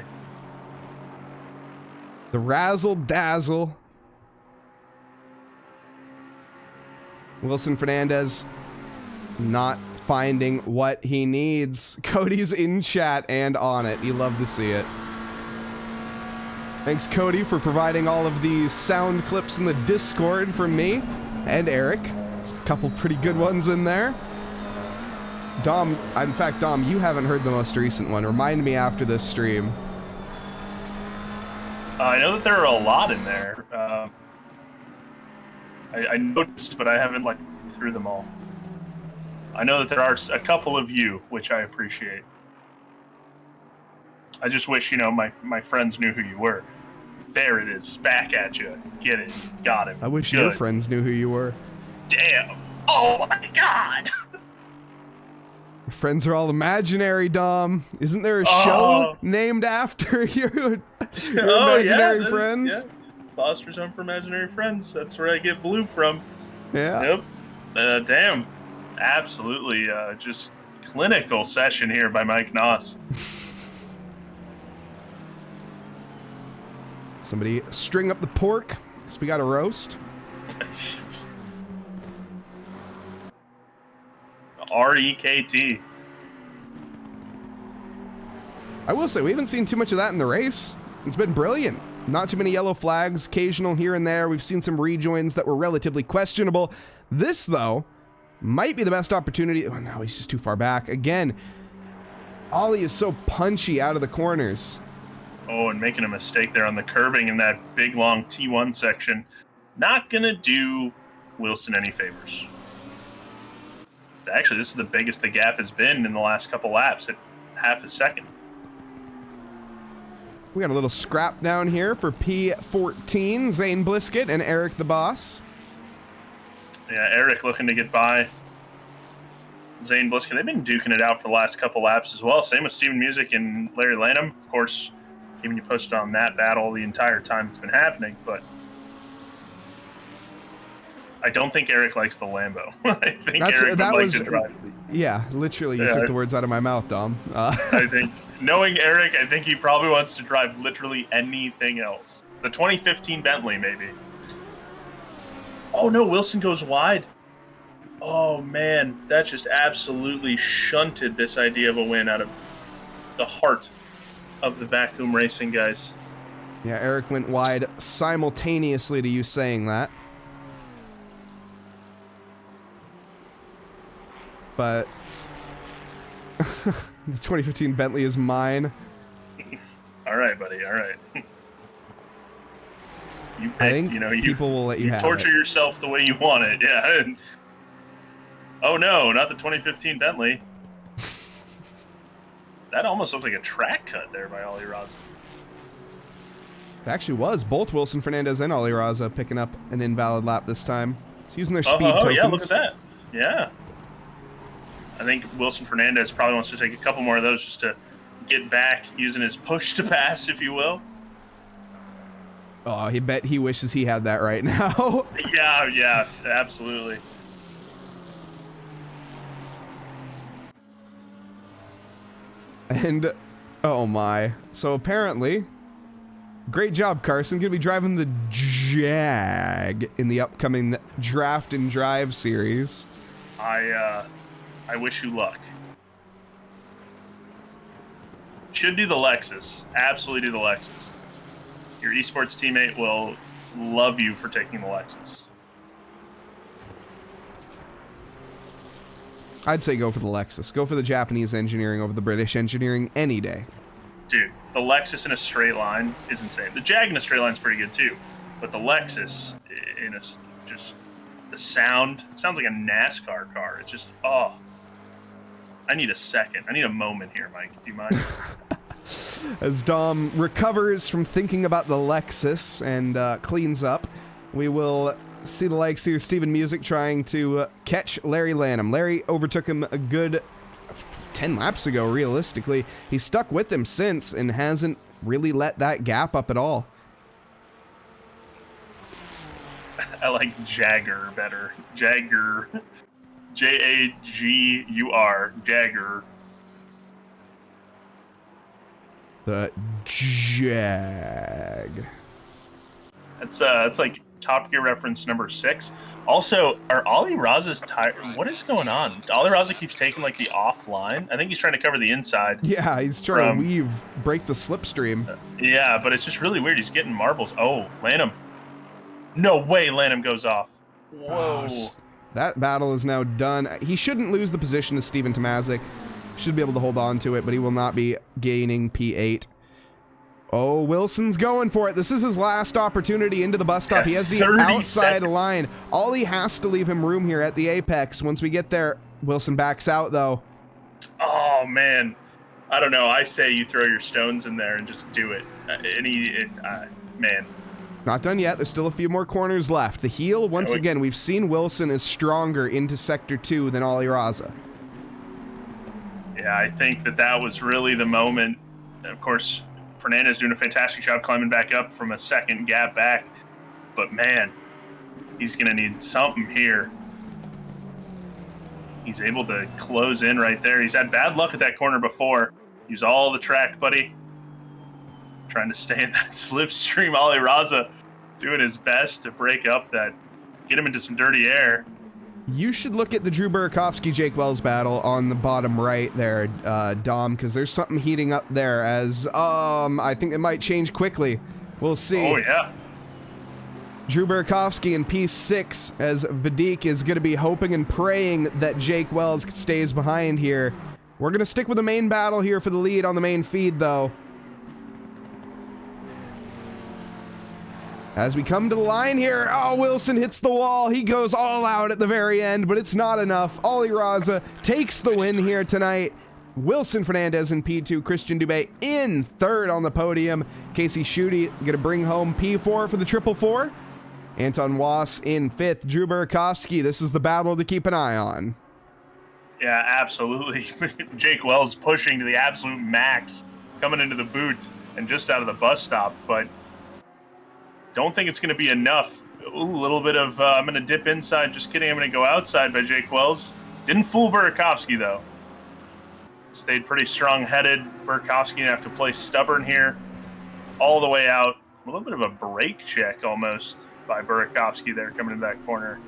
The razzle dazzle. Wilson Fernandez not finding what he needs. Cody's in chat and on it. You love to see it. Thanks, Cody, for providing all of the sound clips in the Discord from me and Eric. There's a couple pretty good ones in there. Dom, in fact, Dom, you haven't heard the most recent one. Remind me after this stream. I know that there are a lot in there. I noticed, but I haven't like through them all. I know that there are a couple of you, which I appreciate. I just wish, my friends knew who you were. There it is, back at you. Get it, got him. I wish your friends knew who you were. Damn! Oh my god! Your friends are all imaginary, Dom. Isn't there a show named after your imaginary friends? Yeah. Foster's Home for Imaginary Friends. That's where I get blue from. Yeah. Yep. Damn. Absolutely. Just clinical session here by Mike Nause. Somebody string up the pork, because we got a roast. REKT. I will say, we haven't seen too much of that in the race. It's been brilliant. Not too many yellow flags, occasional here and there. We've seen some rejoins that were relatively questionable. This, though, might be the best opportunity. Oh, no, he's just too far back. Again, Ollie is so punchy out of the corners. Oh, and making a mistake there on the curbing in that big, long T1 section. Not going to do Wilson any favors. Actually, this is the biggest the gap has been in the last couple laps at half a second. We got a little scrap down here for P14, Zane Blisket and Eric the Boss. Yeah, Eric looking to get by Zane Blisket. They've been duking it out for the last couple laps as well. Same with Steven Music and Larry Lanham. Of course, keeping you posted on that battle the entire time it's been happening, but I don't think Eric likes the Lambo. I think Eric would like to drive. Yeah, literally, you took the words out of my mouth, Dom. I think, knowing Eric, I think he probably wants to drive literally anything else. The 2015 Bentley, maybe. Oh, no, Wilson goes wide. Oh, man, that just absolutely shunted this idea of a win out of the heart of the vacuum racing guys. Yeah, Eric went wide simultaneously to you saying that. But the 2015 Bentley is mine. All right, buddy. All right. You pick, I think people will let you have torture it. yourself the way you want it. Yeah. Oh no, not the 2015 Bentley. That almost looked like a track cut there by Ollie Raza. It actually was. Both Wilson Fernandez and Ollie Raza picking up an invalid lap this time. He's using their speed tokens. Yeah, look at that. Yeah. I think Wilson Fernandez probably wants to take a couple more of those just to get back using his push to pass, if you will. Oh, he bet he wishes he had that right now. Yeah, absolutely. And, oh my. So apparently, great job, Carson. Gonna be driving the Jag in the upcoming Draft and Drive series. I wish you luck. Should do the Lexus. Absolutely do the Lexus. Your esports teammate will love you for taking the Lexus. I'd say go for the Lexus. Go for the Japanese engineering over the British engineering any day. Dude, the Lexus in a straight line is insane. The Jag in a straight line is pretty good too, but the Lexus in a just the sound, it sounds like a NASCAR car. It's just, oh, I need a second. I need a moment here, Mike. Do you mind? As Dom recovers from thinking about the Lexus and cleans up, we will see the likes here. Steven Music trying to catch Larry Lanham. Larry overtook him a good 10 laps ago, realistically. He's stuck with him since and hasn't really let that gap up at all. I like Jagger better. Jagger. Jaggur. Jagger. The Jag. It's like Top Gear reference number 6. Also, are Ollie Raza's tire? What is going on? Ollie Raza keeps taking like the offline. I think he's trying to cover the inside. Yeah, he's trying to weave, break the slipstream. Yeah, but it's just really weird. He's getting marbles. Oh, Lanham. No way Lanham goes off. Whoa. That battle is now done. He shouldn't lose the position to Steven Tomazic. Should be able to hold on to it, but he will not be gaining P8. Oh, Wilson's going for it. This is his last opportunity into the bus stop. He has the outside line. Ollie has to leave him room here at the apex. Once we get there, Wilson backs out, though. Oh, man. I don't know. I say you throw your stones in there and just do it. Man. Not done yet. There's still a few more corners left. The heel, once again, we've seen Wilson is stronger into Sector 2 than Ollie Raza. Yeah, I think that was really the moment. Of course, Fernandez doing a fantastic job climbing back up from a second gap back. But, man, he's going to need something here. He's able to close in right there. He's had bad luck at that corner before. Use all the track, buddy. Trying to stay in that slipstream. Ollie Raza doing his best to break up that, get him into some dirty air. You should look at the Drew Burakovsky-Jake Wells battle on the bottom right there, Dom, because there's something heating up there as, I think it might change quickly. We'll see. Oh, yeah. Drew Burakovsky in P6 as Vadik is going to be hoping and praying that Jake Wells stays behind here. We're going to stick with the main battle here for the lead on the main feed, though. As we come to the line here, oh, Wilson hits the wall. He goes all out at the very end, but it's not enough. Ollie Raza takes the win here tonight. Wilson Fernandez in P2, Christian Dubé in third on the podium. Casey Schutte going to bring home P4 for the 444. Anton Wass in fifth. Drew Burakovsky, this is the battle to keep an eye on. Yeah, absolutely. Jake Wells pushing to the absolute max, coming into the boot and just out of the bus stop, but don't think it's going to be enough. Ooh, a little bit of, I'm going to dip inside. Just kidding, I'm going to go outside by Jake Wells. Didn't fool Burakovsky, though. Stayed pretty strong-headed. Burakovsky going to have to play stubborn here. All the way out. A little bit of a brake check, almost, by Burakovsky there coming into that corner.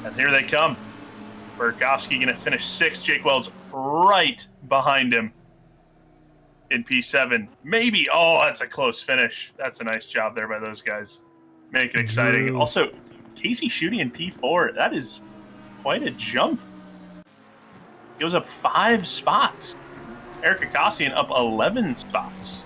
And here they come. Burakovsky going to finish sixth. Jake Wells right behind him in P7. Maybe. Oh, that's a close finish. That's a nice job there by those guys. Make it exciting. Ooh. Also, Casey Schutte in P4. That is quite a jump. Goes up 5 spots. Eric Akassian up 11 spots.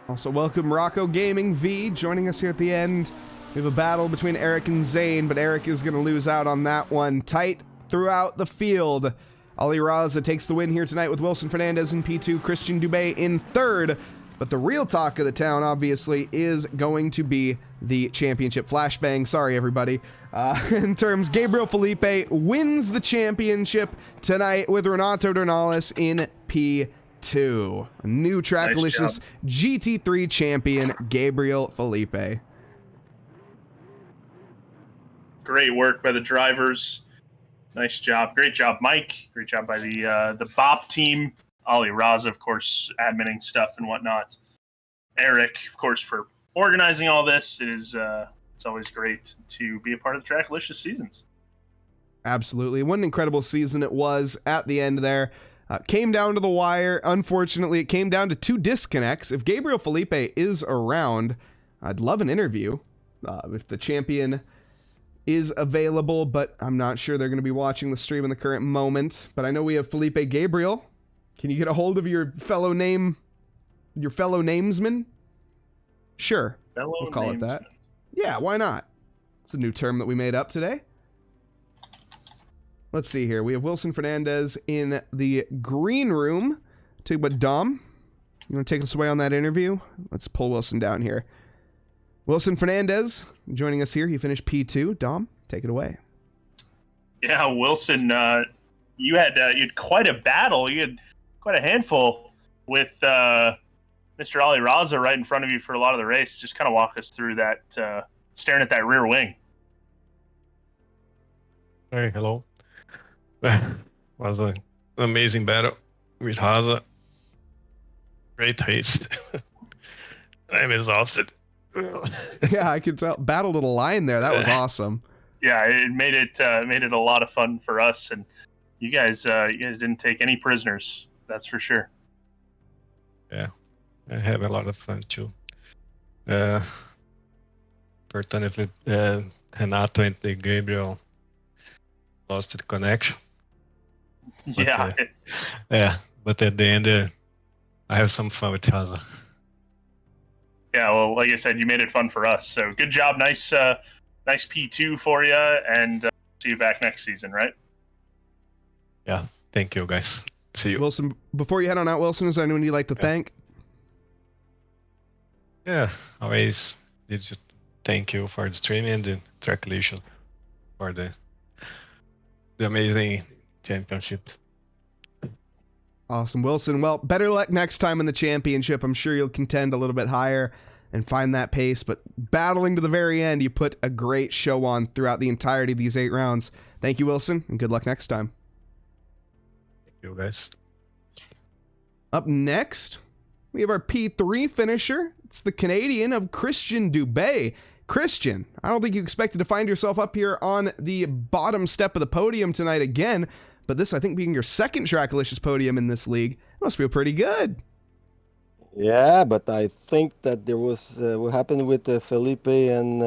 Also, welcome Rocco Gaming V joining us here at the end. We have a battle between Eric and Zane, but Eric is going to lose out on that one. Tight throughout the field. Ollie Raza takes the win here tonight with Wilson Fernandez in P2, Christian Dubé in third. But the real talk of the town, obviously, is going to be the championship flashbang. Sorry, everybody. In terms, Gabriel Felipe wins the championship tonight with Renato Dornales in P2. A new TRACKILICIOUS GT3 champion, Gabriel Felipe. Great work by the drivers. Nice job. Great job, Mike. Great job by the BOP team. Ollie Raza, of course, adminning stuff and whatnot. Eric, of course, for organizing all this. It's always great to be a part of the TRACKILICIOUS seasons. Absolutely. What an incredible season it was at the end there. Came down to the wire. Unfortunately, it came down to 2 disconnects. If Gabriel Felipe is around, I'd love an interview if the champion is available, but I'm not sure they're going to be watching the stream in the current moment. But I know we have Felipe Gabriel. Can you get a hold of your fellow namesman? Sure. We'll call it that. Yeah, why not? It's a new term that we made up today. Let's see here. We have Wilson Fernandez in the green room. Talk about Dom. You want to take us away on that interview? Let's pull Wilson down here. Wilson Fernandez joining us here. He finished P2. Dom, take it away. Yeah, Wilson, you had quite a battle. You had quite a handful with Mr. Ali Raza right in front of you for a lot of the race. Just kind of walk us through that, staring at that rear wing. Hey, hello. Was an amazing battle with Raza. Great race. I'm exhausted. Yeah, I could tell. Battled at a line there. That was awesome. Yeah, it made it a lot of fun for us, and you guys didn't take any prisoners. That's for sure. Yeah, I have a lot of fun too. Fortunately, Renato and Gabriel lost the connection. Yeah. But at the end, I have some fun with Raza. Yeah, well, like I said, you made it fun for us. So good job. Nice P2 for you, and see you back next season, right? Yeah, thank you, guys. See you. Wilson, before you head on out, Wilson, is there anyone you'd like to thank? Yeah, always did you thank you for the stream and the TRACKILICIOUS for the amazing championship. Awesome, Wilson. Well, better luck next time in the championship. I'm sure you'll contend a little bit higher and find that pace, but battling to the very end, you put a great show on throughout the entirety of these 8 rounds. Thank you, Wilson, and good luck next time. Thank you, guys. Up next, we have our P3 finisher. It's the Canadian of Christian Dubé. Christian, I don't think you expected to find yourself up here on the bottom step of the podium tonight again, but this, I think, being your second TRACKILICIOUS podium in this league, must feel pretty good. Yeah, but I think that there was what happened with Felipe and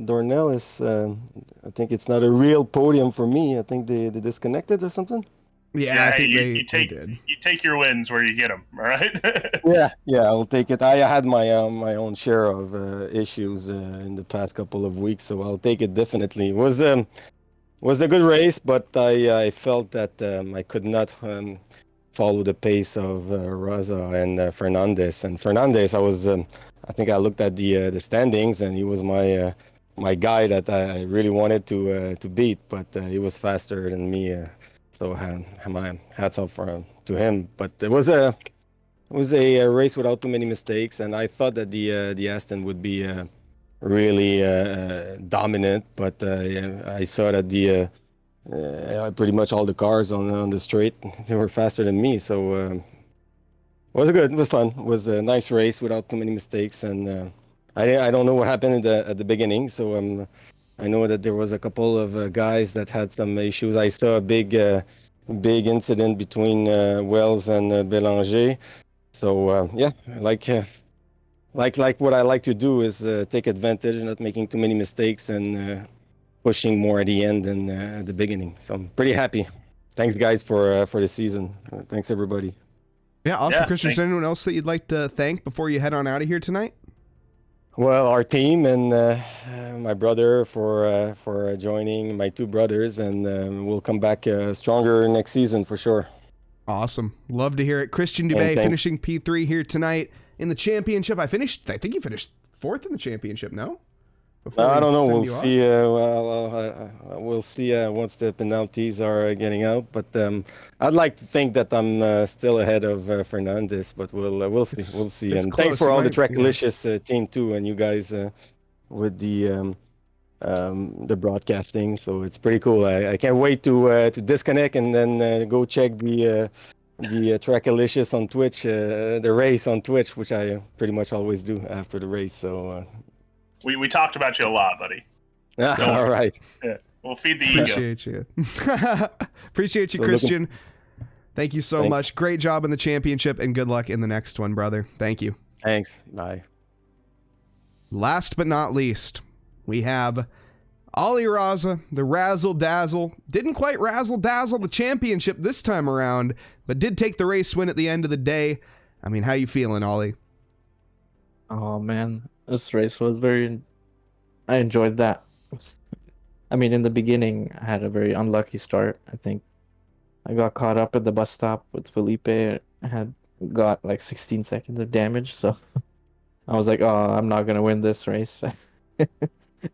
Dornell is, I think it's not a real podium for me. I think they disconnected or something. Yeah, I think you take your wins where you get them, all right? yeah, I'll take it. I had my own share of issues in the past couple of weeks, so I'll take it definitely. It was a good race, but I felt that I could not follow the pace of Raza and Fernandez. And Fernandez, I think I looked at the standings, and he was my guy that I really wanted to beat, but he was faster than me. So my hats off to him. But it was a race without too many mistakes, and I thought that the Aston would be really dominant, but I saw that pretty much all the cars on the straight, they were faster than me. So it was fun. It was a nice race without too many mistakes, and I don't know what happened at the beginning. So I know that there was a couple of guys that had some issues. I saw a big incident between Wells and Bélanger. So yeah, like what I like to do is take advantage, not making too many mistakes, and pushing more at the end than at the beginning. So I'm pretty happy. Thanks, guys, for the season. Thanks, everybody. Yeah, awesome. Christian, is there anyone else that you'd like to thank before you head on out of here tonight? Well, our team and my brother for joining, my 2 brothers, and we'll come back stronger next season for sure. Awesome. Love to hear it. Christian Dubé finishing P3 here tonight in the championship. I think you finished 4th in the championship, no? I don't know. We'll see. We'll see once the penalties are getting out. But I'd like to think that I'm still ahead of Fernandez. But we'll see. We'll see. And thanks for all the TRACKILICIOUS team too, and you guys with the broadcasting. So it's pretty cool. I can't wait to disconnect and then go check the TRACKILICIOUS on Twitch, the race on Twitch, which I pretty much always do after the race. So. We talked about you a lot, buddy. All right. Yeah. We'll feed the ego. Appreciate you. Appreciate you, Christian. Thank you so much. Great job in the championship, and good luck in the next one, brother. Thank you. Thanks. Bye. last but not least, we have Ollie Raza, the Razzle Dazzle. Didn't quite razzle dazzle the championship this time around, but did take the race win at the end of the day. I mean, how you feeling, Ollie? Oh man, this race was I enjoyed that. I mean, in the beginning, I had a very unlucky start. I think I got caught up at the bus stop with Felipe. I had got like 16 seconds of damage, so I was like, oh, I'm not gonna win this race.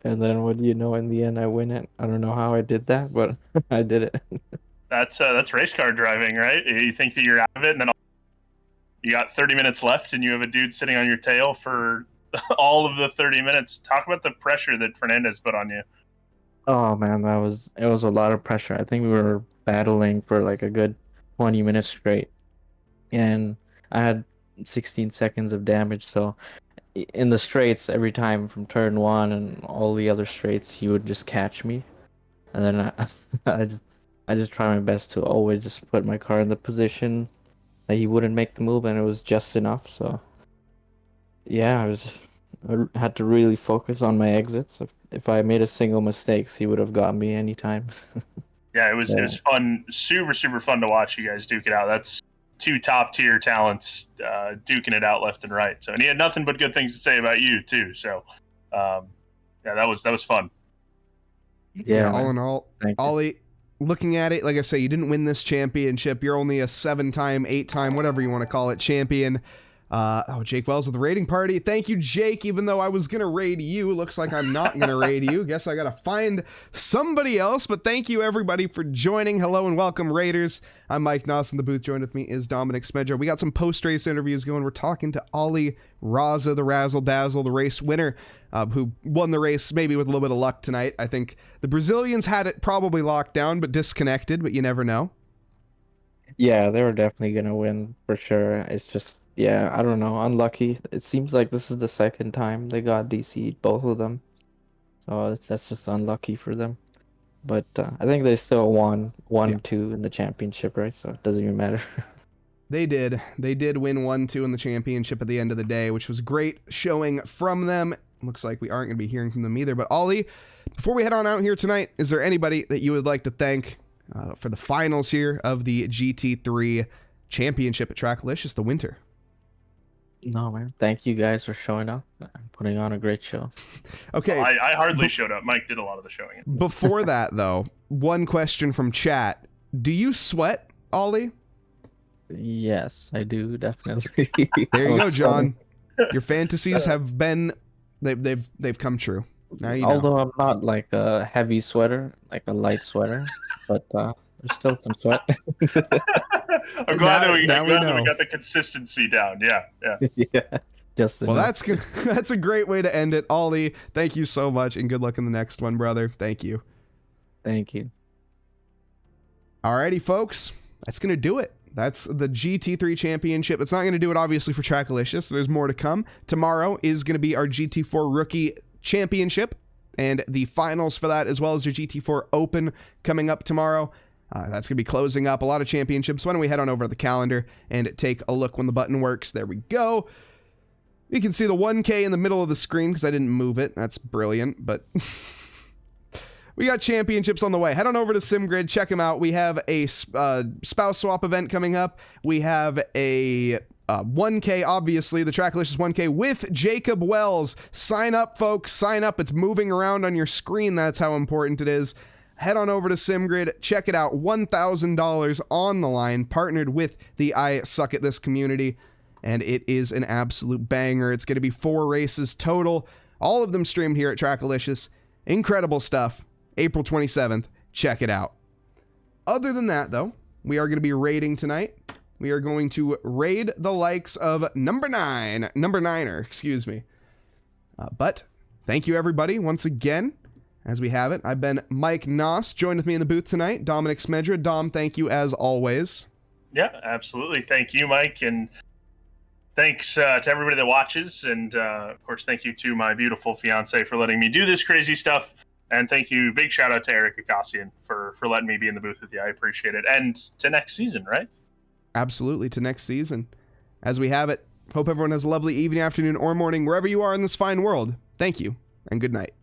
And then what do you know, in the end I win it. I don't know how I did that, but I did it. That's race car driving, right? You think that you're out of it, and then you got 30 minutes left, and you have a dude sitting on your tail for all of the 30 minutes. Talk about the pressure that Fernandez put on you. Oh man, it was a lot of pressure. I think we were battling for like a good 20 minutes straight, and I had 16 seconds of damage. So in the straights, every time from turn 1 and all the other straights, he would just catch me, and then I just try my best to always just put my car in the position that he wouldn't make the move, and it was just enough. So yeah, I had to really focus on my exits. If I made a single mistake, he would have got me anytime. Yeah, it was fun, super fun to watch you guys duke it out. That's 2 top tier talents duking it out left and right. So, and he had nothing but good things to say about you too. So, yeah, that was fun. Yeah, all in all, Ollie, looking at it, like I say, you didn't win this championship. You're only a 7-time, 8-time, whatever you want to call it, champion. Jake Wells with the raiding party. Thank you, Jake. Even though I was going to raid you, looks like I'm not going to raid you. Guess I got to find somebody else. But thank you, everybody, for joining. Hello and welcome, Raiders. I'm Mike Nause in the booth. Joined with me is Dominic Smedra. We got some post-race interviews going. We're talking to Ollie Raza, the Razzle Dazzle, the race winner, who won the race maybe with a little bit of luck tonight. I think the Brazilians had it probably locked down, but disconnected, but you never know. Yeah, they were definitely going to win for sure. It's just, yeah, I don't know, unlucky. It seems like this is the second time they got DC'd, both of them. So that's just unlucky for them. But I think they still won 1-2 in the championship, right? So it doesn't even matter. They did win 1-2 in the championship at the end of the day, which was great showing from them. Looks like we aren't going to be hearing from them either. But Ollie, before we head on out here tonight, is there anybody that you would like to thank for the finals here of the GT3 championship at Tracklicious, the winter? No, man. Thank you guys for showing up and putting on a great show. Okay. Well, I hardly showed up. Mike did a lot of the showing. Before that, though, one question from chat. Do you sweat, Ollie? Yes, I do, definitely. There you go, John. Your fantasies have been they've come true. Now you know. Although I'm not like a heavy sweater, like a light sweater, but there's still some sweat. I'm glad that we got the consistency down. Yeah. Yeah. Just well, that's good. That's a great way to end it. Ollie, thank you so much, and good luck in the next one, brother. Thank you. Thank you. Alrighty, folks. That's gonna do it. That's the GT3 championship. It's not going to do it, obviously, for Trackalicious. There's more to come. Tomorrow is going to be our GT4 Rookie Championship and the finals for that, as well as your GT4 Open coming up tomorrow. That's going to be closing up a lot of championships. Why don't we head on over to the calendar and take a look when the button works. There we go. You can see the 1K in the middle of the screen because I didn't move it. That's brilliant, but... We got championships on the way. Head on over to SimGrid. Check them out. We have a spouse swap event coming up. We have a 1K, obviously, the Trackalicious 1K with Jacob Wells. Sign up, folks. Sign up. It's moving around on your screen. That's how important it is. Head on over to SimGrid. Check it out. $1,000 on the line. Partnered with the I Suck at This community. And it is an absolute banger. It's going to be 4 races total. All of them streamed here at Trackalicious. Incredible stuff. April 27th. Check it out. Other than that, though, we are going to be raiding tonight. We are going to raid the likes of number niner, excuse me. But thank you, everybody, once again, as we have it. I've been Mike Nause, joined with me in the booth tonight, Dominic Smedra. Dom, thank you as always. Yeah, absolutely. Thank you, Mike, and thanks to everybody that watches, and of course, thank you to my beautiful fiance for letting me do this crazy stuff. And thank you, big shout out to Eric Akasian for letting me be in the booth with you. I appreciate it. And to next season, right? Absolutely, to next season. As we have it, hope everyone has a lovely evening, afternoon, or morning, wherever you are in this fine world. Thank you, and good night.